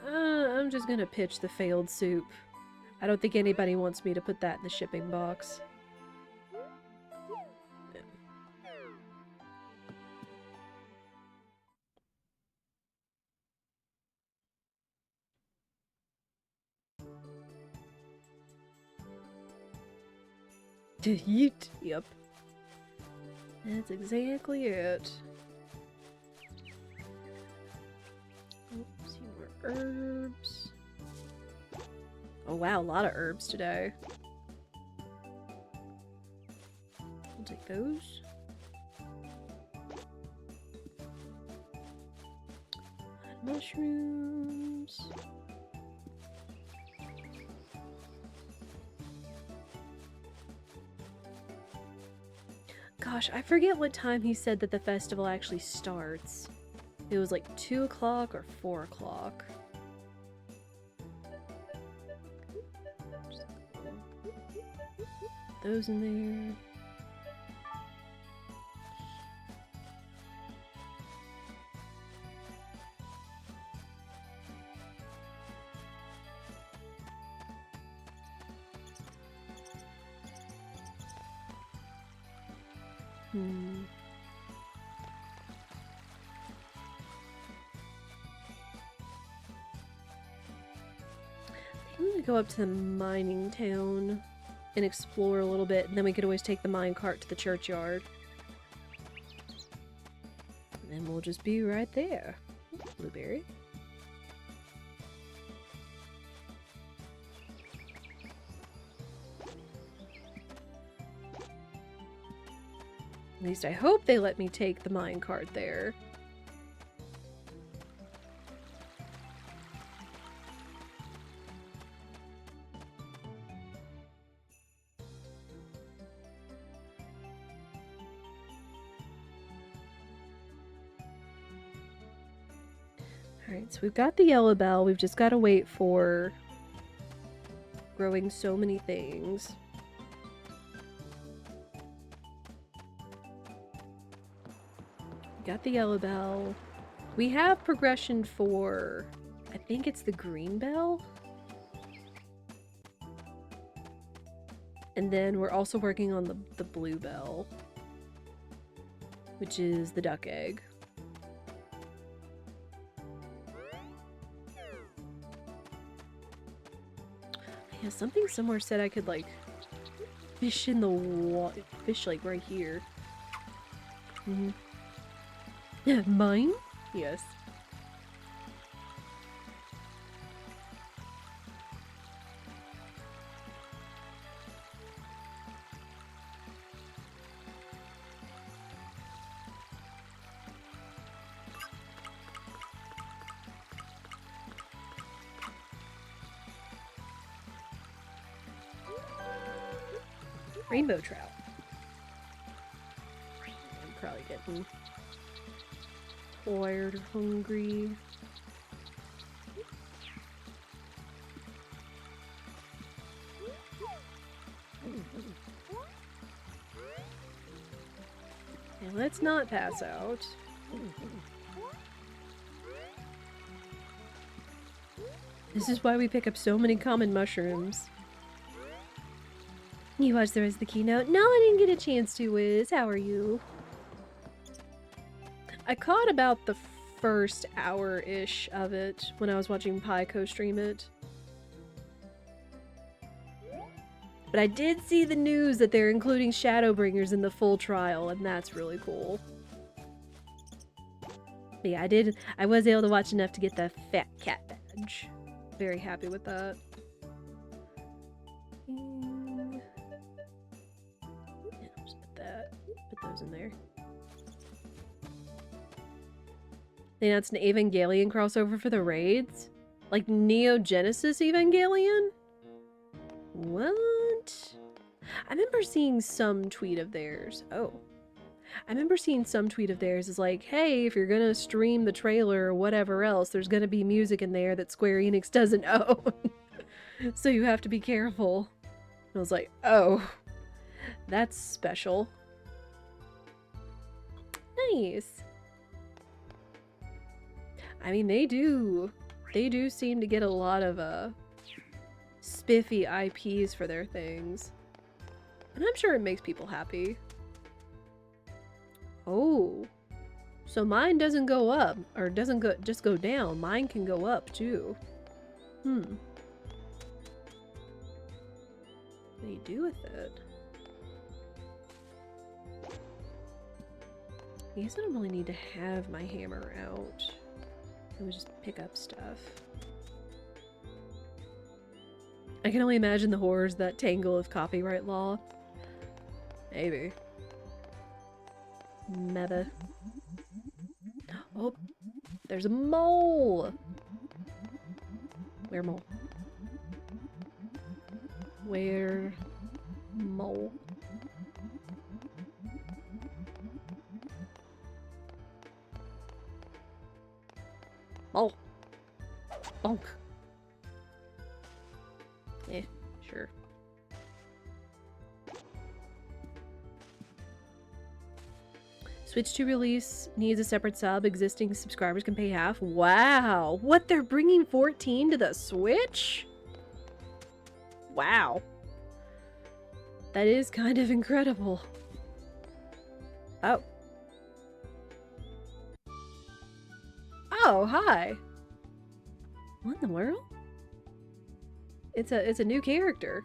I'm just gonna pitch the failed soup. I don't think anybody wants me to put that in the shipping box. Yeet. Yep. That's exactly it. Oh, see more herbs. Oh wow, a lot of herbs today. I'll take those. Mushrooms. Gosh, I forget what time he said that the festival actually starts. It was like 2 o'clock or 4 o'clock. Those in there. I'm gonna go up to the mining town and explore a little bit, and then we could always take the mine cart to the churchyard. And then we'll just be right there. Blueberry. At least I hope they let me take the mine cart there. Alright, so we've got the yellow bell. We've just got to wait for growing so many things. Got the yellow bell. We have progression for, I think it's the green bell. And then we're also working on the blue bell, which is the duck egg. Yeah, something somewhere said I could, like, fish in the water. Fish, like, right here. Mm-hmm. Yeah, mine? Yes. Rainbow trout. I'm probably getting tired or hungry. And let's not pass out. This is why we pick up so many common mushrooms. You watched the rest of the keynote? No, I didn't get a chance to, Wiz. How are you? I caught about the first hour-ish of it when I was watching Pi co-stream it. But I did see the news that they're including Shadowbringers in the full trial, and that's really cool. But yeah, I was able to watch enough to get the Fat Cat badge. Very happy with that. Put those in there. They announced an Evangelion crossover for the raids? Like Neo Genesis Evangelion? What? I remember seeing some tweet of theirs. Oh. I remember seeing some tweet of theirs is like, hey, if you're gonna stream the trailer or whatever else, there's gonna be music in there that Square Enix doesn't own. So you have to be careful. And I was like, oh. That's special. Nice. I mean, they do seem to get a lot of spiffy IPs for their things. And I'm sure it makes people happy. Oh. So mine doesn't go up, or doesn't just go down. Mine can go up too. What do you do with it? I guess I don't really need to have my hammer out. I would just pick up stuff. I can only imagine the horrors that tangle of copyright law. Maybe. Meta. Oh, there's a mole! Where mole? Where mole? Oh. Bonk. Eh, sure. Switch to release needs a separate sub. Existing subscribers can pay half. Wow. What, they're bringing 14 to the Switch? Wow. That is kind of incredible. Oh. Oh, hi. What in the world? It's a new character.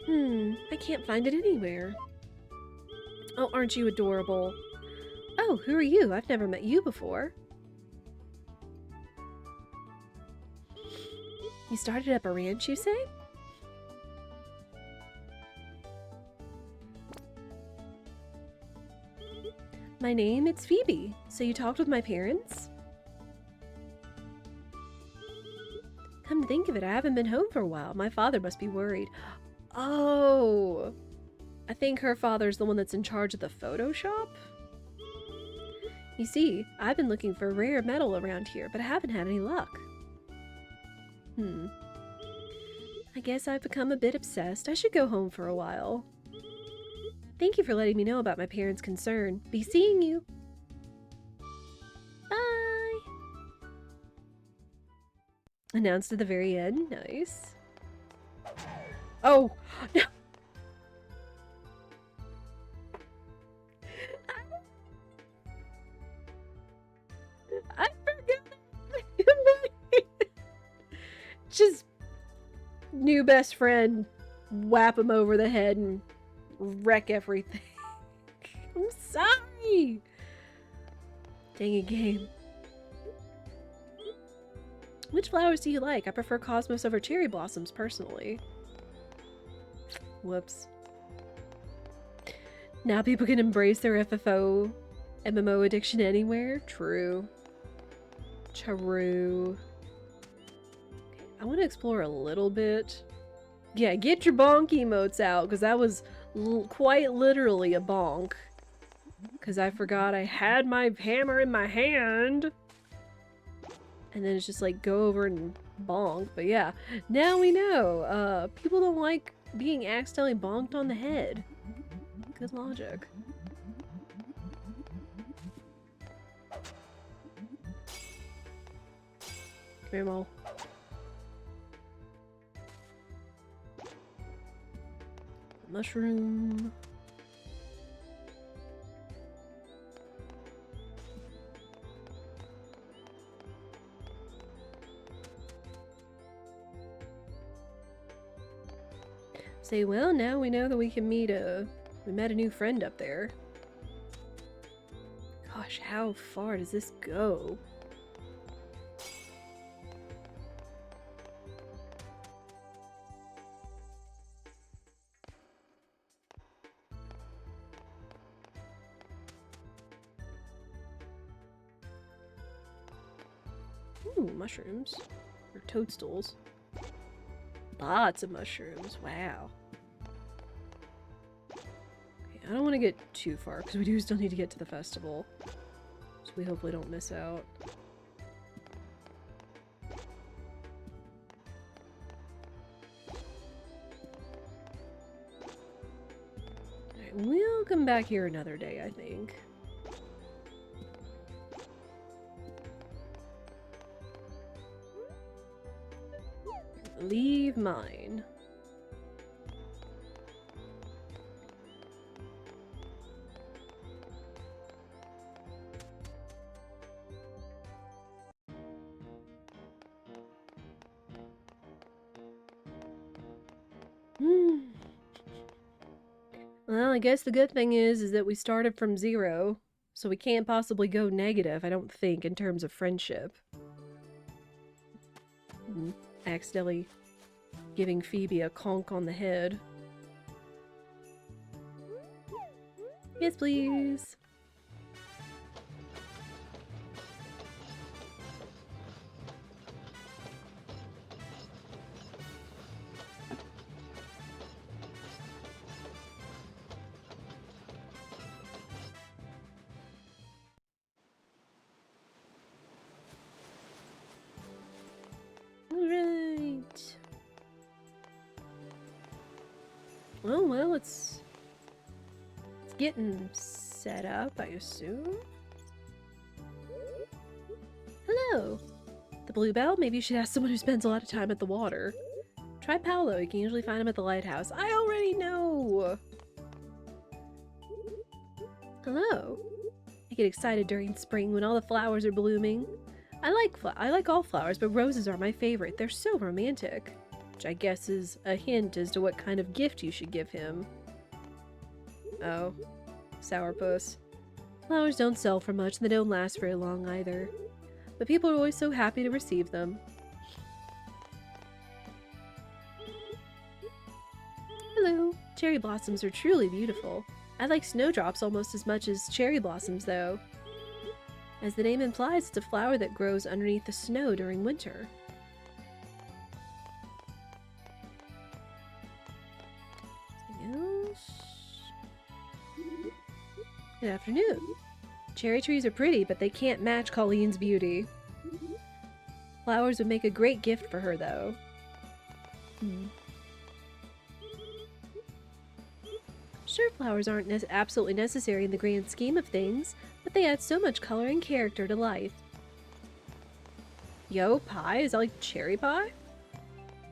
I can't find it anywhere. Oh, aren't you adorable? Oh, who are you? I've never met you before. You started up a ranch, you say? My name, it's Phoebe. So you talked with my parents? Come to think of it, I haven't been home for a while. My father must be worried. Oh, I think her father's the one that's in charge of the Photoshop? You see, I've been looking for rare metal around here, but I haven't had any luck. I guess I've become a bit obsessed. I should go home for a while. Thank you for letting me know about my parents' concern. Be seeing you. Bye! Announced at the very end. Nice. Oh! No! I forgot! Just new best friend, whap him over the head and wreck everything. I'm sorry! Dang it, game. Which flowers do you like? I prefer cosmos over cherry blossoms, personally. Whoops. Now people can embrace their FFO MMO addiction anywhere? True. True. Okay, I want to explore a little bit. Yeah, get your bonk emotes out, because that was quite literally a bonk. Because I forgot I had my hammer in my hand. And then it's just like, go over and bonk. But yeah, now we know. People don't like being accidentally bonked on the head. Good logic. Come here, Mole. Mushroom. Say, well, now we know that we can meet we met a new friend up there. Gosh, how far does this go? Ooh, mushrooms. Or toadstools. Lots of mushrooms. Wow. Okay, I don't want to get too far, because we do still need to get to the festival. So we hopefully don't miss out. Alright, we'll come back here another day, I think. Leave mine. Well, I guess the good thing is that we started from 0, so we can't possibly go negative, I don't think, in terms of friendship. Accidentally giving Phoebe a conk on the head. Yes, please. Alright. Oh, well, it's getting set up, I assume. Hello. The Bluebell? Maybe you should ask someone who spends a lot of time at the water. Try Paolo. You can usually find him at the lighthouse. I already know! Hello. I get excited during spring when all the flowers are blooming. I like all flowers, but roses are my favorite. They're so romantic. Which I guess is a hint as to what kind of gift you should give him. Oh. Sourpuss. Flowers don't sell for much, and they don't last very long either. But people are always so happy to receive them. Hello. Cherry blossoms are truly beautiful. I like snowdrops almost as much as cherry blossoms, though. As the name implies, it's a flower that grows underneath the snow during winter. Something else? Good afternoon. Cherry trees are pretty, but they can't match Colleen's beauty. Flowers would make a great gift for her, though. Sure, flowers aren't absolutely necessary in the grand scheme of things, but they add so much color and character to life. Yo, pie? Is that like cherry pie?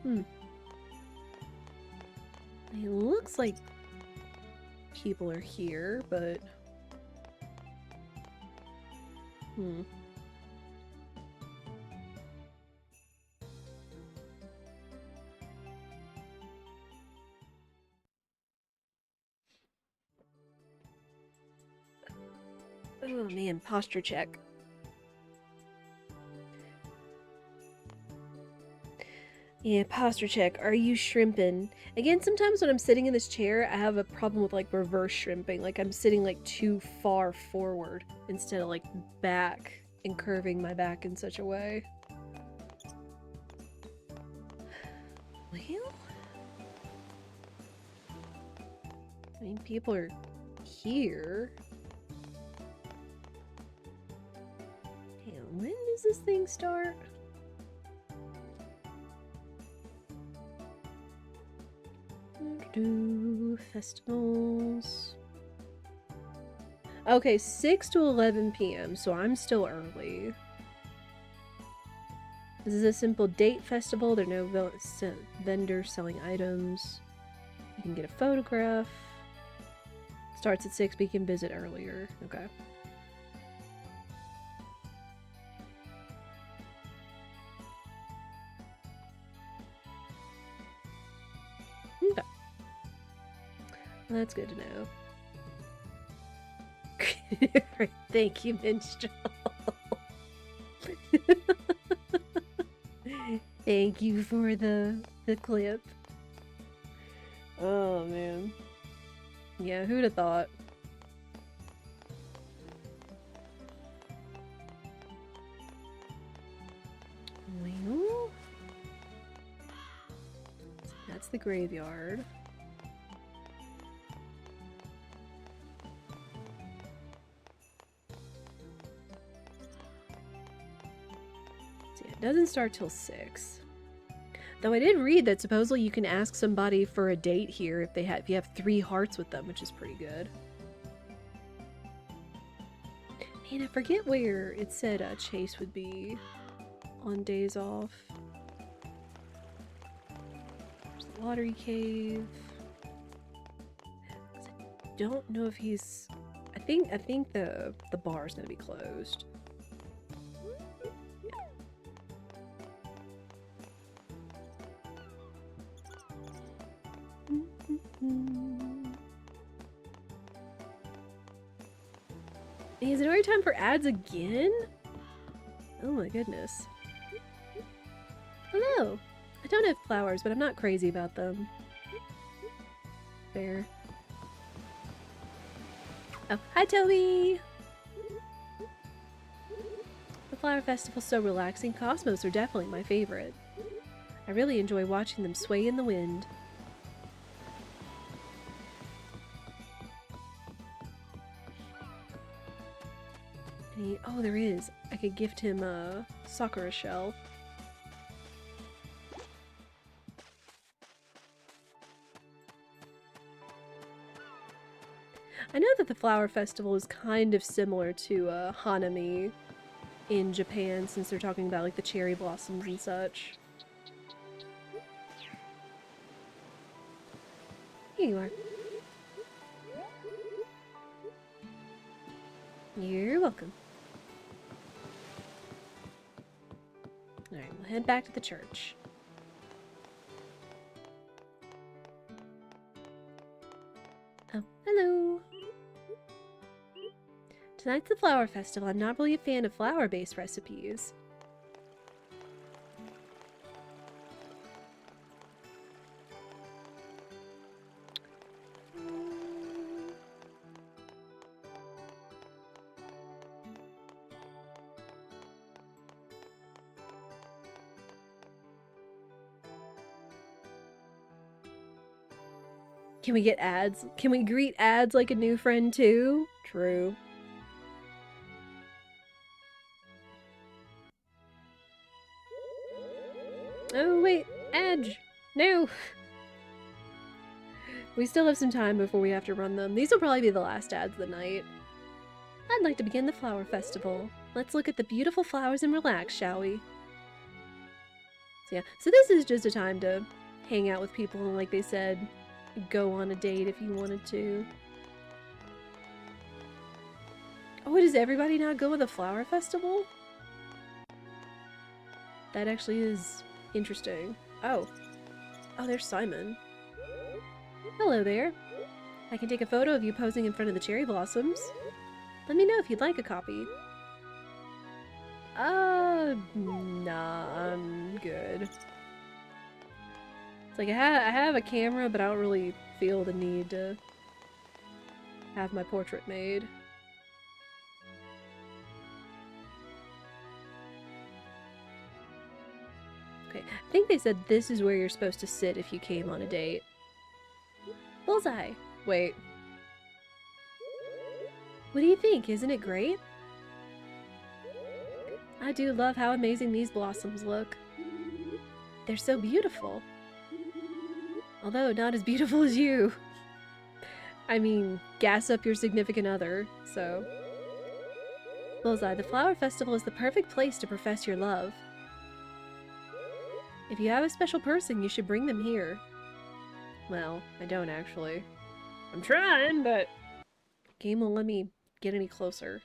It looks like people are here, but... Oh man, posture check. Yeah, posture check. Are you shrimping? Again, sometimes when I'm sitting in this chair, I have a problem with like reverse shrimping. Like I'm sitting like too far forward instead of like back and curving my back in such a way. Well, I mean, people are here. Damn, when does this thing start? Festivals. Okay, 6 to 11 p.m., so I'm still early. This is a simple date festival. There are no vendors selling items. You can get a photograph. Starts at 6, but you can visit earlier. Okay. Okay. That's good to know. Thank you, Minstrel. Thank you for the clip. Oh man. Yeah, who'd have thought? Well, that's the graveyard. So yeah, it doesn't start till 6. Though I did read that supposedly you can ask somebody for a date here if you have 3 hearts with them, which is pretty good. Man, I forget where it said Chase would be on days off. There's the lottery cave. I don't know if he's. I think the bar's gonna be closed. Is it already time for ads again? Oh my goodness. Hello! I don't have flowers, but I'm not crazy about them. Fair. Oh, hi Toby! The flower festival's so relaxing. Cosmos are definitely my favorite. I really enjoy watching them sway in the wind. Oh, there is. I could gift him a Sakura shell. I know that the flower festival is kind of similar to Hanami in Japan, since they're talking about like the cherry blossoms and such. Here you are. You're welcome. Alright, we'll head back to the church. Oh, hello! Tonight's the flower festival. I'm not really a fan of flower-based recipes. Can we get ads? Can we greet ads like a new friend too? True. Woo! We still have some time before we have to run them. These will probably be the last ads of the night. I'd like to begin the flower festival. Let's look at the beautiful flowers and relax, shall we? So yeah, so this is just a time to hang out with people and, like they said, go on a date if you wanted to. Oh, does everybody not go to the flower festival? That actually is interesting. Oh. Oh, there's Simon. Hello there. I can take a photo of you posing in front of the cherry blossoms. Let me know if you'd like a copy. Nah, I'm good. It's like I have a camera, but I don't really feel the need to have my portrait made. Okay, I think they said this is where you're supposed to sit if you came on a date. Bullseye! Wait. What do you think? Isn't it great? I do love how amazing these blossoms look. They're so beautiful. Although not as beautiful as you. I mean, gas up your significant other, so. Bullseye, the flower festival is the perfect place to profess your love. If you have a special person, you should bring them here. Well, I don't actually. I'm trying, but game won't let me get any closer.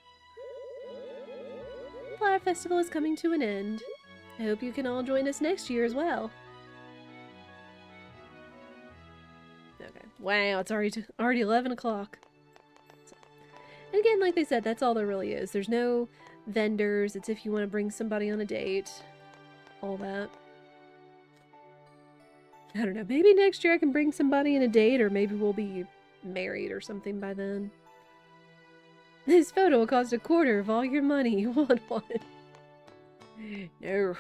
The flower festival is coming to an end. I hope you can all join us next year as well. Okay. Wow, it's already 11 o'clock. So, and again, like they said, that's all there really is. There's no vendors. It's if you want to bring somebody on a date. All that. I don't know. Maybe next year I can bring somebody on a date, or maybe we'll be married or something by then. This photo will cost a quarter of all your money. You want one? No.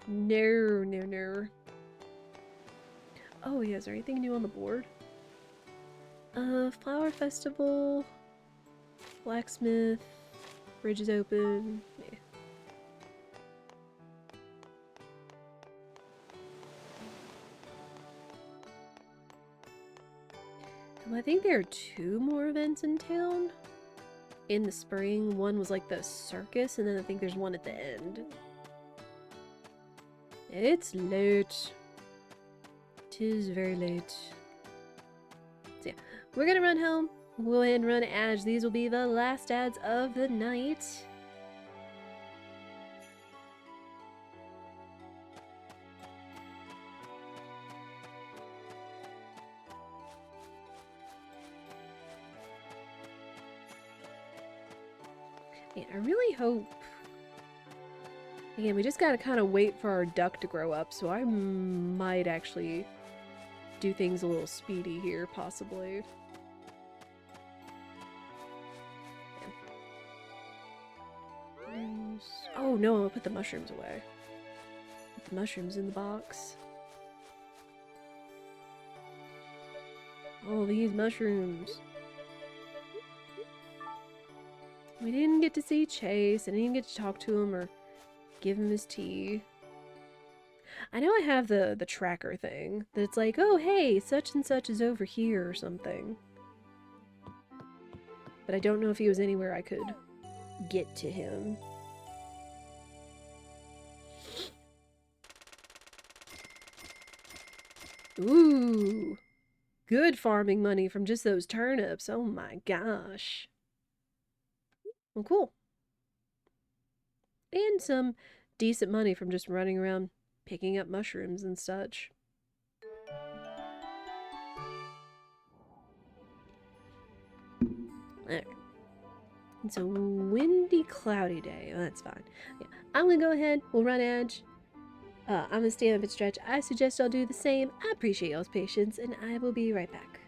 No, no, no. Oh yeah, is there anything new on the board? Flower festival, blacksmith, bridge is open. Yeah. I think there are 2 more events in town. In the spring, one was like the circus, and then I think there's one at the end. It's late. 'Tis very late. So yeah, we're gonna run home. We'll go ahead and run ads. These will be the last ads of the night. And I really hope... Again, we just gotta kind of wait for our duck to grow up, so I might actually do things a little speedy here, possibly. Yeah. Oh no, I'll put the mushrooms away. Put the mushrooms in the box. All these mushrooms. We didn't get to see Chase, and I didn't get to talk to him or give him his tea. I know I have the tracker thing, that it's like, oh hey, such and such is over here or something. But I don't know if he was anywhere I could get to him. Ooh! Good farming money from just those turnips, oh my gosh. Well, cool. And some decent money from just running around picking up mushrooms and such. Alright. It's a windy, cloudy day. Oh, that's fine. Yeah. I'm gonna go ahead. We'll run edge. I'm gonna stand up and stretch. I suggest y'all do the same. I appreciate y'all's patience, and I will be right back.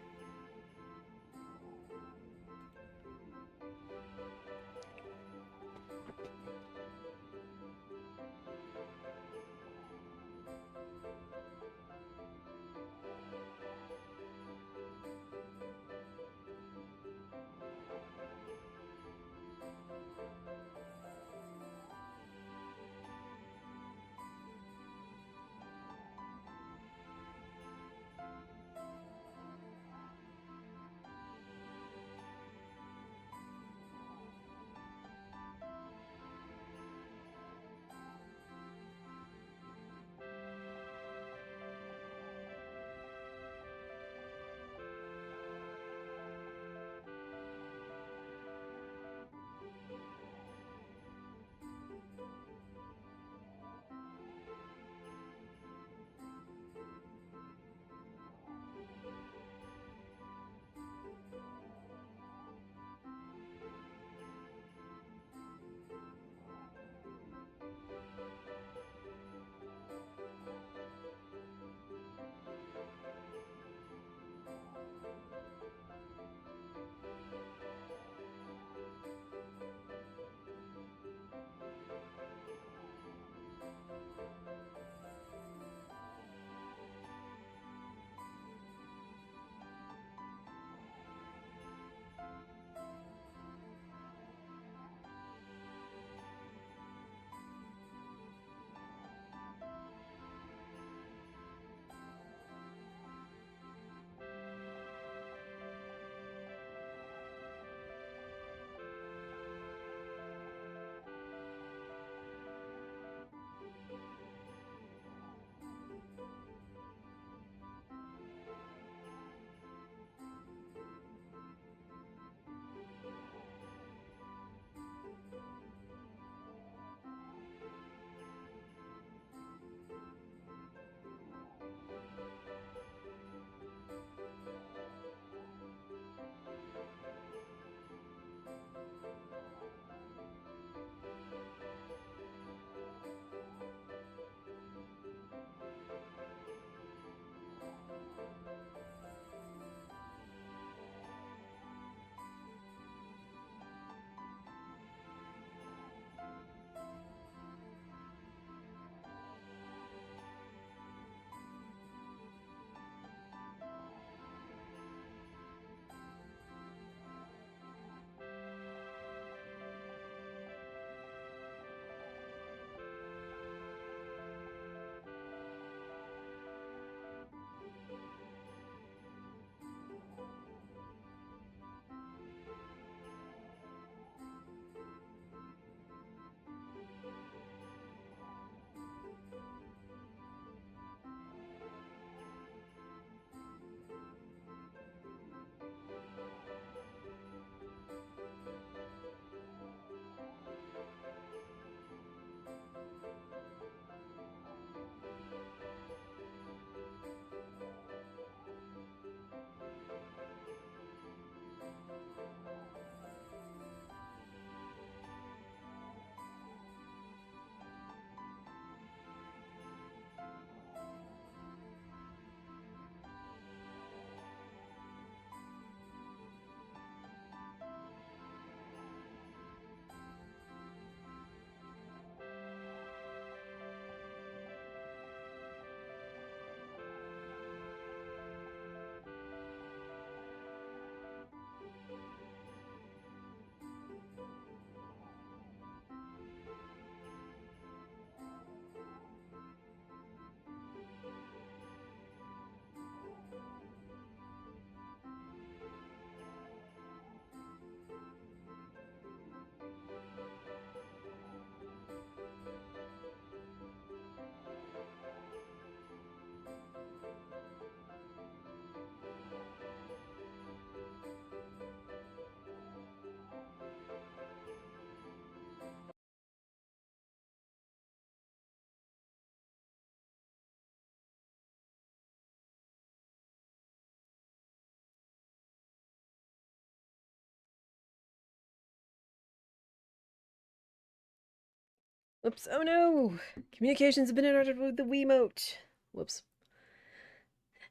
Whoops. Oh no! Communications have been interrupted with the Wiimote. Whoops.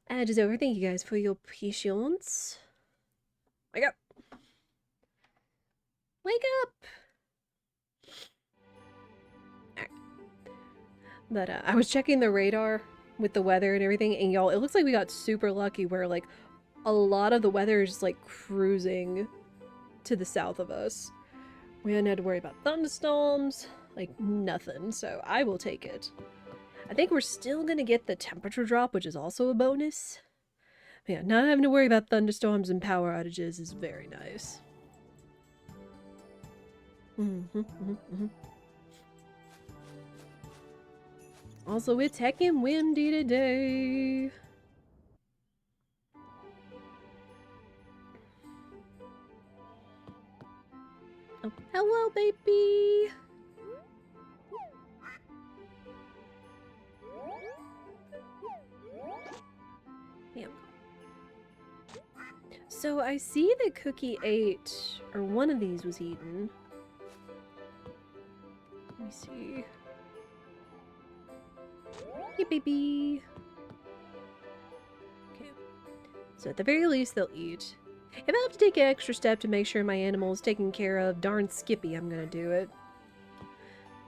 Ad is over. Thank you guys for your patience. Wake up! Wake up! Right. But I was checking the radar with the weather and everything, and y'all, it looks like we got super lucky where, like, a lot of the weather is, like, cruising to the south of us. We hadn't had to worry about thunderstorms, like, nothing, so I will take it. I think we're still gonna get the temperature drop, which is also a bonus. But yeah, not having to worry about thunderstorms and power outages is very nice. Also, it's heckin' windy today. Oh, hello, baby! Yeah. So I see that Cookie ate, or one of these was eaten. Let me see. Hey, baby! Okay. So at the very least, they'll eat. If I have to take an extra step to make sure my animal is taken care of, darn Skippy, I'm gonna do it. Oh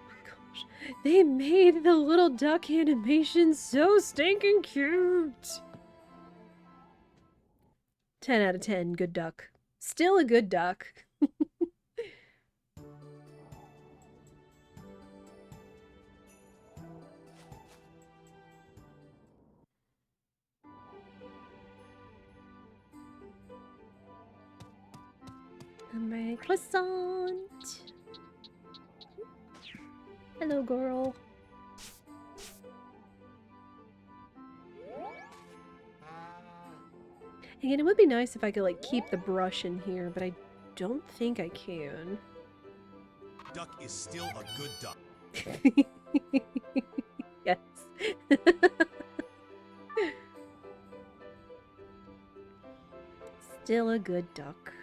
my gosh. They made the little duck animation so stinking cute! 10 out of 10, good duck. Still a good duck. My croissant. Hello, girl. Again, it would be nice if I could, like, keep the brush in here, but I don't think I can. Duck is still a good duck. Yes. Still a good duck.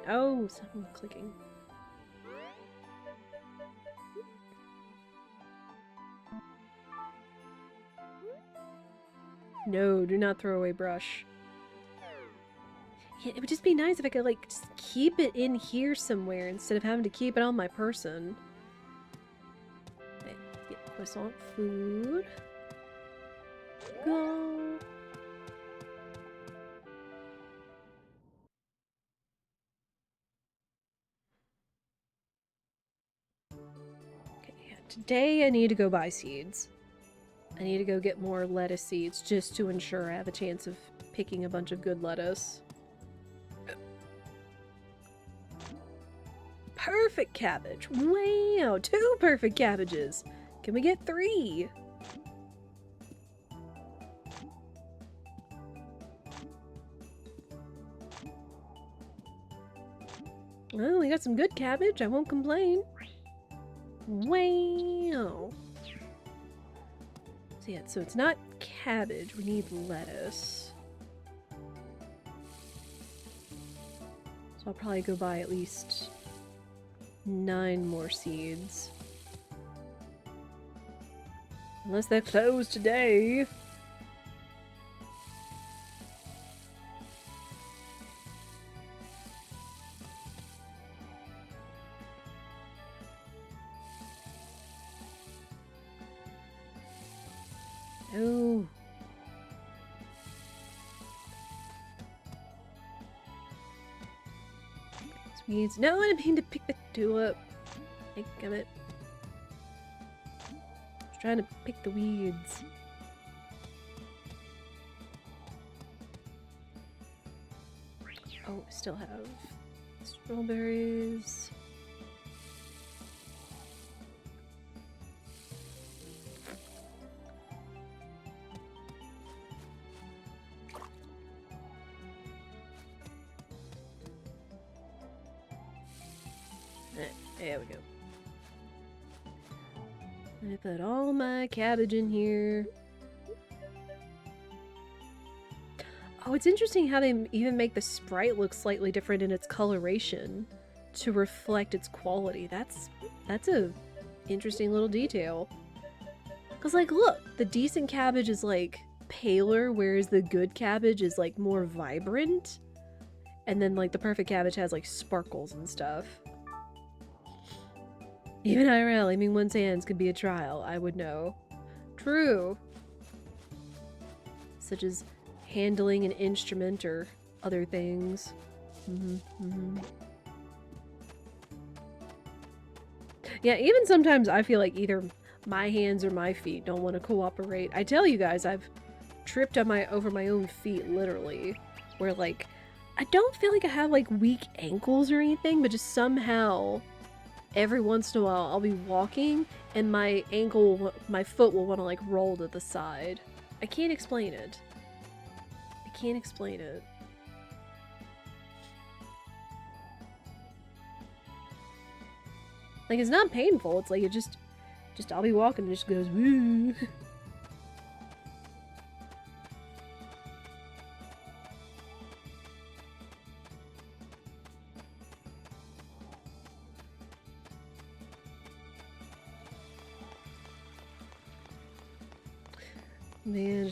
Oh, something clicking. No, do not throw away brush. Yeah, it would just be nice if I could, like, just keep it in here somewhere instead of having to keep it on my person. Okay, get croissant food. Go. Okay, yeah, today I need to go buy seeds. I need to go get more lettuce seeds just to ensure I have a chance of picking a bunch of good lettuce. Perfect cabbage! Wow! 2 perfect cabbages! Can we get 3? Well, we got some good cabbage. I won't complain. Wow! So yeah, so it's not cabbage. We need lettuce. So I'll probably go buy at least 9 more seeds. Unless they're closed today. Oh. Weeds. No, I didn't mean to pick the tulip. Think of it. I was trying to pick the weeds. Oh, still have strawberries. There we go. I put all my cabbage in here. Oh, it's interesting how they even make the sprite look slightly different in its coloration to reflect its quality. That's a interesting little detail. Because, like, look, the decent cabbage is, like, paler, whereas the good cabbage is, like, more vibrant. And then, like, the perfect cabbage has, like, sparkles and stuff. Even IRL, aiming one's hands could be a trial, I would know. True. Such as handling an instrument or other things. Yeah, even sometimes I feel like either my hands or my feet don't want to cooperate. I tell you guys, I've tripped on over my own feet, literally. Where, like, I don't feel like I have, like, weak ankles or anything, but just somehow, every once in a while, I'll be walking, and my foot will want to, like, roll to the side. I can't explain it. I can't explain it. Like, it's not painful, it's like, it just I'll be walking and it just goes, woo. Man,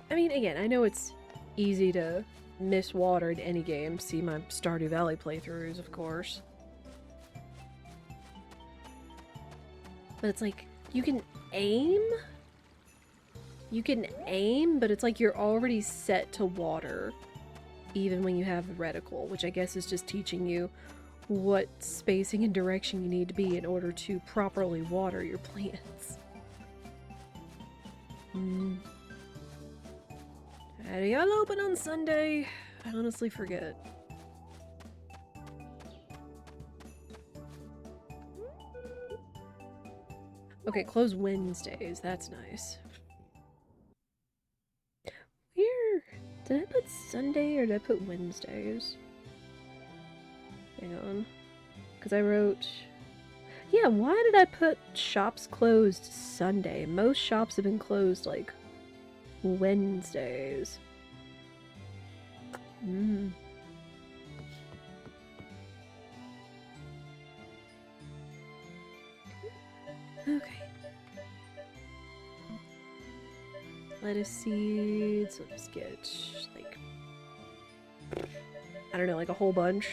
I mean, again, I know it's easy to miss water in any game. See my Stardew Valley playthroughs, of course. But it's like, you can aim? You can aim, but it's like you're already set to water. Even when you have the reticle, which I guess is just teaching you what spacing and direction you need to be in order to properly water your plants. Are y'all open on Sunday? I honestly forget. Okay, close Wednesdays. That's nice. Where? Did I put Sunday or did I put Wednesdays? Hang on. Because I wrote... Yeah, why did I put shops closed Sunday? Most shops have been closed, like, Wednesdays. Okay. Lettuce seeds. Let's get, like, I don't know, like a whole bunch.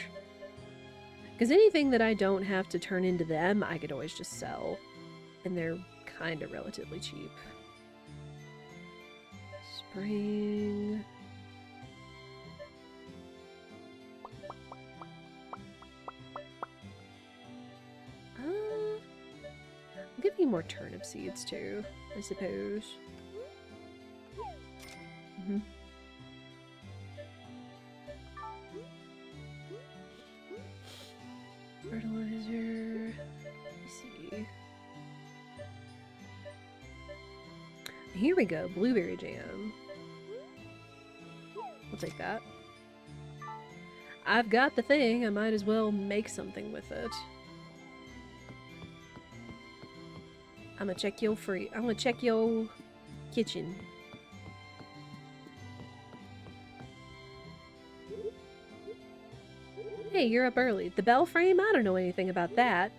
Because anything that I don't have to turn into them, I could always just sell. And they're kind of relatively cheap. Spring. I'll give you more turnip seeds too, I suppose. Fertilizer. Let's see. Here we go, blueberry jam. I'll take that. I've got the thing, I might as well make something with it. I'm gonna check your kitchen. Hey, you're up early. The bell frame? I don't know anything about that.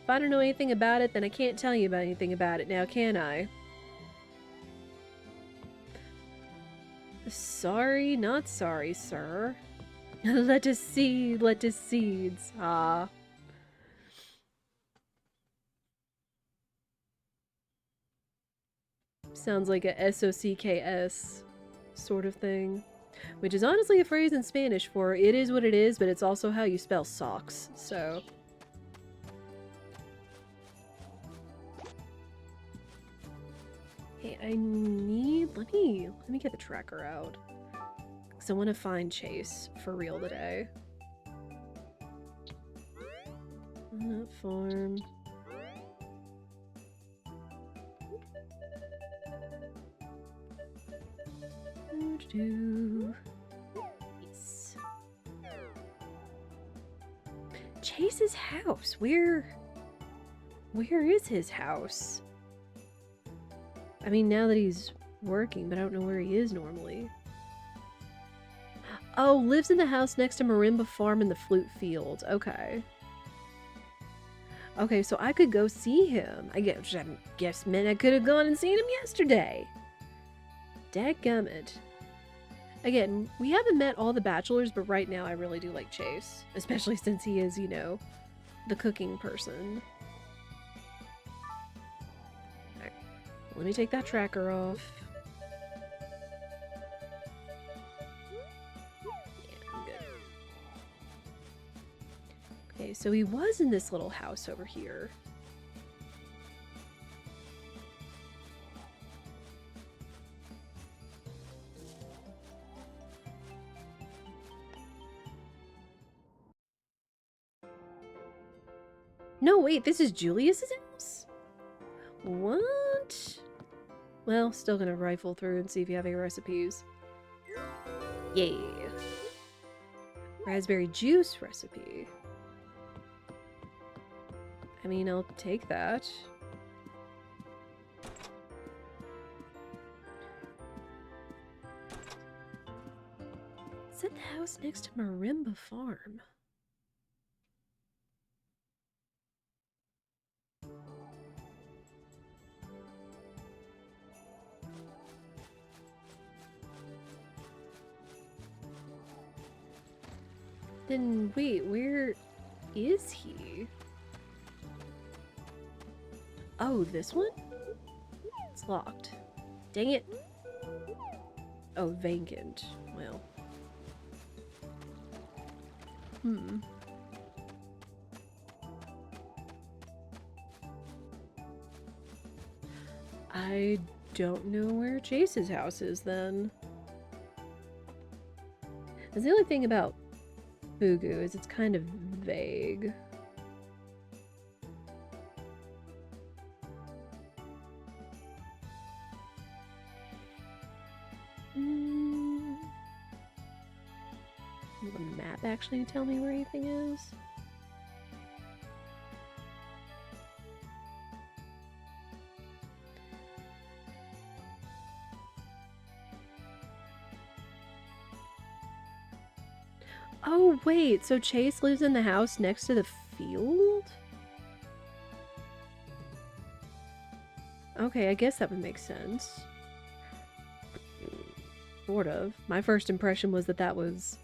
If I don't know anything about it, then I can't tell you about anything about it now, can I? Sorry, not sorry, sir. Lettuce seeds. Ah. Sounds like a SOCKS sort of thing. Which is honestly a phrase in Spanish for it is what it is, but it's also how you spell socks, so... Hey, I need... Let me get the tracker out. Because I want to find Chase for real today. Nut farm... Yes. Chase's house. Where is his house? I mean, now that he's working, but I don't know where he is normally. Oh, lives in the house next to Marimba Farm in the Flute Field. Okay. Okay, so I could go see him. I guess meant I could have gone and seen him yesterday. Dadgummit. Again, we haven't met all the bachelors, but right now I really do like Chase. Especially since he is, you know, the cooking person. Alright, let me take that tracker off. Yeah, I'm good. Okay, so he was in this little house over here. No, wait, this is Julius's house? What? Well, still gonna rifle through and see if you have any recipes. Yeah. Raspberry juice recipe. I mean, I'll take that. Is it the house next to Marimba Farm? Then wait, where is he? Oh, this one? It's locked. Dang it. Oh, vacant. Well. I don't know where Chase's house is then. That's the only thing about Fugu is it's kind of vague. Will the map actually tell me where anything is? Oh, wait, so Chase lives in the house next to the field? Okay, I guess that would make sense. Sort of. My first impression was that that was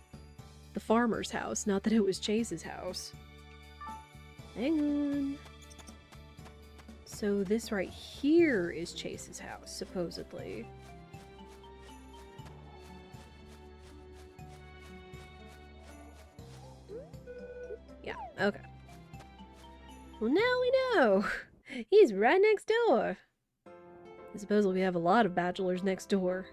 the farmer's house, not that it was Chase's house. Hang on. So this right here is Chase's house, supposedly. Yeah, okay. Well, now we know. He's right next door. I suppose we have a lot of bachelors next door.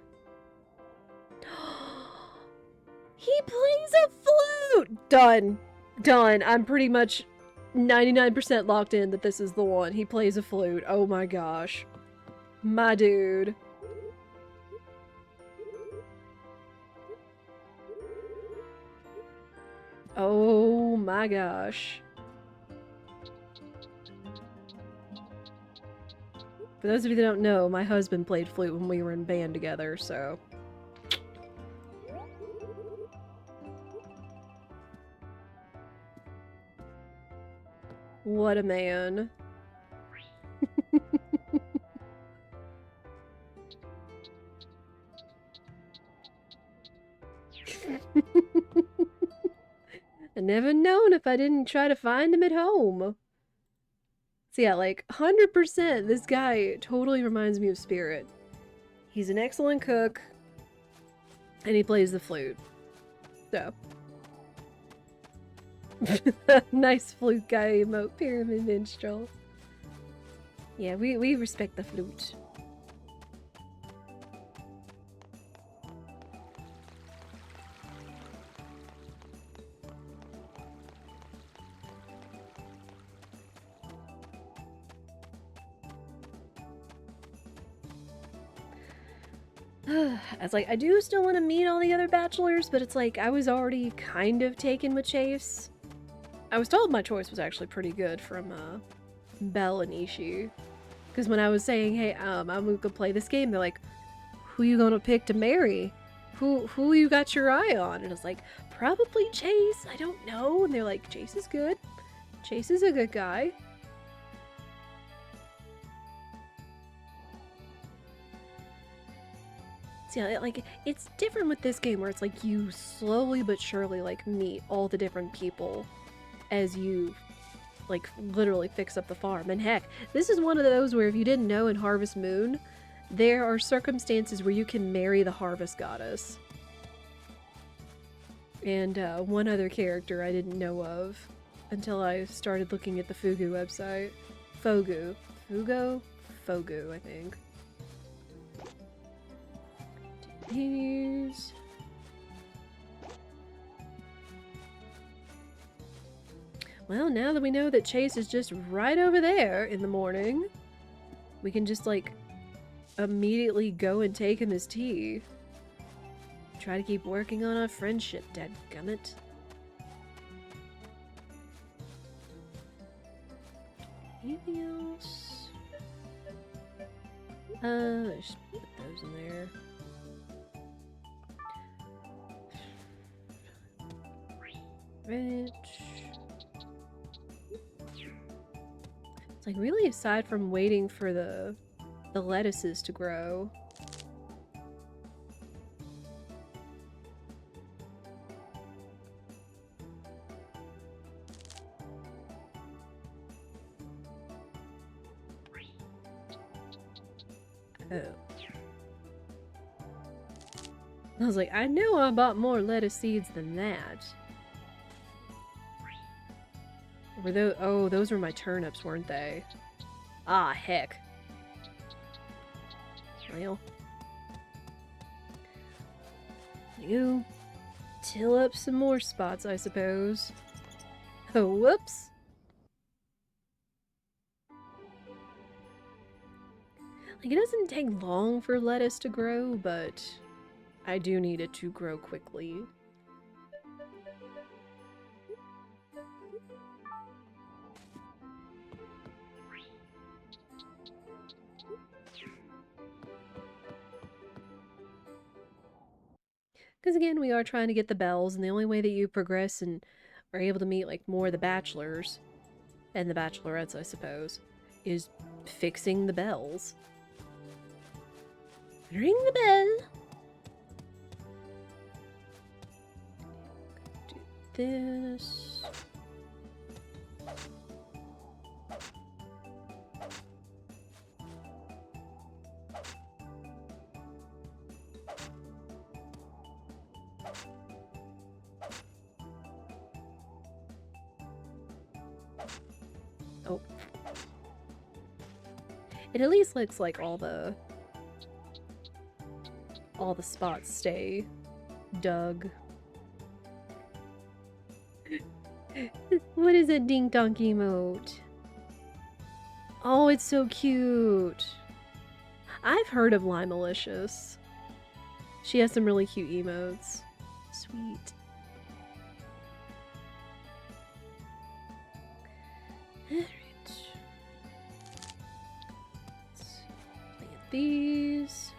He plays a flute! Done. Done. I'm pretty much 99% locked in that this is the one. He plays a flute. Oh my gosh. My dude. Oh my gosh. For those of you that don't know, my husband played flute when we were in band together, so... What a man. I never known if I didn't try to find him at home. So yeah, like, 100% this guy totally reminds me of Spirit. He's an excellent cook, and he plays the flute. So. Nice flute guy emote, pyramid minstrel. Yeah, we respect the flute. It's like, I do still want to meet all the other bachelors, but it's like, I was already kind of taken with Chase. I was told my choice was actually pretty good from, Belle and Ishii. Because when I was saying, hey, I'm gonna play this game, they're like, who you gonna pick to marry? Who you got your eye on? And it's like, probably Chase, I don't know. And they're like, Chase is good. Chase is a good guy. So yeah, like, it's different with this game where it's like you slowly but surely like meet all the different people as you like literally fix up the farm. And heck, this is one of those where if you didn't know, in Harvest Moon, there are circumstances where you can marry the harvest goddess. And one other character I didn't know of until I started looking at the Fugu website. Fogu. Fugo? Fogu, I think. These. Well, now that we know that Chase is just right over there in the morning, we can just, like, immediately go and take him his tea. Try to keep working on our friendship, dadgummit. Anything else? Just put those in there. Rich. It's like really aside from waiting for the lettuces to grow. Oh. I was like, I know I bought more lettuce seeds than that. Were those? Oh, those were my turnips, weren't they? Ah, heck. Well. You till up some more spots, I suppose. Oh, whoops. Like, it doesn't take long for lettuce to grow, but I do need it to grow quickly. Because again, we are trying to get the bells, and the only way that you progress and are able to meet, like, more of the bachelors, and the bachelorettes, I suppose, is fixing the bells. Ring the bell! Do this. Oh. It at least looks like all the spots stay dug. What is a dink donk emote? Oh, it's so cute. I've heard of Limalicious. She has some really cute emotes. Sweet. Alright. Let's plant these.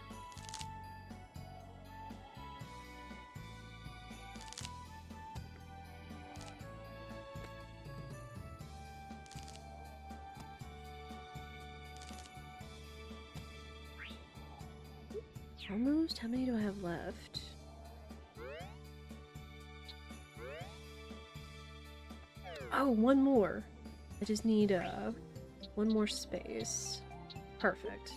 Almost. How many do I have left? Oh, one more. I just need one more space. Perfect.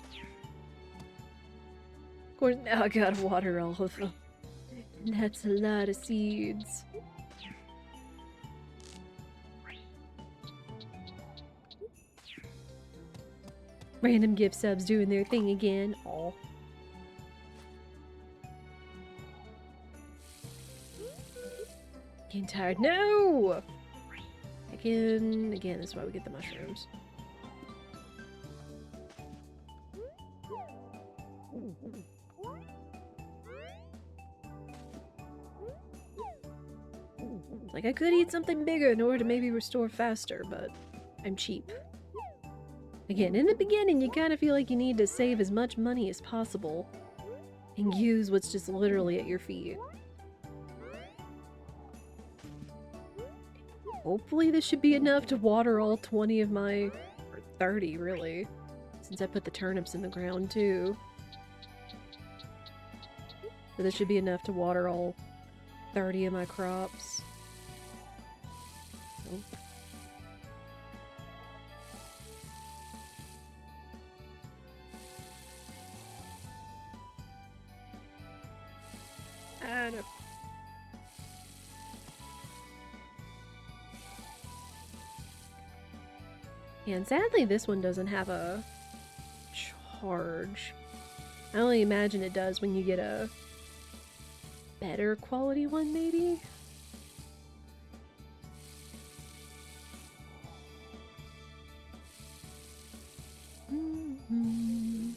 Of course, now I gotta water all of them. That's a lot of seeds. Random gift subs doing their thing again. Aw. Getting tired. No! Again, this is why we get the mushrooms. Like, I could eat something bigger in order to maybe restore faster, but I'm cheap. Again, in the beginning, you kind of feel like you need to save as much money as possible and use what's just literally at your feet. Hopefully this should be enough to water all 20 of my... or 30, really. Since I put the turnips in the ground, too. So this should be enough to water all 30 of my crops. Oh. Ah, no. And sadly, this one doesn't have a charge. I only imagine it does when you get a better quality one, maybe? Mm-hmm.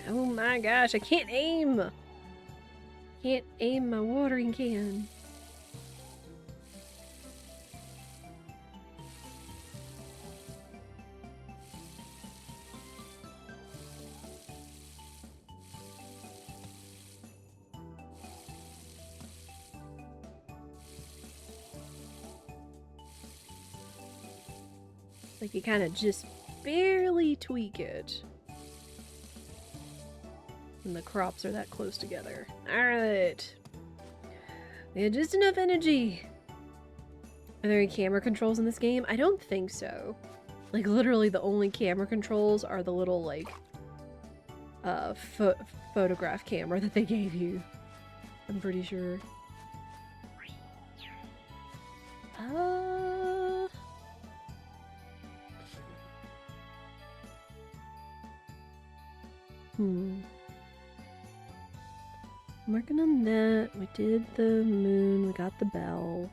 Oh my gosh, I can't aim! Can't aim my watering can. Like you kind of just barely tweak it. And the crops are that close together. Alright. We had just enough energy. Are there any camera controls in this game? I don't think so. Like, literally the only camera controls are the little, like, photograph camera that they gave you. I'm pretty sure. I'm working on that. We did the moon. We got the bell.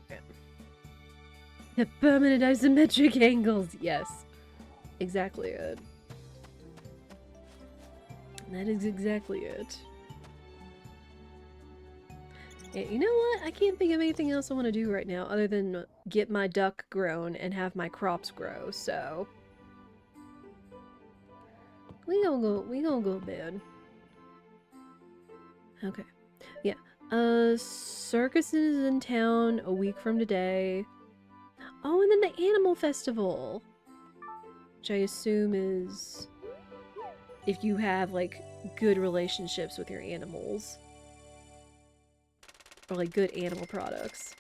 Okay. The permanent isometric angles. Yes. Exactly it. That is exactly it. Yeah, you know what? I can't think of anything else I want to do right now other than get my duck grown and have my crops grow, so... We gonna go to bed. Okay. Yeah. Circus is in town a week from today. Oh, and then the animal festival! Which I assume is... if you have, like, good relationships with your animals. Or, like, good animal products.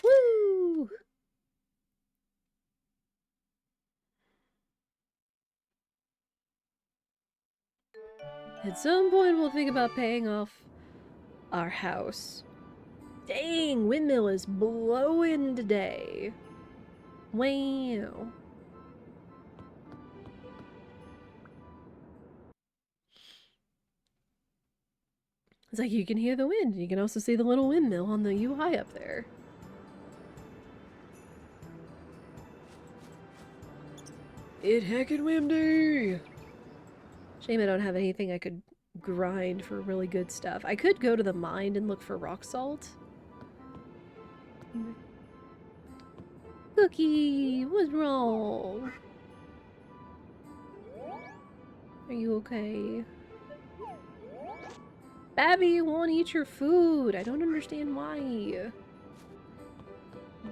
Woo! At some point, we'll think about paying off our house. Dang, windmill is blowing today. Wow. It's like you can hear the wind. You can also see the little windmill on the UI up there. It heckin' windy! Shame I don't have anything I could grind for really good stuff. I could go to the mine and look for rock salt. Cookie! What's wrong? Are you okay? Babby, you won't eat your food! I don't understand why.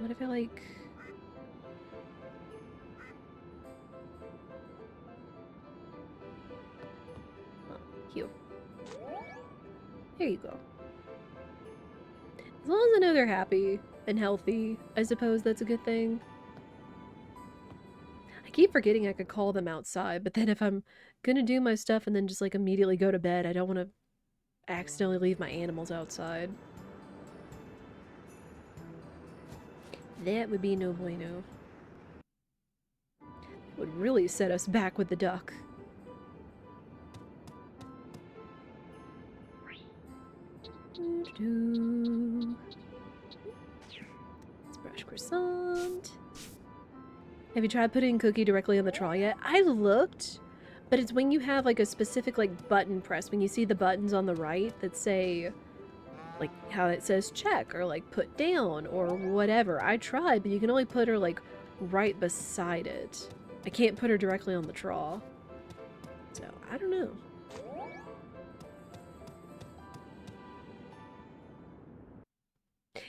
What if I, like... Oh, cute. There you go. As long as I know they're happy and healthy, I suppose that's a good thing. I keep forgetting I could call them outside, but then if I'm gonna do my stuff and then just, like, immediately go to bed, I don't want to accidentally leave my animals outside. That would be no bueno. Would really set us back with the duck. Let's brush croissant. Have you tried putting Cookie directly on the trolley yet? I looked, But it's when you have like a specific like button press, when you see the buttons on the right that say like how it says check or like put down or whatever. I tried, but you can only put her like right beside it. I can't put her directly on the traw. So, I don't know.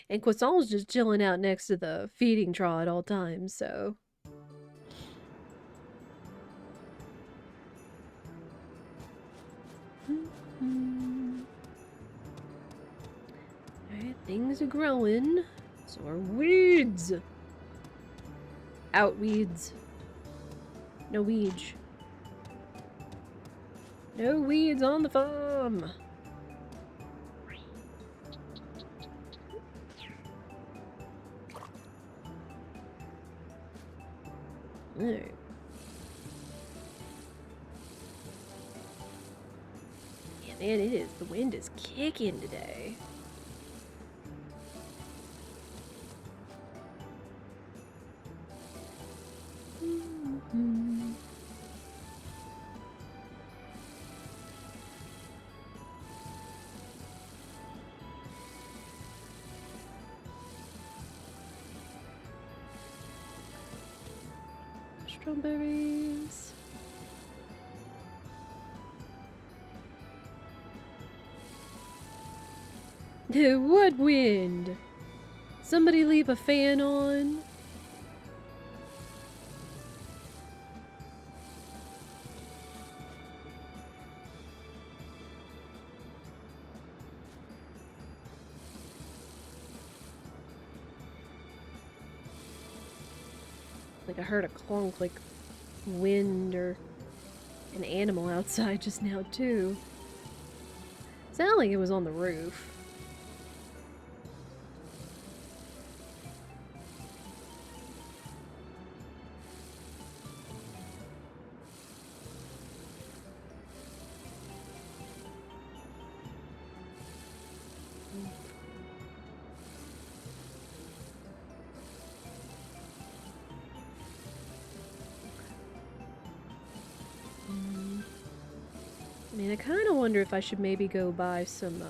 And Croissant's just chilling out next to the feeding trough at all times, so... Alright, things are growing. So are weeds! Out weeds. No weeds. No weeds on the farm! Alright. Yeah, man, it is. The wind is kicking today. Strawberries. What wind? Somebody leave a fan on? Like I heard a clunk like wind or an animal outside just now too. Sounded like it was on the roof. I mean, I kind of wonder if I should maybe go buy some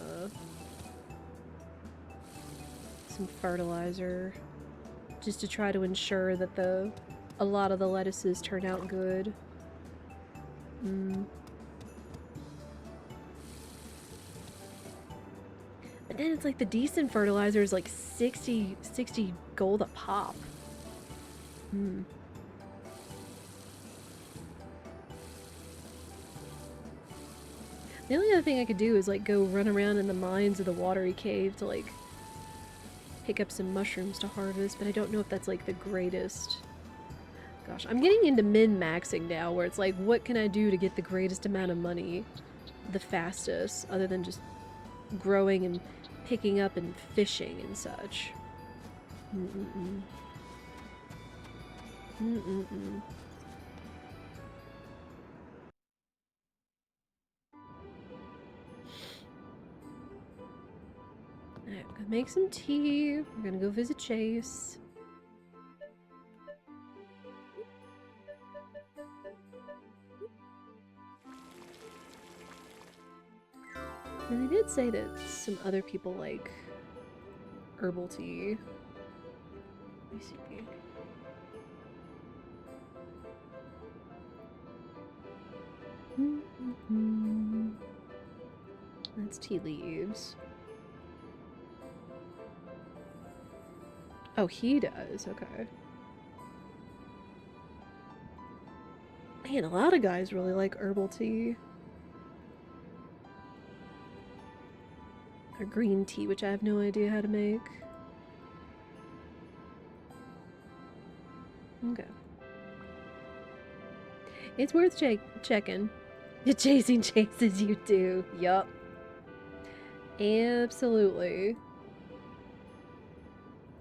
fertilizer just to try to ensure that a lot of the lettuces turn out good. But then it's like the decent fertilizer is like 60 gold a pop. The only other thing I could do is like go run around in the mines of the watery cave to like pick up some mushrooms to harvest, but I don't know if that's like the greatest. Gosh, I'm getting into min-maxing now where it's like, what can I do to get the greatest amount of money the fastest other than just growing and picking up and fishing and such. Alright, I'm gonna make some tea. We're gonna go visit Chase. And they did say that some other people like herbal tea. Let me see. That's tea leaves. Oh, he does. Okay. Man, a lot of guys really like herbal tea. Or green tea, which I have no idea how to make. Okay. It's worth checking. Chasing chases you do. Yup. Absolutely.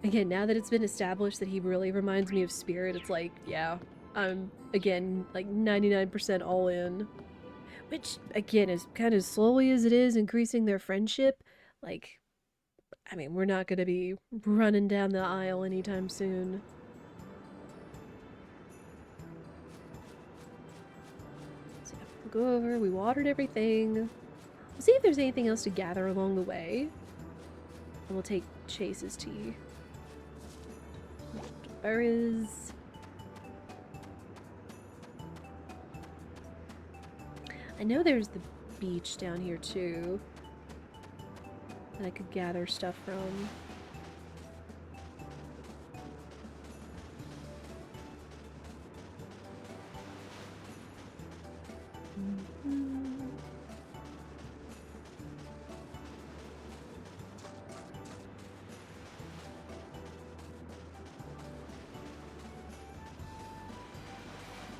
Again, now that it's been established that he really reminds me of Spirit, it's like, yeah, I'm, again, like 99% all in. Which, again, is kind of slowly as it is increasing their friendship. Like, I mean, we're not gonna be running down the aisle anytime soon. So go over. We watered everything. We'll see if there's anything else to gather along the way. And we'll take Chase's tea. Berries. I know there's the beach down here too that I could gather stuff from.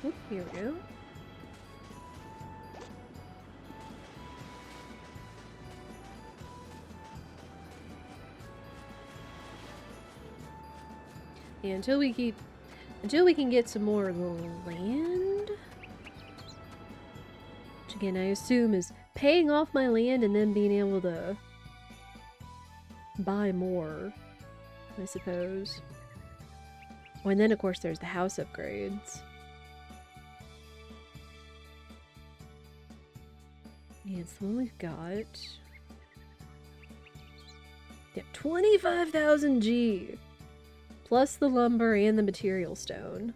Oop, here we go. Yeah, until we can get some more land, which again I assume is paying off my land and then being able to buy more, I suppose. Oh, and then of course there's the house upgrades. Yeah, it's the one we've got. Yeah, 25,000 G. Plus the lumber and the material stone.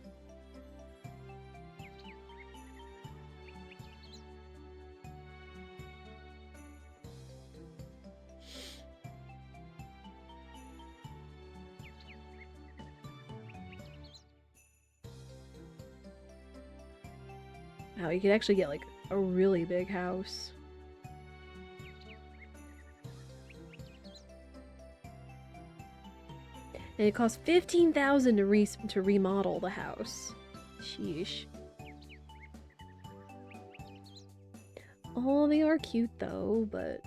Wow, you could actually get like a really big house. And it costs 15,000 to remodel the house. Sheesh. Oh, they are cute though, but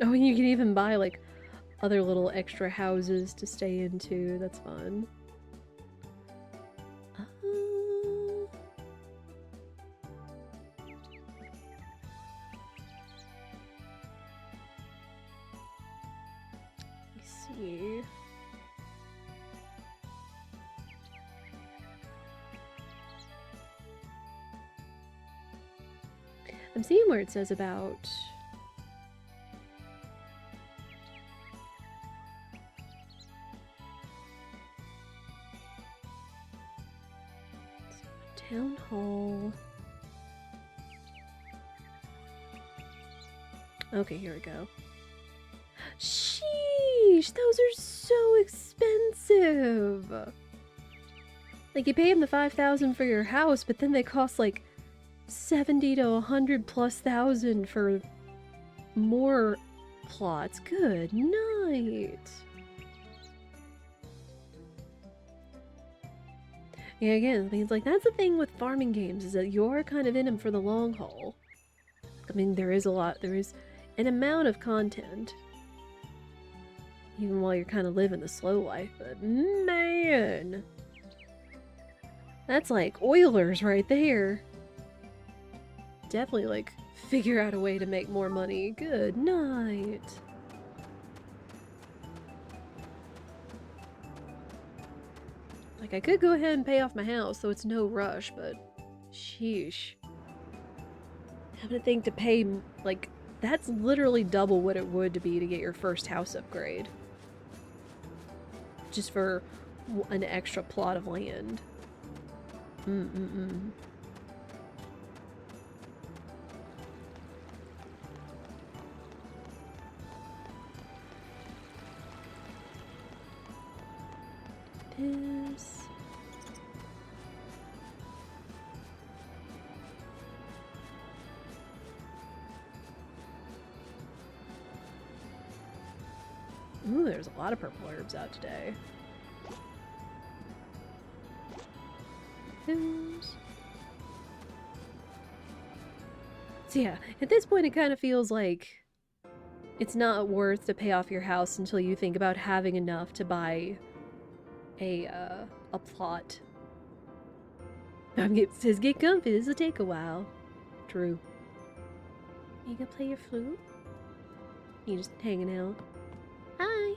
Oh, and you can even buy like other little extra houses to stay into. That's fun. See. I'm seeing where it says about town hall. Okay, here we go. Sheesh, those are so expensive. Like, you pay them the 5,000 for your house, but then they cost like 70 to 100 plus thousand for more plots. Good night. Yeah, again, it's like that's the thing with farming games, is that you're kind of in them for the long haul. I mean, there is an amount of content, even while you're kind of living the slow life, but man, that's like Oilers right there. Definitely, like, figure out a way to make more money. Good night. Like, I could go ahead and pay off my house, so it's no rush, but sheesh. Having to think to pay, like, that's literally double what it would to get your first house upgrade. Just for an extra plot of land. This. Ooh, there's a lot of purple herbs out today. So yeah, at this point it kind of feels like it's not worth to pay off your house until you think about having enough to buy a plot. It says get comfy, this'll take a while. True. You gonna play your flute? You just hanging out? Hi!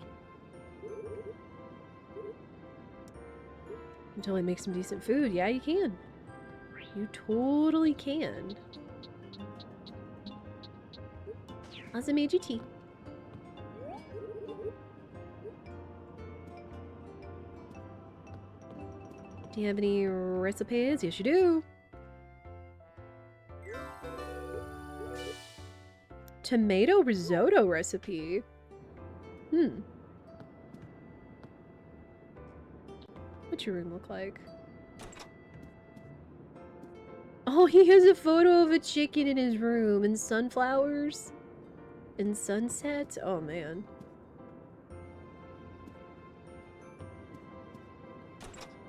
Until I make some decent food. Yeah, you can. You totally can. Also made you tea. Do you have any recipes? Yes, you do. Tomato risotto recipe. What's your room look like? Oh, he has a photo of a chicken in his room and sunflowers and sunsets. Oh, man.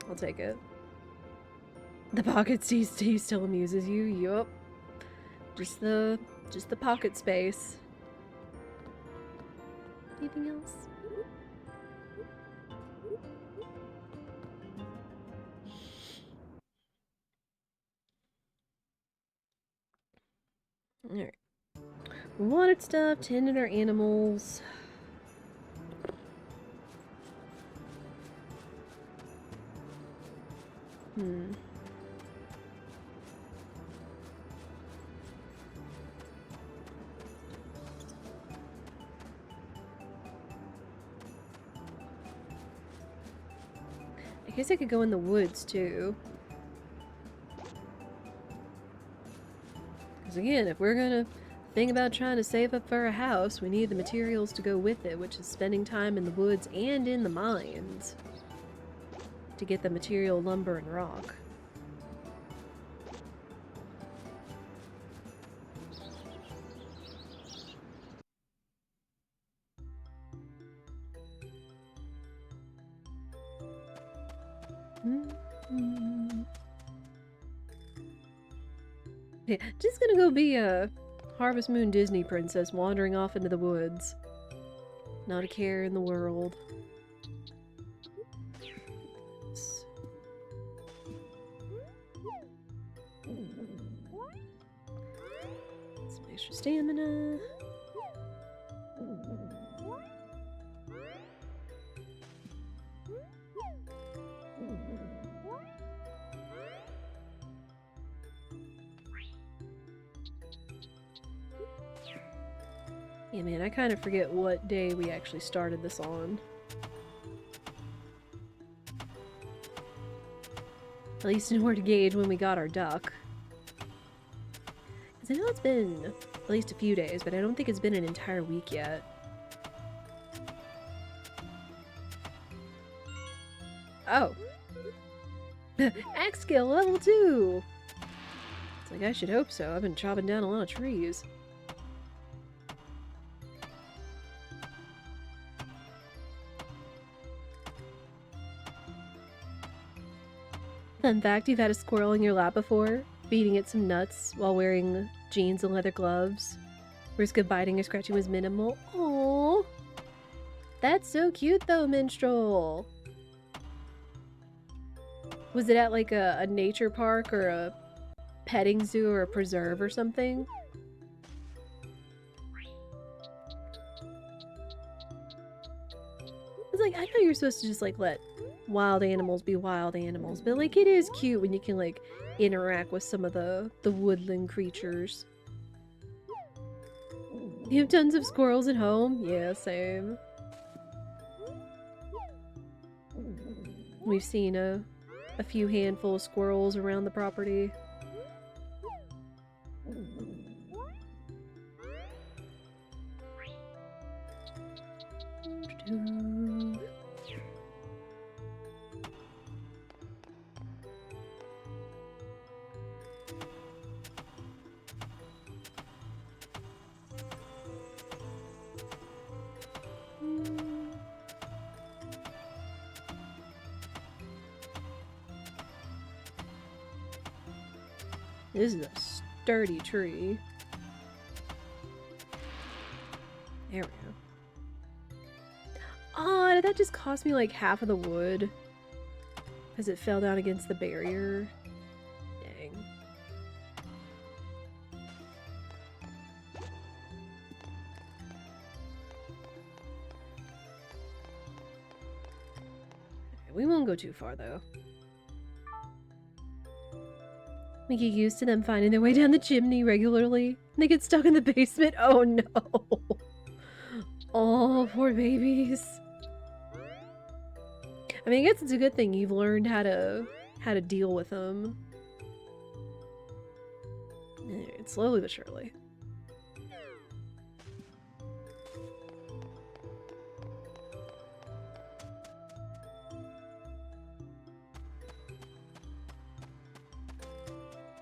I'll take it. The pocket space still amuses you. Yup. Just the pocket space. Anything else? Alright. Watered stuff, tending our animals. I guess I could go in the woods too. Because again, if we're gonna think about trying to save up for a house, we need the materials to go with it, which is spending time in the woods and in the mines to get the material lumber and rock. Yeah, just gonna go be a Harvest Moon Disney princess wandering off into the woods. Not a care in the world. Some extra stamina. Yeah, man, I kind of forget what day we actually started this on. At least in order to gauge when we got our duck. Because I know it's been at least a few days, but I don't think it's been an entire week yet. Oh. Axe skill level 2! It's like, I should hope so. I've been chopping down a lot of trees. Fun fact, you've had a squirrel in your lap before, feeding it some nuts while wearing jeans and leather gloves. Risk of biting or scratching was minimal. Aww! That's so cute though, Minstrel! Was it at like a nature park or a petting zoo or a preserve or something? I was like, I thought you were supposed to just like let wild animals be wild animals, but like it is cute when you can like interact with some of the woodland creatures. You have tons of squirrels at home? Yeah, same. We've seen a few handful of squirrels around the property. This is a sturdy tree. There we go. Oh, did that just cost me like half of the wood? Because it fell down against the barrier? Dang. We won't go too far, though. We get used to them finding their way down the chimney regularly. They get stuck in the basement. Oh no! Oh, poor babies. I mean, I guess it's a good thing you've learned how to deal with them. It's slowly but surely.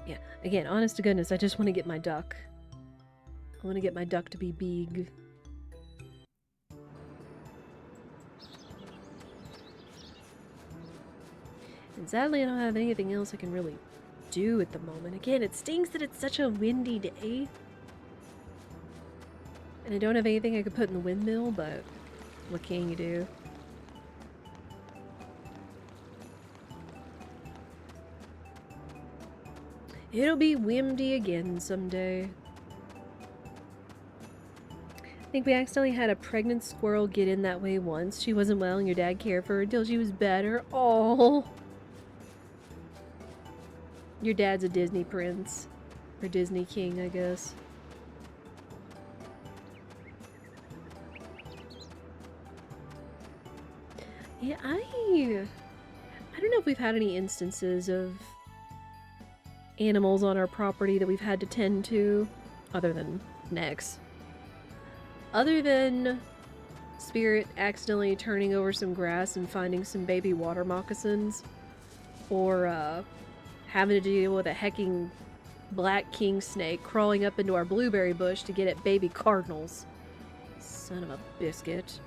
Yeah, again, honest to goodness, I just want to get my duck. I want to get my duck to be big. And sadly, I don't have anything else I can really do at the moment. Again, it stinks that it's such a windy day. And I don't have anything I could put in the windmill, but what can you do? It'll be windy again someday. I think we accidentally had a pregnant squirrel get in that way once. She wasn't well and your dad cared for her until she was better. Oh. Your dad's a Disney prince. Or Disney king, I guess. Yeah, I don't know if we've had any instances of animals on our property that we've had to tend to, other than Nex. Other than Spirit accidentally turning over some grass and finding some baby water moccasins, or having to deal with a hecking black king snake crawling up into our blueberry bush to get at baby cardinals. Son of a biscuit.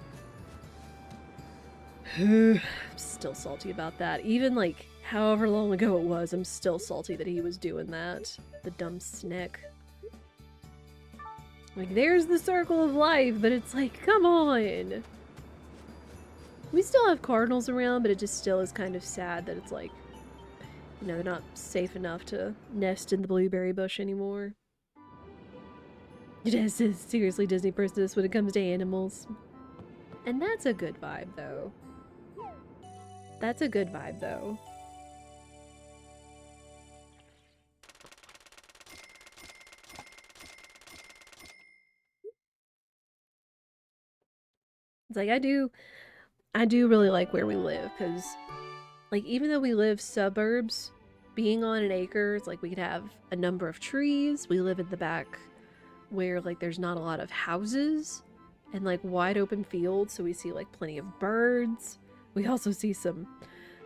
I'm still salty about that. Even like however long ago it was, I'm still salty that he was doing that. The dumb snick. Like, there's the circle of life, but it's like, come on! We still have cardinals around, but it just still is kind of sad that it's like, you know, they're not safe enough to nest in the blueberry bush anymore. It is seriously Disney princess when it comes to animals. And that's a good vibe, though. That's a good vibe, though. It's like, I do really like where we live, because, like, even though we live suburbs, being on an acre, it's like we could have a number of trees. We live in the back where, like, there's not a lot of houses and, like, wide open fields, so we see, like, plenty of birds. We also see some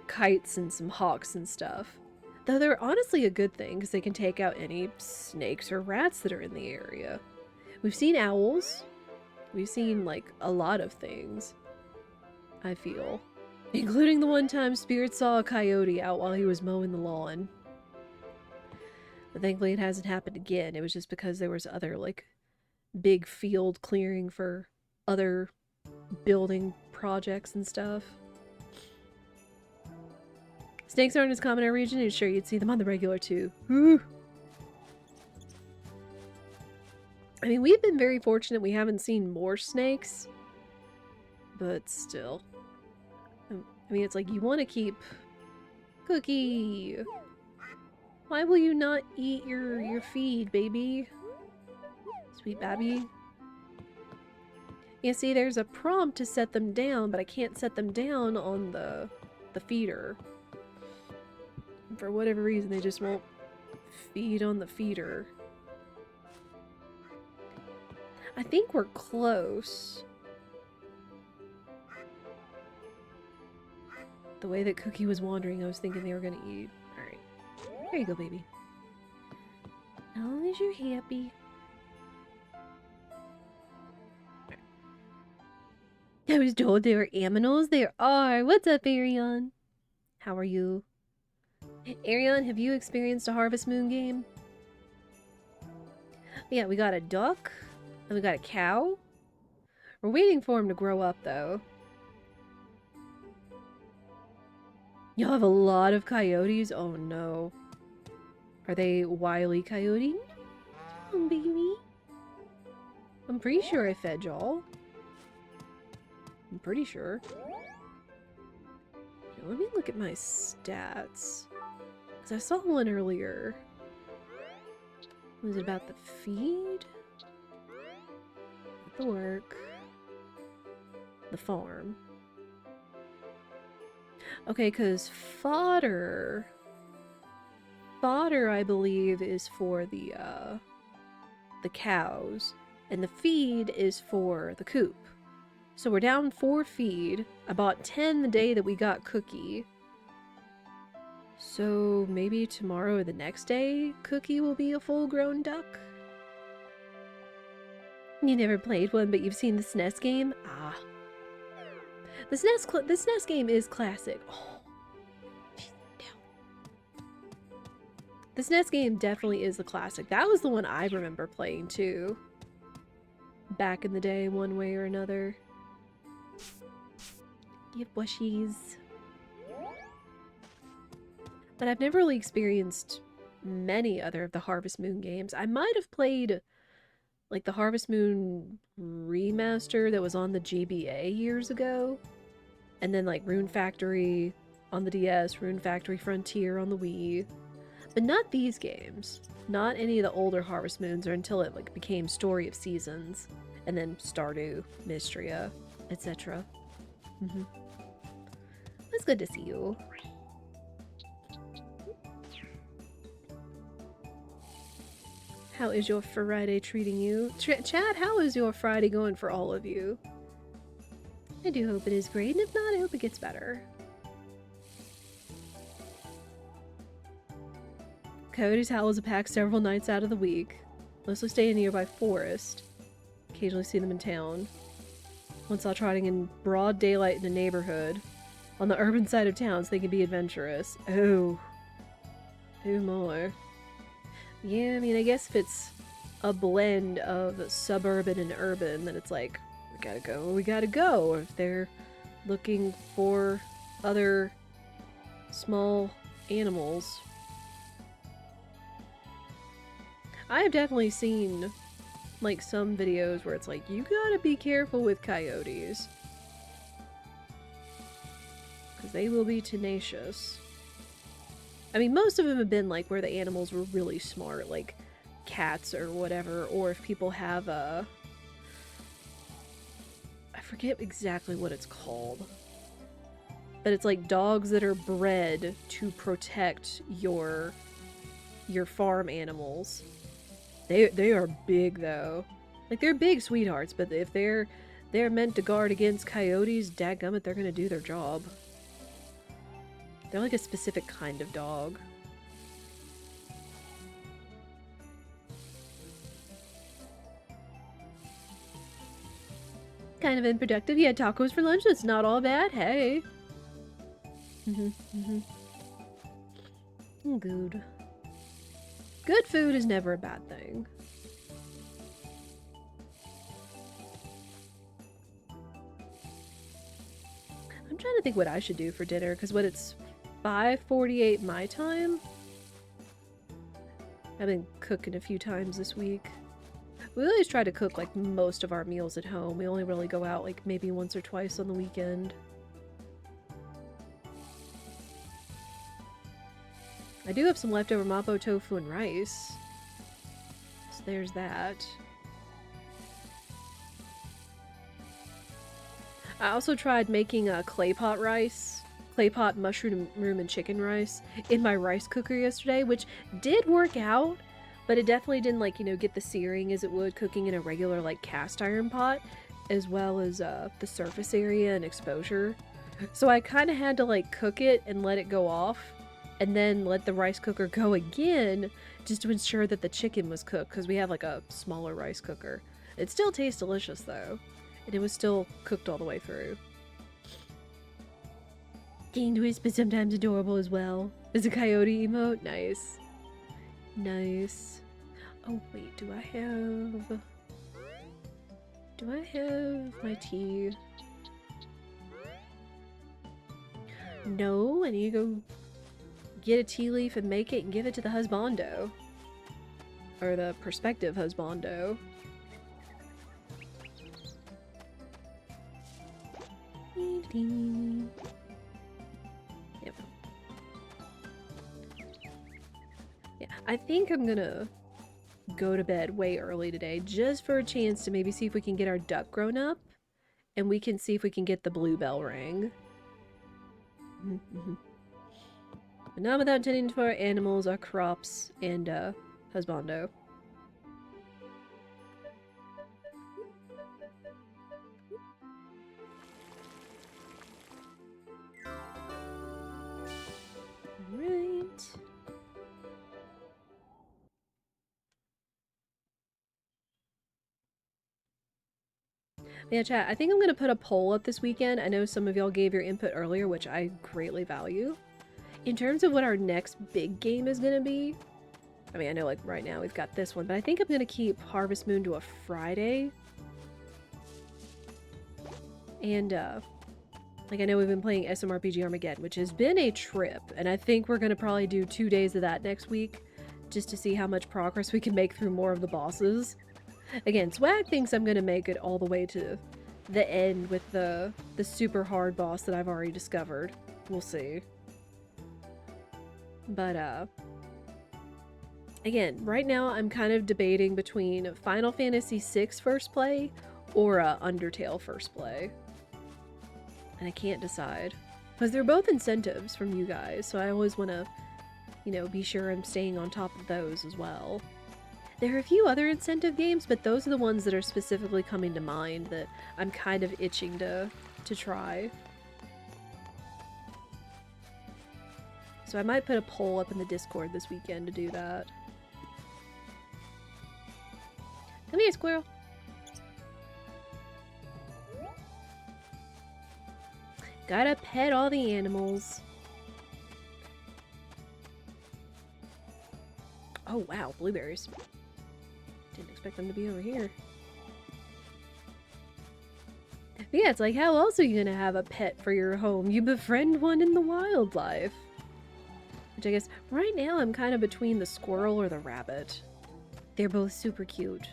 kites and some hawks and stuff. Though they're honestly a good thing, because they can take out any snakes or rats that are in the area. We've seen owls. We've seen, like, a lot of things, I feel. Including the one time Spirit saw a coyote out while he was mowing the lawn. But thankfully it hasn't happened again. It was just because there was other, like, big field clearing for other building projects and stuff. Snakes aren't as common in our region, and sure, you'd see them on the regular too. Whew. I mean, we've been very fortunate we haven't seen more snakes, but still. I mean, it's like, you want to keep... Cookie! Why will you not eat your feed, baby? Sweet babby. Yeah, see, there's a prompt to set them down, but I can't set them down on the feeder. And for whatever reason, they just won't feed on the feeder. I think we're close. The way that Cookie was wandering, I was thinking they were gonna eat. Alright. There you go, baby. As long as you're happy. I was told they were aminals. They are. What's up, Arion? How are you? Arion, have you experienced a Harvest Moon game? Yeah, we got a duck. And we got a cow. We're waiting for him to grow up, though. You'll have a lot of coyotes? Oh, no. Are they Wile E. Coyote? No, baby. I'm pretty sure I fed y'all. I'm pretty sure. let me look at my stats. Because I saw one earlier. Was it about the feed? The work. The farm. Okay, because fodder... Fodder, I believe, is for the cows. And the feed is for the coop. So we're down 4 feed. I bought 10 the day that we got Cookie. So maybe tomorrow or the next day, Cookie will be a full-grown duck? You never played one, but you've seen the SNES game? Ah. The SNES game is classic. Oh. The SNES game definitely is the classic. That was the one I remember playing too. Back in the day, one way or another. Give bushies. But I've never really experienced many other of the Harvest Moon games. I might have played like the Harvest Moon remaster that was on the GBA years ago. And then like Rune Factory on the DS, Rune Factory Frontier on the Wii. But not these games. Not any of the older Harvest Moons or until it like became Story of Seasons. And then Stardew, Mystria, etc. It's good to see you. How is your Friday treating you? Chad, how is your Friday going for all of you? I do hope it is great, and if not, I hope it gets better. Coyotes howl as a pack several nights out of the week. Mostly stay in a nearby forest. Occasionally see them in town. Once saw trotting in broad daylight in a neighborhood. On the urban side of towns, they can be adventurous. Oh. Who more? Yeah, I mean, I guess if it's a blend of suburban and urban, then it's like, we gotta go where we gotta go. Or if they're looking for other small animals. I have definitely seen, like, some videos where it's like, you gotta be careful with coyotes. Because they will be tenacious. I mean, most of them have been, like, where the animals were really smart, like cats or whatever, or if people have a... I forget exactly what it's called. But it's like dogs that are bred to protect your farm animals. They are big, though. Like, they're big sweethearts, but if they're meant to guard against coyotes, dadgummit, they're gonna do their job. They're like a specific kind of dog. Kind of unproductive. You had tacos for lunch. That's not all bad. Hey. Good. Good food is never a bad thing. I'm trying to think what I should do for dinner, because when it's 5:48 my time, I've been cooking a few times this week. We always try to cook like most of our meals at home. We only really go out like maybe once or twice on the weekend. I do have some leftover mapo tofu and rice. So there's that. I also tried making a clay pot rice. Clay pot mushroom and chicken rice in my rice cooker yesterday, which did work out, but it definitely didn't, like, you know, get the searing as it would cooking in a regular, like, cast iron pot, as well as the surface area and exposure. So I kind of had to, like, cook it and let it go off, and then let the rice cooker go again, just to ensure that the chicken was cooked, because we have, like, a smaller rice cooker. It still tastes delicious, though, and it was still cooked all the way through. Dangerous, but sometimes adorable as well. Is a coyote emote? Nice. Nice. Oh, wait, do I have my tea? No, I need to go get a tea leaf and make it and give it to the husbando. Or the prospective husbando. Yeah, I think I'm gonna go to bed way early today just for a chance to maybe see if we can get our duck grown up and we can see if we can get the bluebell ring. But not without tending to our animals, our crops, and husbando. Right. Yeah, chat, I think I'm going to put a poll up this weekend. I know some of y'all gave your input earlier, which I greatly value. In terms of what our next big game is going to be, I mean, I know like right now we've got this one, but I think I'm going to keep Harvest Moon to a Friday. And, like I know we've been playing SMRPG Armageddon, which has been a trip, and I think we're going to probably do 2 days of that next week, just to see how much progress we can make through more of the bosses. Again, Swag thinks I'm going to make it all the way to the end with the super hard boss that I've already discovered. We'll see. But, again, right now I'm kind of debating between Final Fantasy VI First Play or Undertale First Play. And I can't decide. Because they're both incentives from you guys, so I always want to, you know, be sure I'm staying on top of those as well. There are a few other incentive games, but those are the ones that are specifically coming to mind that I'm kind of itching to try. So I might put a poll up in the Discord this weekend to do that. Come here, squirrel. Gotta pet all the animals. Oh wow, blueberries. Didn't expect them to be over here. But yeah, it's like, how else are you gonna have a pet for your home? You befriend one in the wildlife. Which I guess, right now I'm kind of between the squirrel or the rabbit. They're both super cute.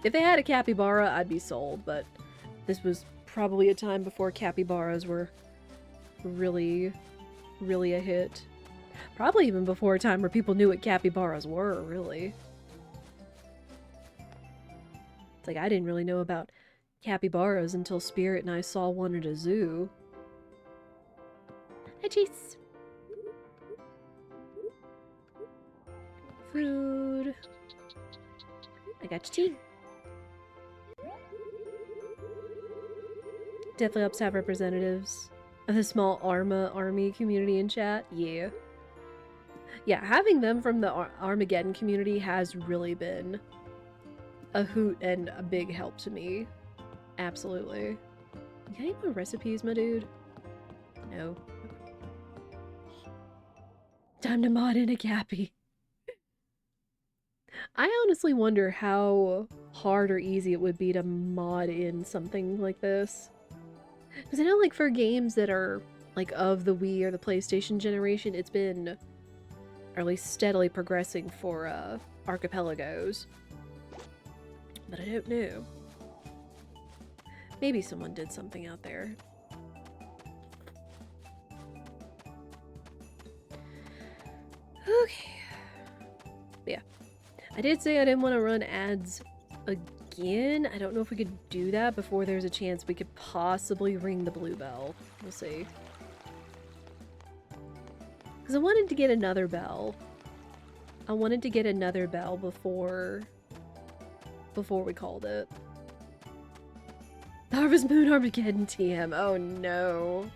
If they had a capybara, I'd be sold, but this was probably a time before capybaras were really, really a hit. Probably even before a time where people knew what capybaras were, really. It's like, I didn't really know about capybaras until Spirit and I saw one at a zoo. Hi, Chase! Food. I got your tea. Definitely helps to have representatives of the small army community in chat. Yeah. Yeah, having them from the Armageddon community has really been a hoot and a big help to me. Absolutely. You got any more recipes, my dude? No. Time to mod in a cappy. I honestly wonder how hard or easy it would be to mod in something like this. Because I know, like, for games that are, like, of the Wii or the PlayStation generation, it's been, or at least steadily progressing for, Archipelagos. But I don't know. Maybe someone did something out there. Okay. But yeah. I did say I didn't want to run ads again. I don't know if we could do that before there's a chance we could possibly ring the blue bell. We'll see. Because I wanted to get another bell. I wanted to get another bell before we called it. Harvest Moon Armageddon TM. Oh no.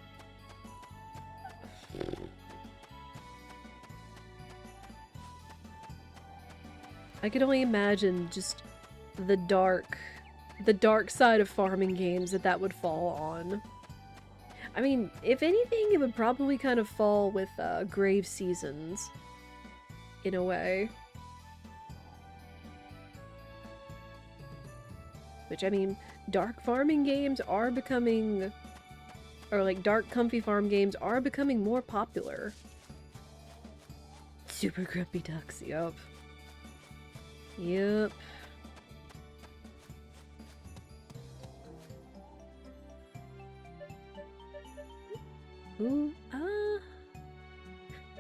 I could only imagine just the dark side of farming games that would fall on. I mean, if anything, it would probably kind of fall with Grave Seasons, in a way. Which, I mean, dark farming games are becoming, or like dark comfy farm games are becoming more popular. Super grumpy ducks, yup. Yep. Ooh, I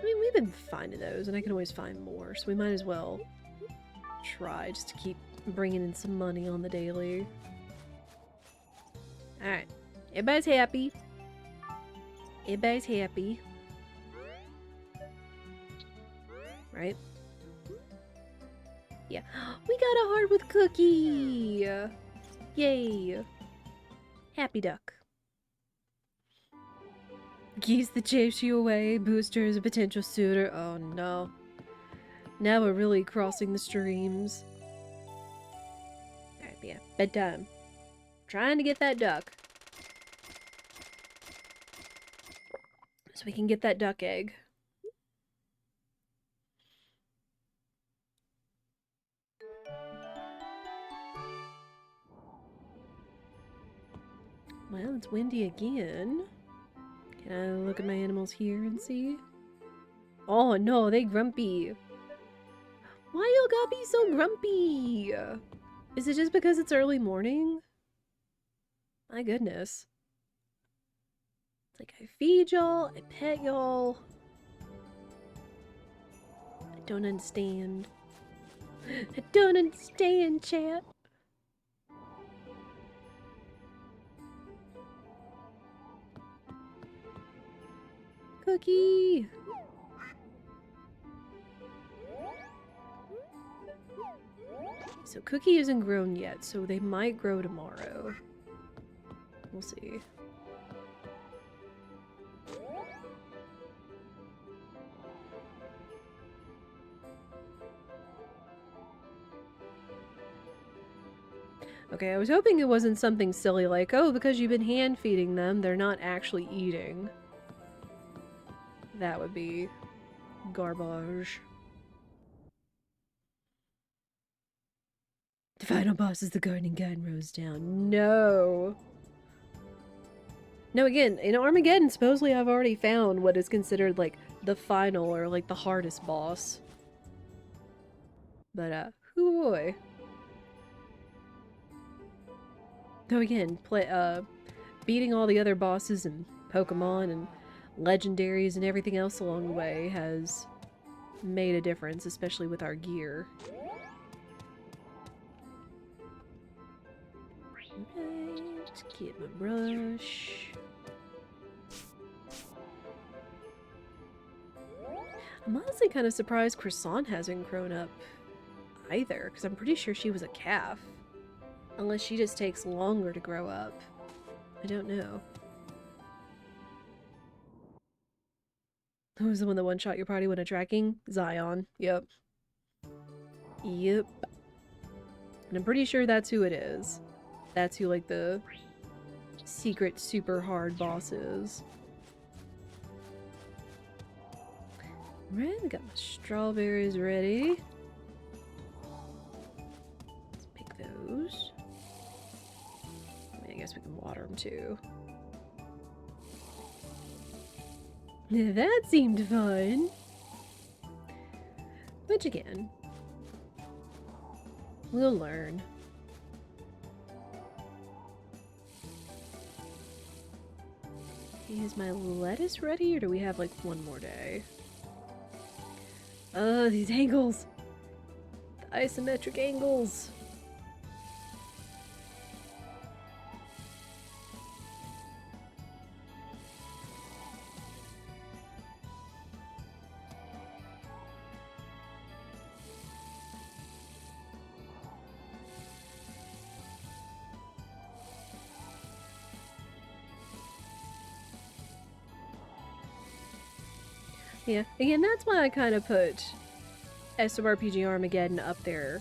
mean, we've been finding those, and I can always find more, so we might as well try just to keep bringing in some money on the daily. Alright. Everybody's happy. Everybody's happy. Right? Yeah. We got a heart with Cookie! Yay! Happy duck. Geese that chase you away. Booster is a potential suitor. Oh no. Now we're really crossing the streams. Alright, yeah. Bedtime. Trying to get that duck. So we can get that duck egg. Well, it's windy again. Can I look at my animals here and see? Oh no, they grumpy. Why you gotta be so grumpy? Is it just because it's early morning? My goodness. It's like I feed y'all, I pet y'all. I don't understand. I don't understand, chat. Cookie! So Cookie isn't grown yet, so they might grow tomorrow. We'll see. Okay, I was hoping it wasn't something silly like, oh, because you've been hand feeding them, they're not actually eating. That would be garbage. The final boss is the gardening gun rose down. No! No, again, in Armageddon, supposedly I've already found what is considered, like, the final or, like, the hardest boss. But, hoo boy. Though again, beating all the other bosses and Pokemon and legendaries and everything else along the way has made a difference, especially with our gear. Right, get my brush. I'm honestly kind of surprised Croissant hasn't grown up either, because I'm pretty sure she was a calf. Unless she just takes longer to grow up. I don't know. Who was the one that one-shot your party when attacking? Zion. Yep. Yep. And I'm pretty sure that's who it is. That's who, like, the secret super hard boss is. Right, I got my strawberries ready. Let's pick those. I guess we can water them too. That seemed fun. Which again, we'll learn. Is my lettuce ready, or do we have like one more day? Oh, these angles! The isometric angles! Yeah, again, that's why I kind of put SMRPG Armageddon up there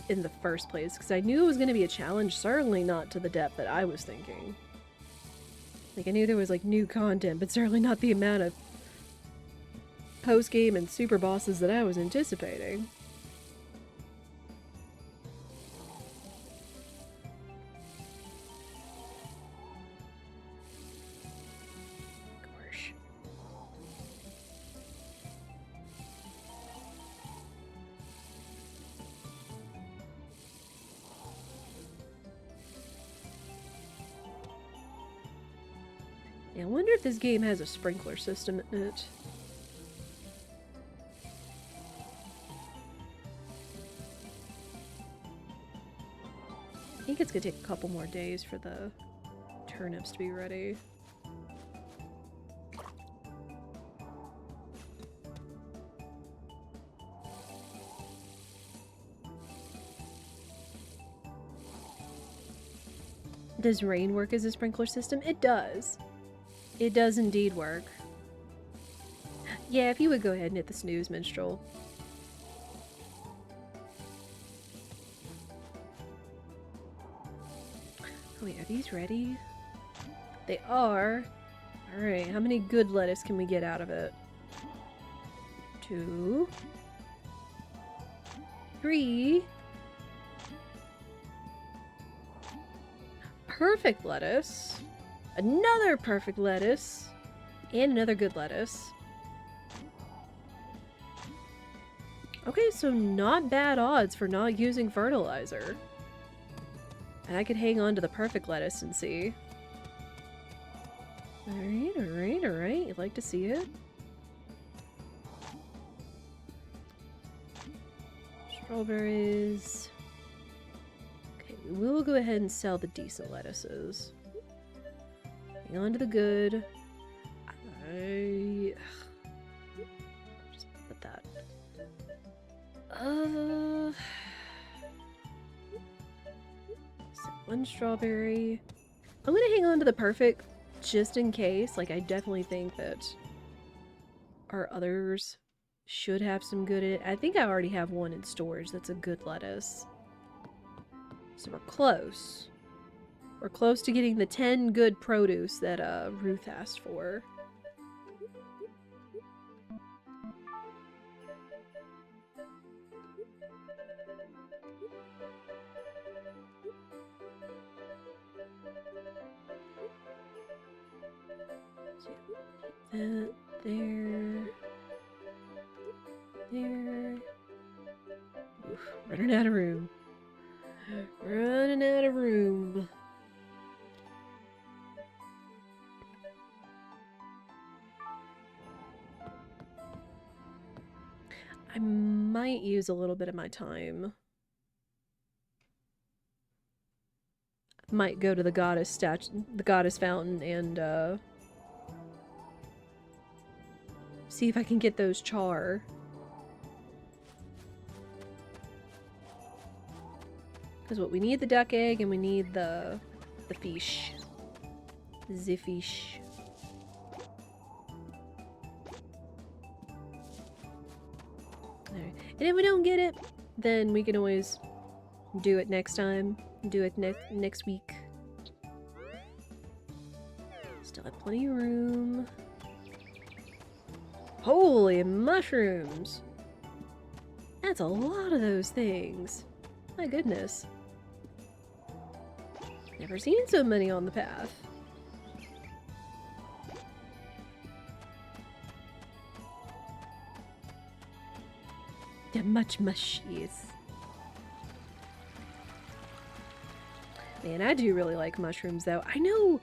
in the first place, because I knew it was going to be a challenge, certainly not to the depth that I was thinking. Like, I knew there was, like, new content, but certainly not the amount of post-game and super bosses that I was anticipating. Yeah, I wonder if this game has a sprinkler system in it. think it's gonna take a couple more days for the turnips to be ready. Does rain work as a sprinkler system? It does. It does indeed work. Yeah, if you would go ahead and hit the snooze, minstrel. Oh wait, are these ready? They are. Alright, how many good lettuce can we get out of it? 2. 3. Perfect lettuce. Another perfect lettuce. And another good lettuce. Okay, so not bad odds for not using fertilizer. And I could hang on to the perfect lettuce and see. Alright, alright, alright. You'd like to see it? Strawberries. Okay, we will go ahead and sell the decent lettuces. Hang on to the good. Just put that. So 1 strawberry. I'm gonna hang on to the perfect just in case. Like, I definitely think that our others should have some good. I think I already have one in storage that's a good lettuce. So we're close. We're close to getting the 10 good produce that Ruth asked for. That there. There. Oof, running out of room. Running out of room. I might use a little bit of my time. Might go to the goddess fountain and see if I can get those char. Because what we need the duck egg and we need the fish. The fish. Alright. And if we don't get it, then we can always do it next time. Do it next week. Still have plenty of room. Holy mushrooms! That's a lot of those things. My goodness. Never seen so many on the path. The much mushies. Man, I do really like mushrooms though. I know,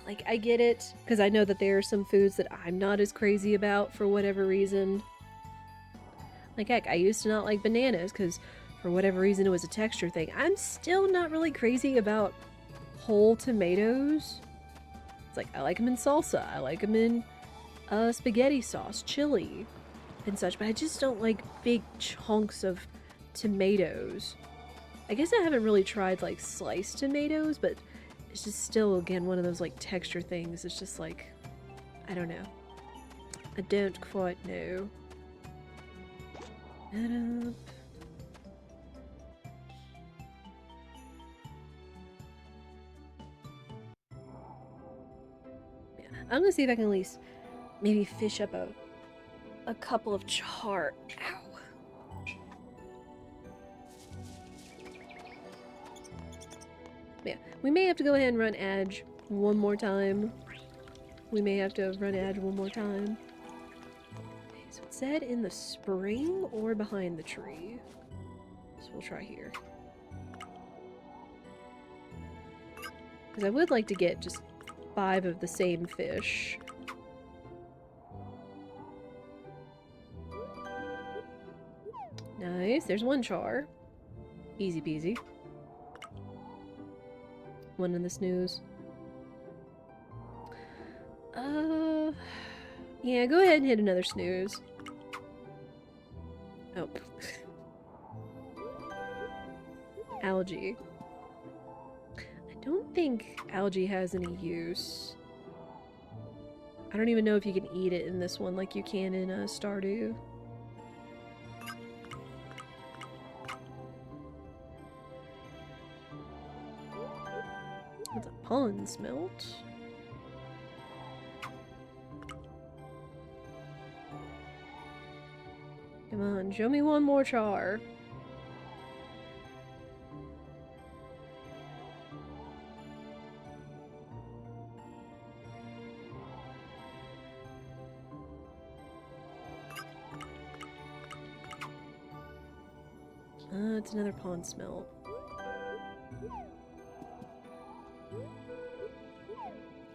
like, I get it, because I know that there are some foods that I'm not as crazy about for whatever reason. Like, heck, I used to not like bananas because for whatever reason it was a texture thing. I'm still not really crazy about whole tomatoes. It's like, I like them in salsa, I like them in spaghetti sauce, chili, and such, but I just don't like big chunks of tomatoes. I guess I haven't really tried, like, sliced tomatoes, but it's just still, again, one of those, like, texture things. It's just like, I don't know. I don't quite know. That up. Yeah, I'm gonna see if I can at least maybe fish up a couple of char. Ow. Yeah, we may have to go ahead and run edge one more time. We may have to run edge one more time. Okay, so it said in the spring or behind the tree. So we'll try here. Because I would like to get just 5 of the same fish. Nice, there's 1 char. Easy peasy. one in the snooze. Yeah, go ahead and hit another snooze. Oh. Algae. I don't think algae has any use. I don't even know if you can eat it in this one like you can in Stardew. That's a pond smelt. Come on, show me one more char. It's another pond smelt.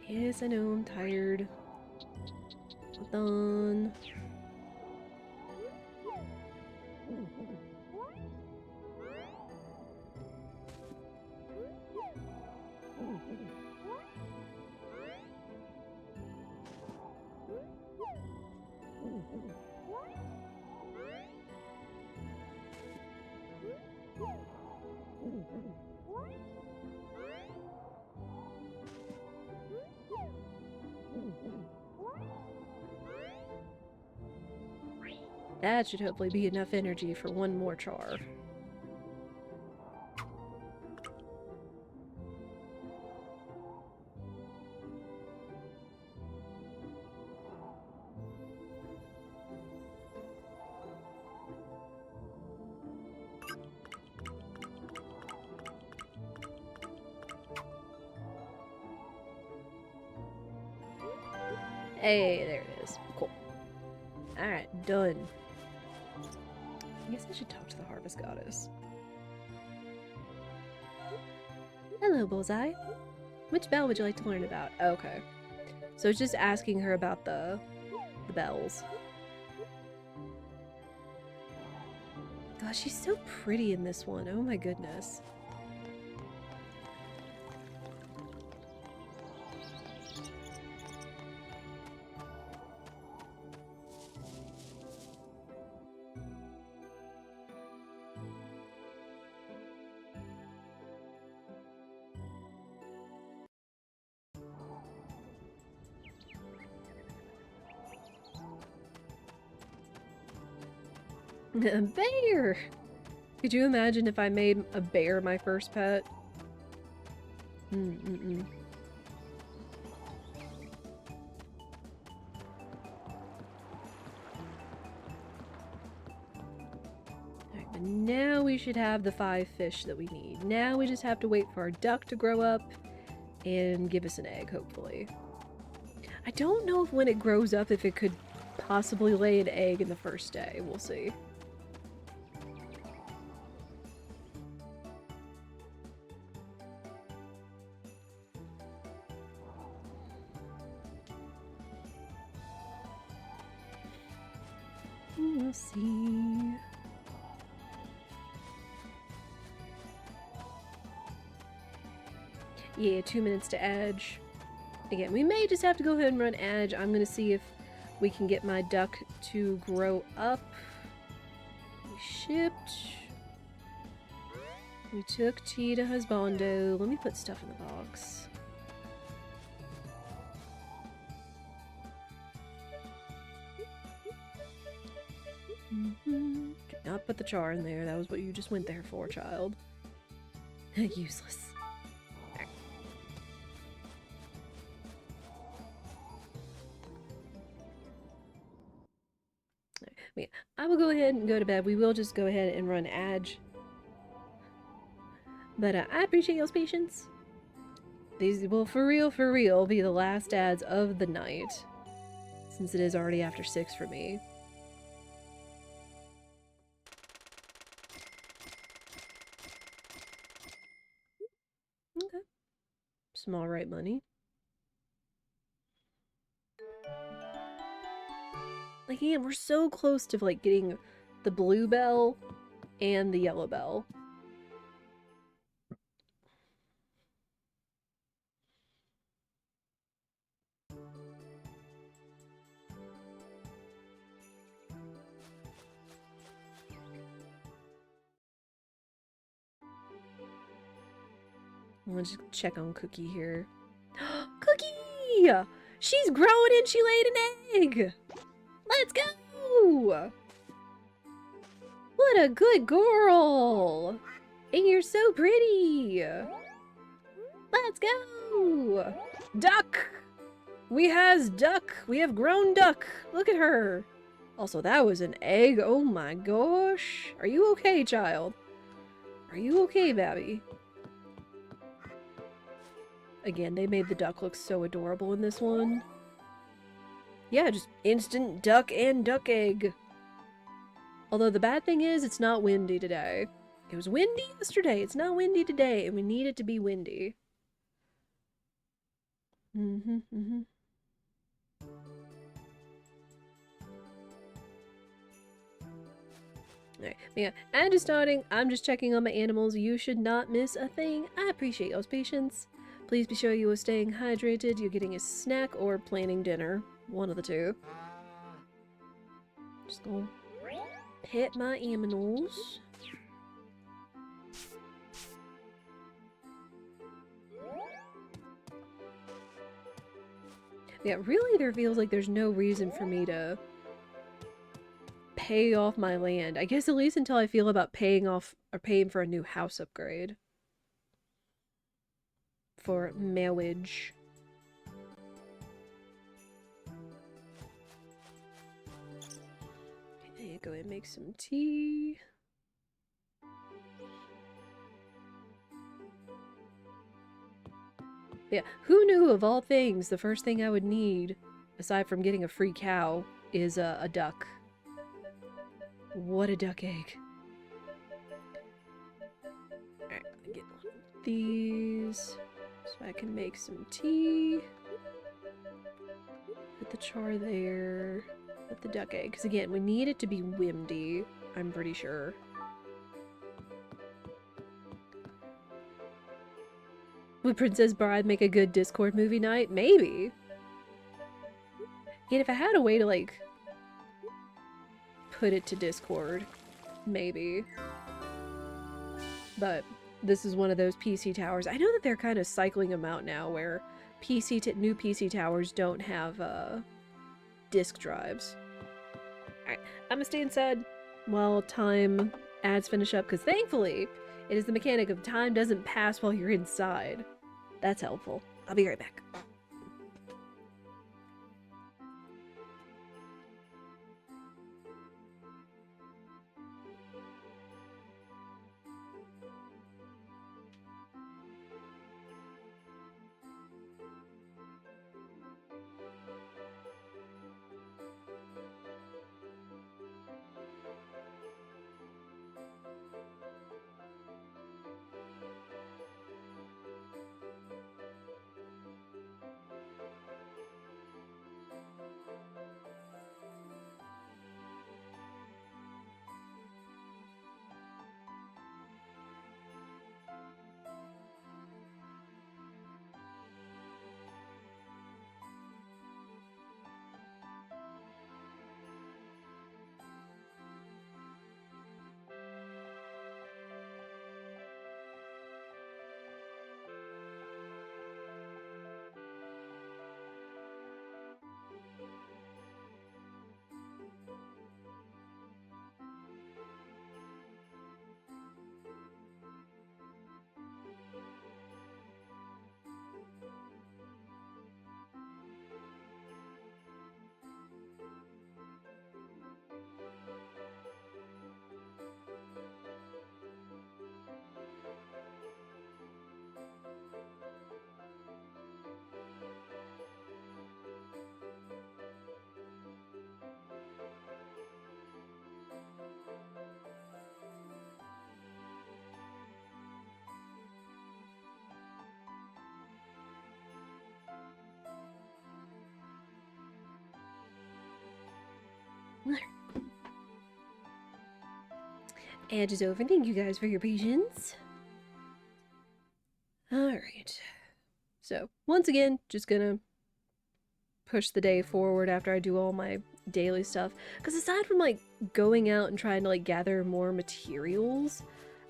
Yes, I know, I'm tired. Well done. That should hopefully be enough energy for one more char. Hey, there it is. Cool. Alright, done. I guess I should talk to the Harvest Goddess. Hello, Bullseye. Which bell would you like to learn about? Okay. So it's just asking her about the bells. Gosh, she's so pretty in this one. Oh my goodness. A bear! Could you imagine if I made a bear my first pet? Alright, but now we should have the 5 fish that we need. Now we just have to wait for our duck to grow up and give us an egg, hopefully. I don't know if when it grows up if it could possibly lay an egg in the first day. We'll see. We'll see. Yeah, 2 minutes to edge. Again, we may just have to go ahead and run edge. I'm gonna see if we can get my duck to grow up. We shipped. We took tea to husbando. Let me put stuff in the box. Do not put the char in there. That was what you just went there for, child. Useless. Yeah, I will go ahead and go to bed. We will just go ahead and run Adge. But I appreciate y'all's patience. These will, for real, be the last ads of the night. Since it is already after 6 for me. Okay. Small right money. Like, yeah, we're so close to, like, getting the blue bell and the yellow bell. I'll just check on Cookie here. Cookie! She's growing and she laid an egg! Let's go! What a good girl! And you're so pretty! Let's go! Duck! We has duck! We have grown duck! Look at her! Also, that was an egg. Oh my gosh. Are you okay, child? Are you okay, Babby? Again, they made the duck look so adorable in this one. Yeah, just instant duck and duck egg. Although the bad thing is, it's not windy today. It was windy yesterday. It's not windy today, and we need it to be windy. Alright, yeah, and just starting, I'm just checking on my animals. You should not miss a thing. I appreciate y'all's patience. Please be sure you are staying hydrated, you're getting a snack, or planning dinner. One of the two. Just gonna pet my aminals. Yeah, really there feels like there's no reason for me to pay off my land. I guess at least until I feel about paying off or paying for a new house upgrade. For marriage. Okay, go ahead and make some tea. Yeah, who knew of all things the first thing I would need, aside from getting a free cow, is a duck. What a duck egg. Alright, get one of these so I can make some tea. Put the char there. Put the duck egg. Because again, we need it to be windy, I'm pretty sure. Would Princess Bride make a good Discord movie night? Maybe. Yet if I had a way to, like, put it to Discord, maybe. But this is one of those PC towers. I know that they're kind of cycling them out now, where new PC towers don't have disk drives. Alright, I'm gonna stay inside while ads finish up, because thankfully, it is the mechanic of time doesn't pass while you're inside. That's helpful. I'll be right back. And is over. Thank you guys for your patience. Alright. So, once again, just gonna push the day forward after I do all my daily stuff. Because aside from, like, going out and trying to, like, gather more materials,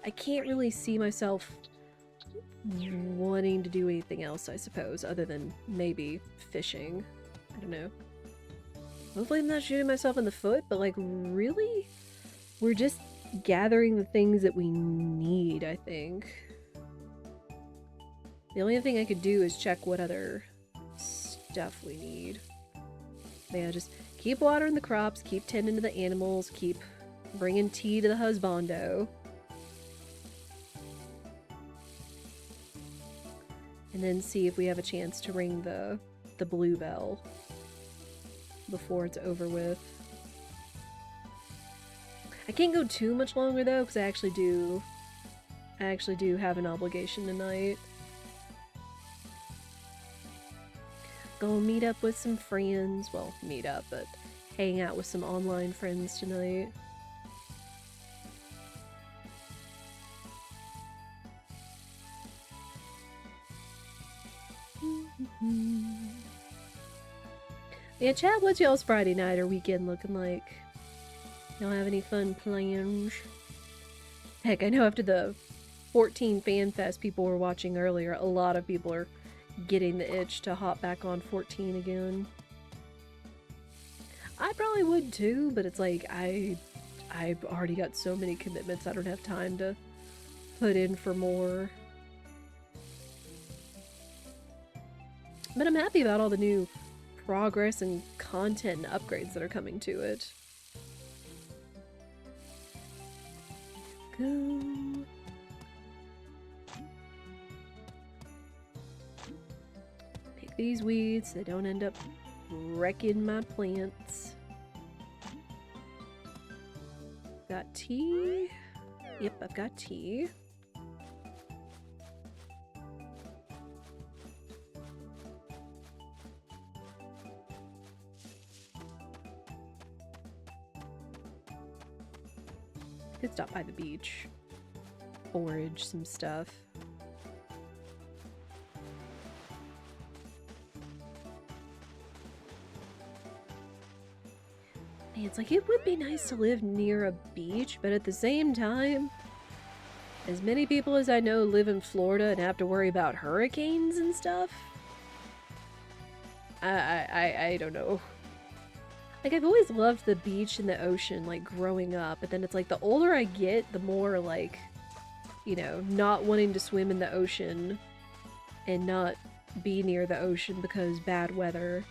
I can't really see myself wanting to do anything else, I suppose, other than maybe fishing. I don't know. Hopefully I'm not shooting myself in the foot, but like, really? We're just gathering the things that we need, I think. The only thing I could do is check what other stuff we need. But yeah, just keep watering the crops, keep tending to the animals, keep bringing tea to the husbando. And then see if we have a chance to ring the blue bell before it's over with. I can't go too much longer though, because I actually do have an obligation tonight. Go meet up with some friends. Well, meet up, but hang out with some online friends tonight. Yeah, chat, what's y'all's Friday night or weekend looking like? Y'all have any fun plans? Heck, I know after the 14 Fan Fest people were watching earlier, a lot of people are getting the itch to hop back on 14 again. I probably would too, but it's like I've already got so many commitments, I don't have time to put in for more. But I'm happy about all the new progress and content and upgrades that are coming to it. Go. Pick these weeds so they don't end up wrecking my plants. Got tea. Yep, I've got tea. Could stop by the beach, forage some stuff. Man, it's like it would be nice to live near a beach, but at the same time, as many people as I know live in Florida and have to worry about hurricanes and stuff. I don't know. Like, I've always loved the beach and the ocean, like, growing up, but then it's like, the older I get, the more, like, you know, not wanting to swim in the ocean and not be near the ocean because bad weather.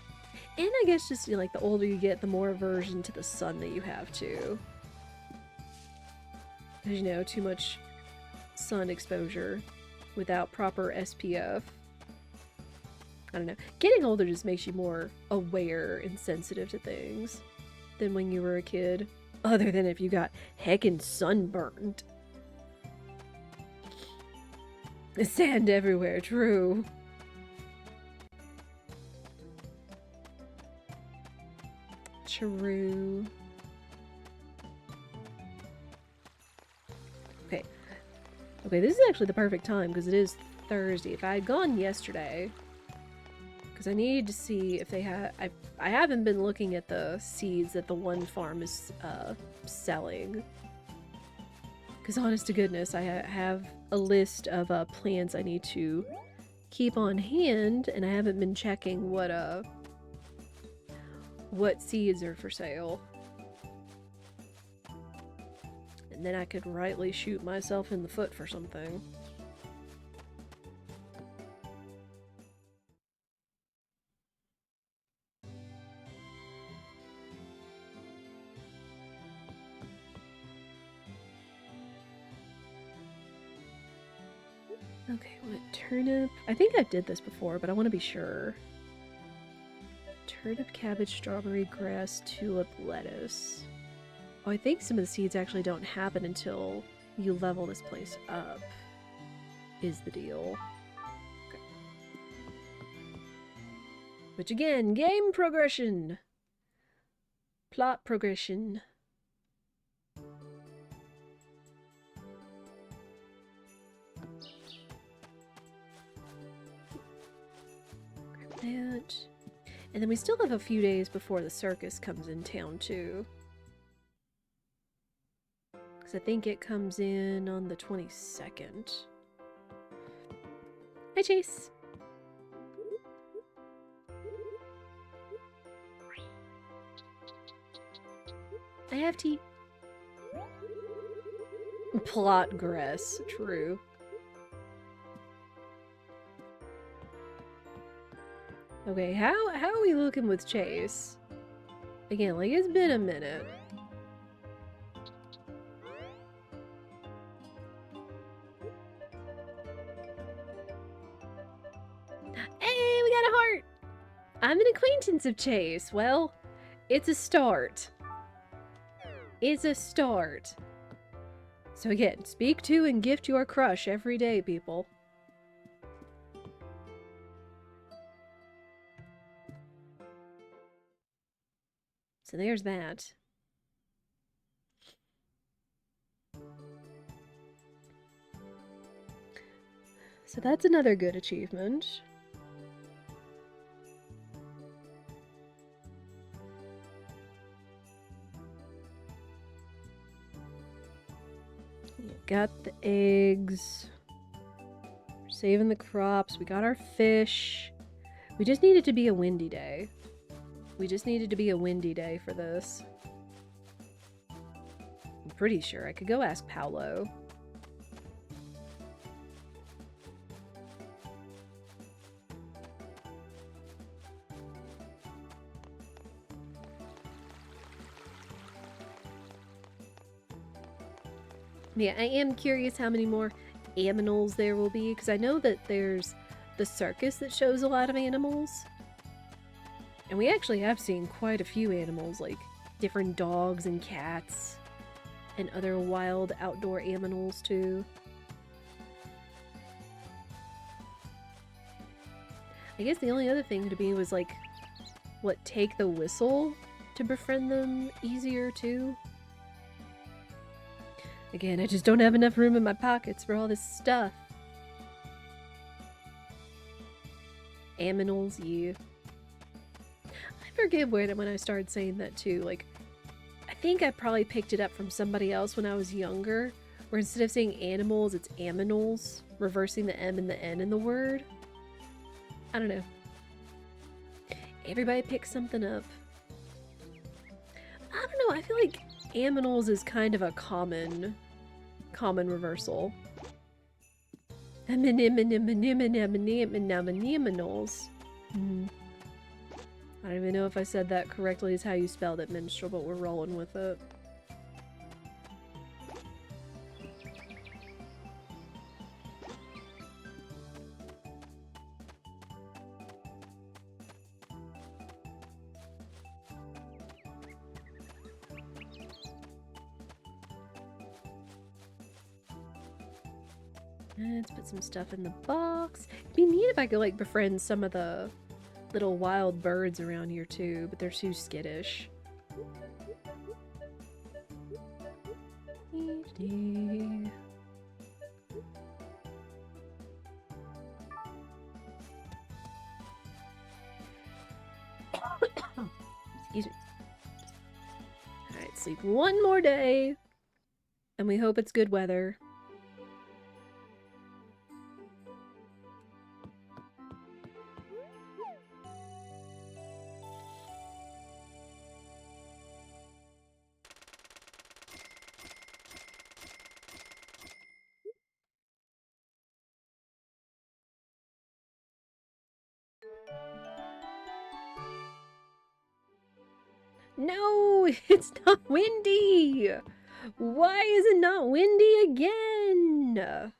And I guess just, you know, like, the older you get, the more aversion to the sun that you have, too. Because, you know, too much sun exposure without proper SPF. I don't know. Getting older just makes you more aware and sensitive to things than when you were a kid. Other than if you got heckin' sunburned. The sand everywhere, true. True. Okay. Okay, this is actually the perfect time because it is Thursday. If I had gone yesterday... Because I needed to see if they had... I haven't been looking at the seeds that the one farm is selling. Because honest to goodness, I have a list of plants I need to keep on hand, and I haven't been checking what seeds are for sale. And then I could rightly shoot myself in the foot for something. Okay, what? Turnip? I think I did this before, but I want to be sure. Turnip, cabbage, strawberry, grass, tulip, lettuce. Oh, I think some of the seeds actually don't happen until you level this place up, is the deal. Okay. Which again, game progression! Plot progression. That. And then we still have a few days before the circus comes in town, too. Because I think it comes in on the 22nd. Hi, Chase. I have tea. Plot grass, true. Okay, how are we looking with Chase? Again, like, it's been a minute. Hey, we got a heart! I'm an acquaintance of Chase. Well, it's a start. It's a start. So again, speak to and gift your crush every day, people. So there's that. So that's another good achievement. Got the eggs. We're saving the crops. We got our fish. We just needed to be a windy day. We just needed to be a windy day for this. I'm pretty sure I could go ask Paolo. Yeah, I am curious how many more aminals there will be, because I know that there's the circus that shows a lot of animals. And we actually have seen quite a few animals, like different dogs and cats, and other wild outdoor animals too. I guess the only other thing to be was like, what, take the whistle to befriend them easier too? Again, I just don't have enough room in my pockets for all this stuff. Aminals, yeah. I forget when I started saying that too. Like, I think I probably picked it up from somebody else when I was younger, where instead of saying animals, it's aminals, reversing the M and the N in the word. I don't know. Everybody picks something up. I don't know, I feel like aminals is kind of a common reversal. Aminals. I don't even know if I said that correctly is how you spelled it, minstrel, but we're rolling with it. Let's put some stuff in the box. It'd be neat if I could, like, befriend some of the little wild birds around here, too, but they're too skittish. Excuse me. Alright, sleep one more day, and we hope it's good weather. No, it's not windy! Why is it not windy again?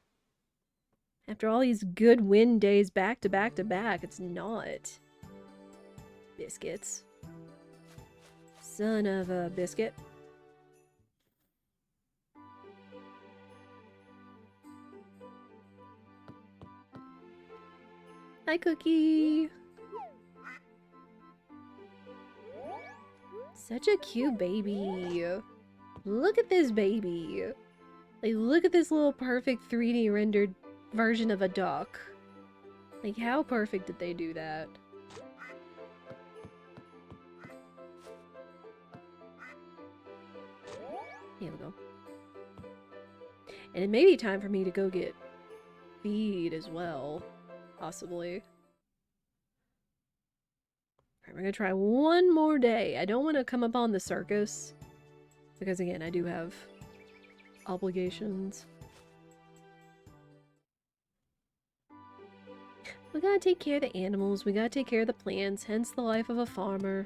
After all these good wind days back to back to back, it's not. Biscuits. Son of a biscuit. Hi, Cookie! Such a cute baby. Look at this baby. Like, look at this little perfect 3D rendered version of a duck. Like, how perfect did they do that? Here we go. And it may be time for me to go get feed as well. Possibly. Alright, we're gonna try one more day. I don't want to come upon the circus. Because again, I do have obligations. We gotta take care of the animals, we gotta take care of the plants, hence the life of a farmer.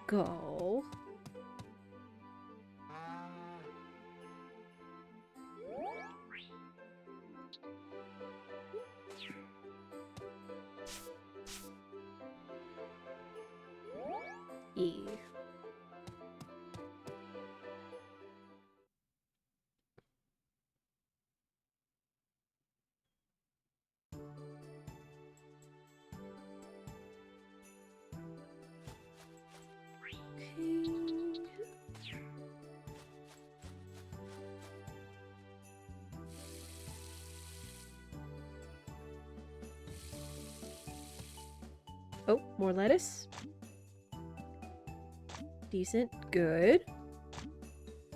Go. Yeah. Oh, more lettuce. Decent. Good.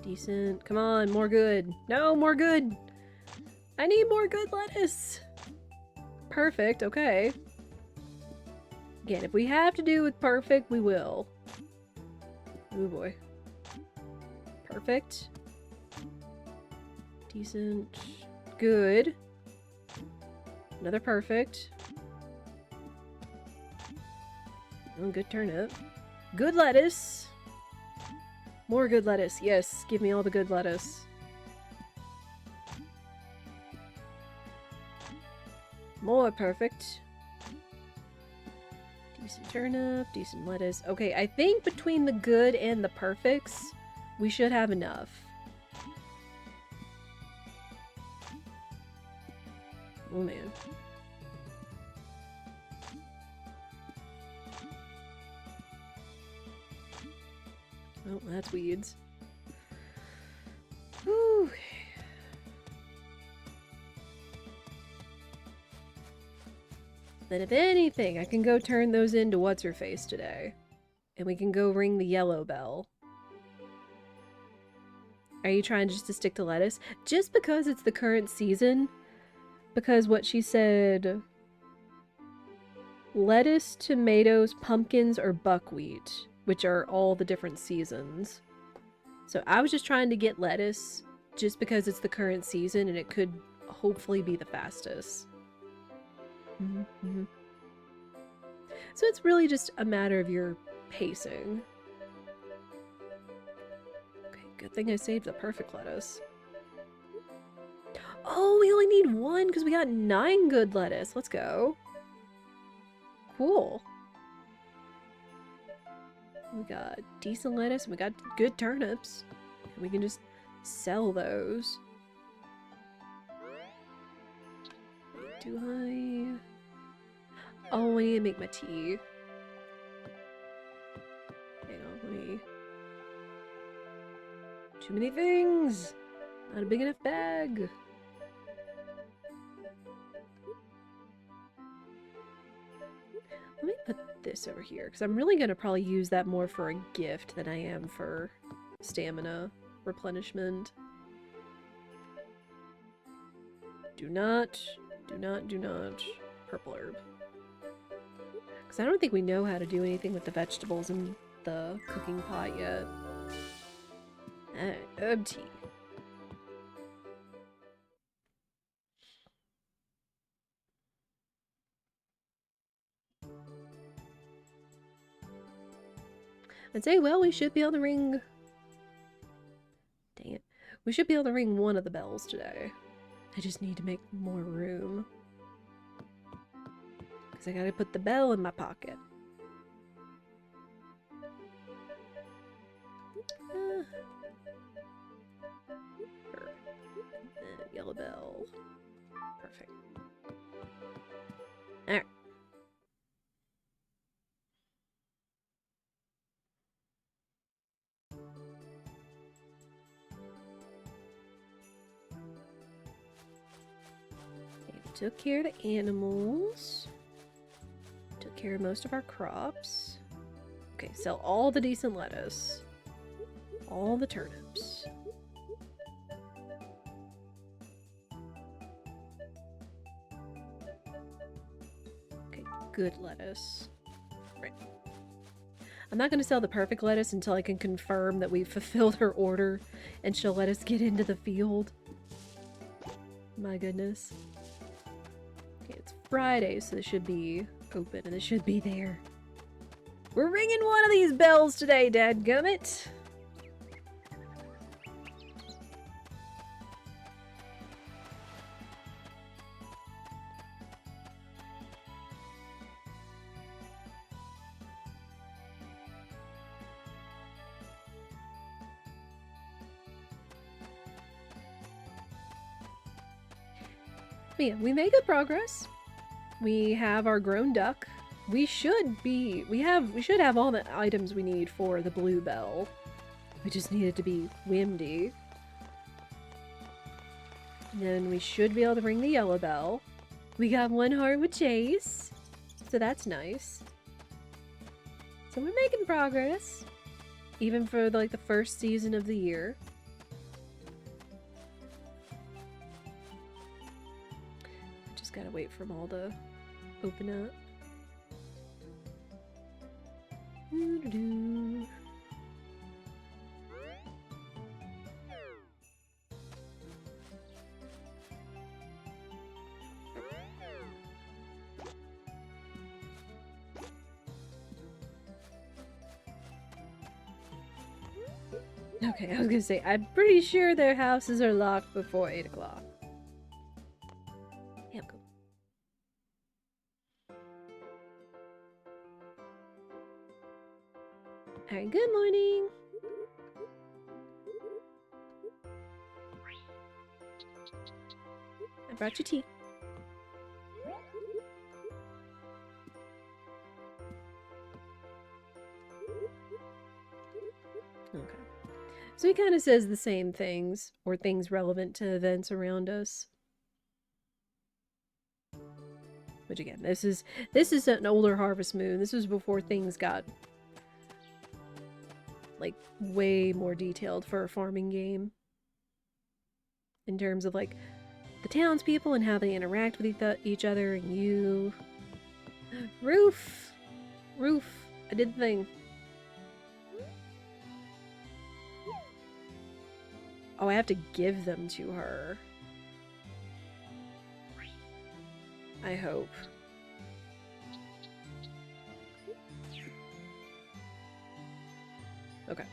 Decent. Come on, more good. No, more good. I need more good lettuce. Perfect. Okay. Again, if we have to do with perfect, we will. Oh boy. Perfect. Decent. Good. Another perfect. Oh, good turnip. Good lettuce. More good lettuce. Yes, give me all the good lettuce. More perfect. Decent turnip, decent lettuce. Okay, I think between the good and the perfects, we should have enough. Oh man. Oh, that's weeds. Whew. Then if anything, I can go turn those into what's-her-face today. And we can go ring the yellow bell. Are you trying just to stick to lettuce? Just because it's the current season? Because what she said... lettuce, tomatoes, pumpkins, or buckwheat. Which are all the different seasons. So I was just trying to get lettuce just because it's the current season and it could hopefully be the fastest. So it's really just a matter of your pacing. Okay, good thing I saved the perfect lettuce. Oh, we only need one because we got 9 good lettuce. Let's go. Cool. We got decent lettuce, and we got good turnips. And we can just sell those. Do I... Oh, I need to make my tea. Hang on, let me... Too many things! Not a big enough bag. Let me put this over here, because I'm really going to probably use that more for a gift than I am for stamina replenishment. Do not purple herb. Because I don't think we know how to do anything with the vegetables in the cooking pot yet. Alright, herb tea. I'd say, well, we should be able to ring... Dang it. We should be able to ring one of the bells today. I just need to make more room. Because I gotta put the bell in my pocket. Yellow bell. Perfect. Alright. Took care of the animals. Took care of most of our crops. Okay, sell all the decent lettuce. All the turnips. good lettuce. Right. I'm not going to sell the perfect lettuce until I can confirm that we've fulfilled her order and she'll let us get into the field. My goodness. Okay, it's Friday, so this should be open and this should be there. We're ringing one of these bells today, dadgummit! But yeah, we made good progress. We have our grown duck. We should have all the items we need for the blue bell. We just need it to be windy. And then we should be able to ring the yellow bell. We got one heart with Chase, so that's nice. So we're making progress, even for like the first season of the year. Just gotta wait for them all to open up. Doo-doo-doo. Okay, I was gonna say, I'm pretty sure their houses are locked before 8 o'clock. Yeah, cool. Alright, good morning! I brought you tea. Okay. So he kind of says the same things, or things relevant to events around us. Which again, this is an older Harvest Moon. This was before things got like way more detailed for a farming game. In terms of like the townspeople and how they interact with each other and you. Roof! Roof! I did the thing. Oh, I have to give them to her. I hope. Okay.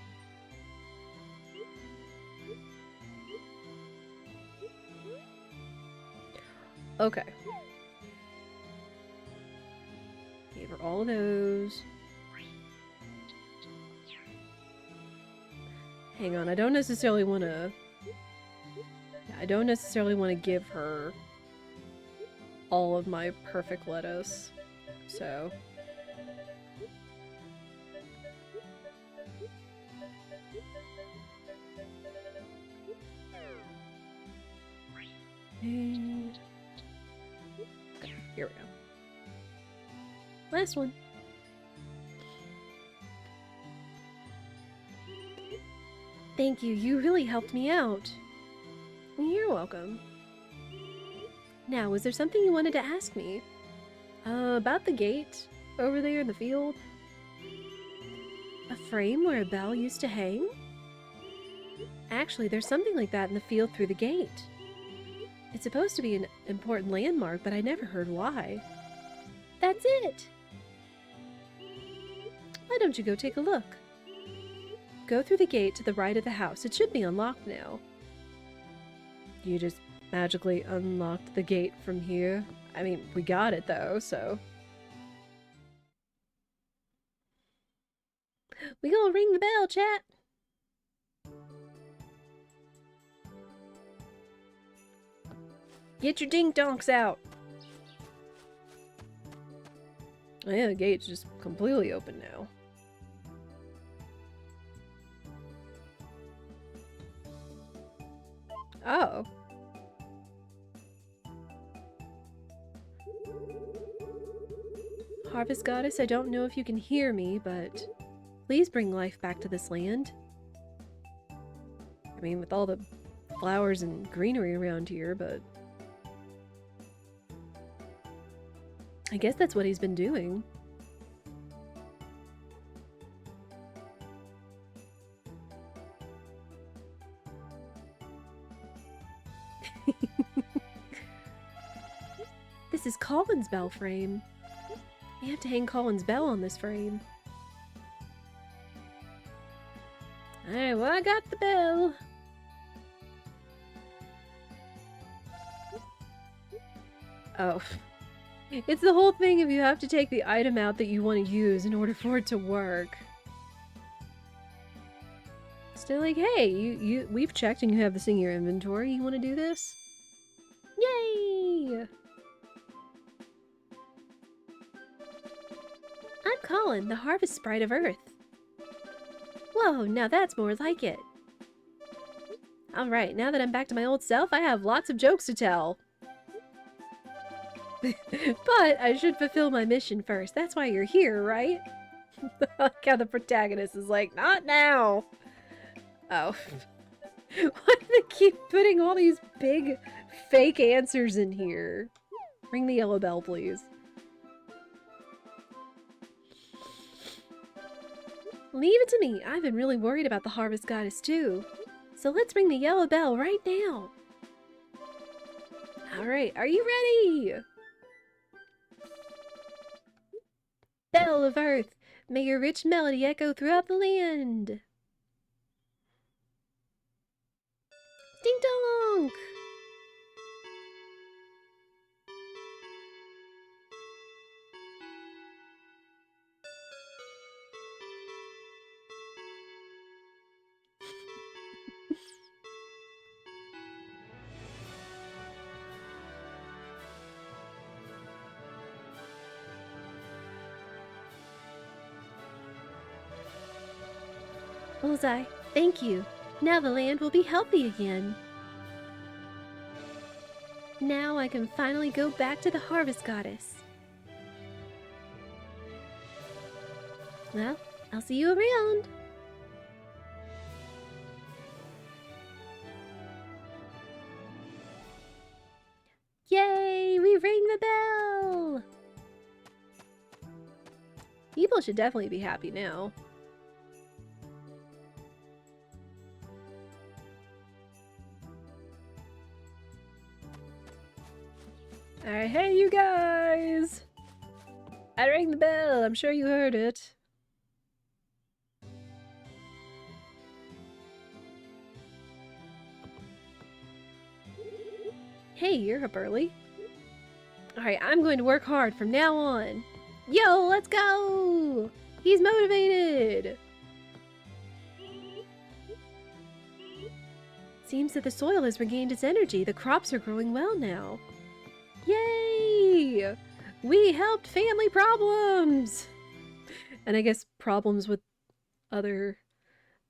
Okay. Gave her all of those. Hang on, I don't necessarily want to give her all of my perfect lettuce. So and okay, here we go. Last one. Thank you, you really helped me out. You're welcome. Now, was there something you wanted to ask me? About the gate over there in the field? A frame where a bell used to hang? Actually, there's something like that in the field through the gate. It's supposed to be an important landmark, but I never heard why. That's it! Why don't you go take a look? Go through the gate to the right of the house. It should be unlocked now. You just magically unlocked the gate from here. I mean, we got it though, so. We gonna ring the bell, chat. Get your dink-donks out. Oh yeah, the gate's just completely open now. Oh. Harvest Goddess, I don't know if you can hear me, but please bring life back to this land. I mean, with all the flowers and greenery around here, but I guess that's what he's been doing. This is Colin's bell frame. We have to hang Colin's bell on this frame. Alright, well, I got the bell. Oh. It's the whole thing if you have to take the item out that you want to use in order for it to work. Still like, hey, we've checked and you have this in your inventory. You want to do this? Yay! I'm Colin, the harvest sprite of Earth. Whoa, now that's more like it. Alright, now that I'm back to my old self, I have lots of jokes to tell. But I should fulfill my mission first. That's why you're here, right? I like how the protagonist is like, not now. Oh. Why do they keep putting all these big fake answers in here? Ring the yellow bell, please. Leave it to me. I've been really worried about the harvest goddess too. So let's ring the yellow bell right now. Alright, are you ready? Bell of Earth, may your rich melody echo throughout the land. Ding dong! Bullseye, thank you. Now the land will be healthy again. Now I can finally go back to the harvest goddess. Well, I'll see you around. Yay! We ring the bell! People should definitely be happy now. Alright, hey you guys! I rang the bell, I'm sure you heard it. Hey, you're up early. Alright, I'm going to work hard from now on. Yo, let's go! He's motivated! Seems that the soil has regained its energy. The crops are growing well now. Yay! We helped family problems! And I guess problems with the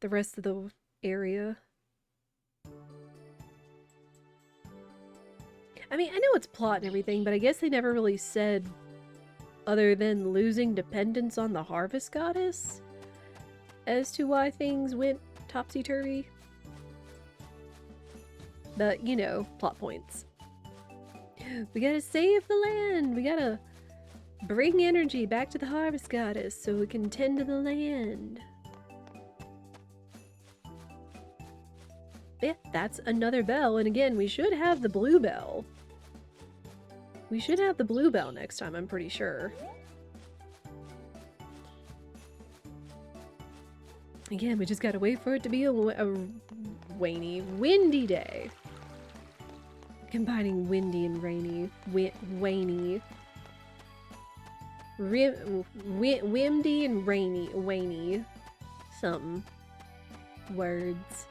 rest of the area. I mean, I know it's plot and everything, but I guess they never really said other than losing dependence on the harvest goddess as to why things went topsy-turvy. But, you know, plot points. We gotta save the land! We gotta bring energy back to the harvest goddess so we can tend to the land. Yeah, that's another bell, and again, we should have the blue bell. We should have the blue bell next time, I'm pretty sure. Again, we just gotta wait for it to be a windy day. Combining windy and rainy. Windy and rainy. Something. Words.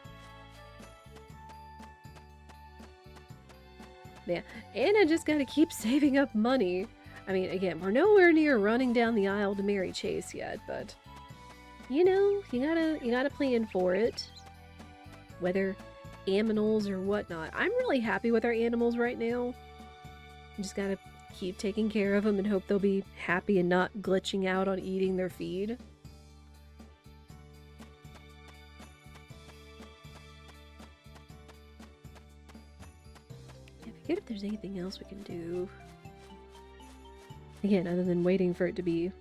Yeah, and I just gotta keep saving up money. I mean, again, we're nowhere near running down the aisle to marry Chase yet, but you know, you gotta plan for it. Whether aminals or whatnot. I'm really happy with our animals right now. Just gotta keep taking care of them and hope they'll be happy and not glitching out on eating their feed. I forget if there's anything else we can do. Again, other than waiting for it to be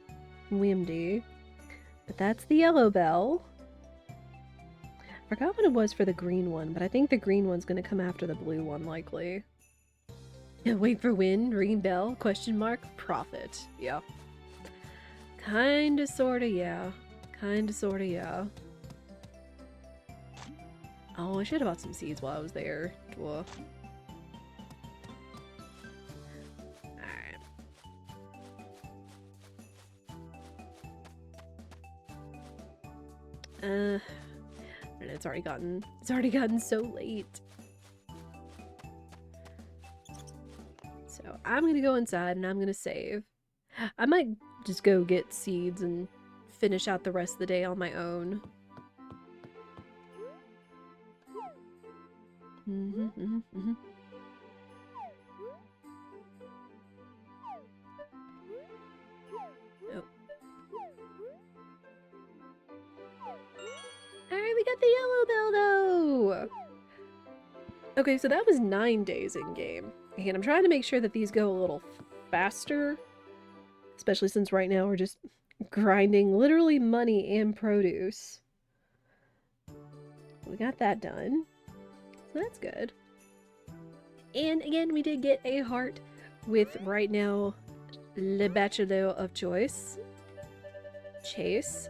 windy. But that's the yellow bell. I forgot what it was for the green one, but I think the green one's gonna come after the blue one, likely. Wait for wind, ring bell, question mark, profit. Yeah. Kinda, sorta, yeah. Kinda, sorta, yeah. Oh, I should have bought some seeds while I was there. Whoa. Alright. And it's already gotten so late. So I'm gonna go inside and I'm gonna save. I might just go get seeds and finish out the rest of the day on my own. Oh. Alright, we got the yellow bell though! Okay, so that was 9 days in game. And I'm trying to make sure that these go a little faster. Especially since right now we're just grinding literally money and produce. We got that done. So that's good. And again, we did get a heart with right now Le Bachelor of Choice. Chase.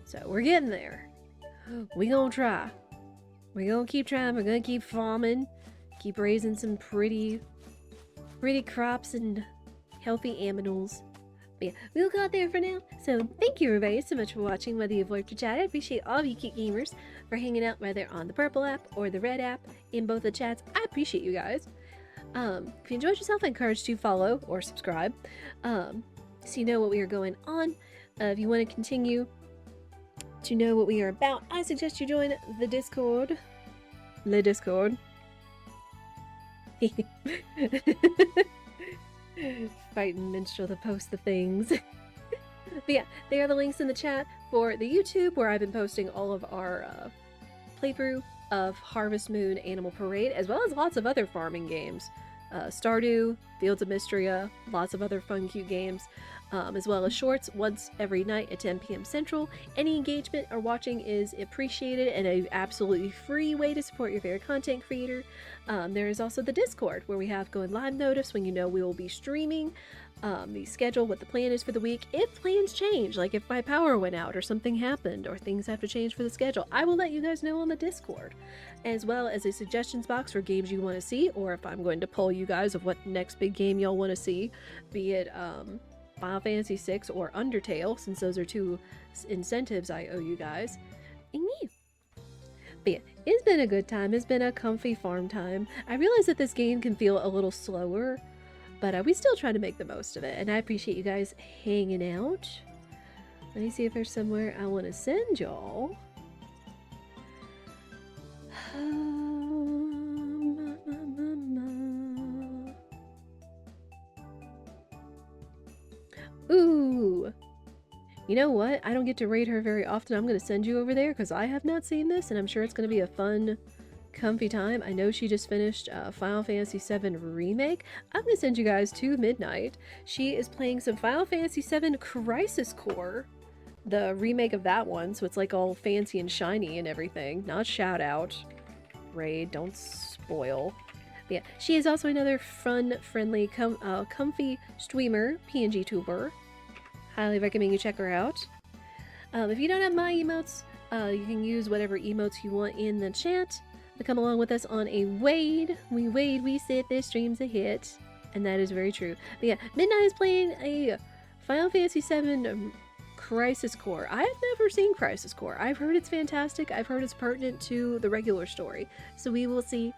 So we're getting there. We gonna try. We're gonna keep trying. We're gonna keep farming. Keep raising some pretty crops and healthy aminals. But yeah, we'll go out there for now. So thank you everybody so much for watching, whether you've liked or chat. I appreciate all of you cute gamers for hanging out, whether on the purple app or the red app, in both the chats. I appreciate you guys. If you enjoyed yourself, I encourage you to follow or subscribe, so you know what we are going on. If you want to continue to know what we are about, I suggest you join the Discord. Le Discord. Fighting minstrel to post the things. But yeah, there are the links in the chat for the YouTube, where I've been posting all of our playthrough of Harvest Moon Animal Parade, as well as lots of other farming games. Stardew, Fields of Mystria, lots of other fun, cute games, as well as shorts once every night at 10 p.m. Central. Any engagement or watching is appreciated and an absolutely free way to support your favorite content creator. There is also the Discord, where we have going live notice when you know we will be streaming, the schedule, what the plan is for the week. If plans change, like if my power went out or something happened or things have to change for the schedule, I will let you guys know on the Discord, as well as a suggestions box for games you want to see, or if I'm going to poll you guys of what next big game y'all want to see, be it Final Fantasy VI or Undertale, since those are two incentives I owe you guys. And yeah. But yeah, it's been a good time. It's been a comfy farm time. I realize that this game can feel a little slower, but we still try to make the most of it, and I appreciate you guys hanging out. Let me see if there's somewhere I want to send y'all. Ooh! You know what? I don't get to raid her very often. I'm going to send you over there because I have not seen this, and I'm sure it's going to be a fun, comfy time. I know she just finished Final Fantasy VII Remake. I'm going to send you guys to Midnight. She is playing some Final Fantasy VII Crisis Core, the remake of that one, so it's like all fancy and shiny and everything. Not shout out. Raid, don't spoil. But yeah, she is also another fun, friendly, comfy streamer, PNG tuber. Highly recommend you check her out. If you don't have my emotes, you can use whatever emotes you want in the chat to come along with us on a wade. We wade, we sit, this stream's a hit. And that is very true. But yeah, Midnight is playing a Final Fantasy VII Crisis Core. I have never seen Crisis Core. I've heard it's fantastic. I've heard it's pertinent to the regular story. So we will see.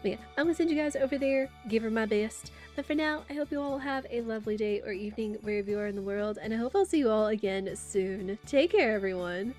But yeah, I'm gonna send you guys over there, give her my best. But for now, I hope you all have a lovely day or evening wherever you are in the world, and I hope I'll see you all again soon. Take care, everyone!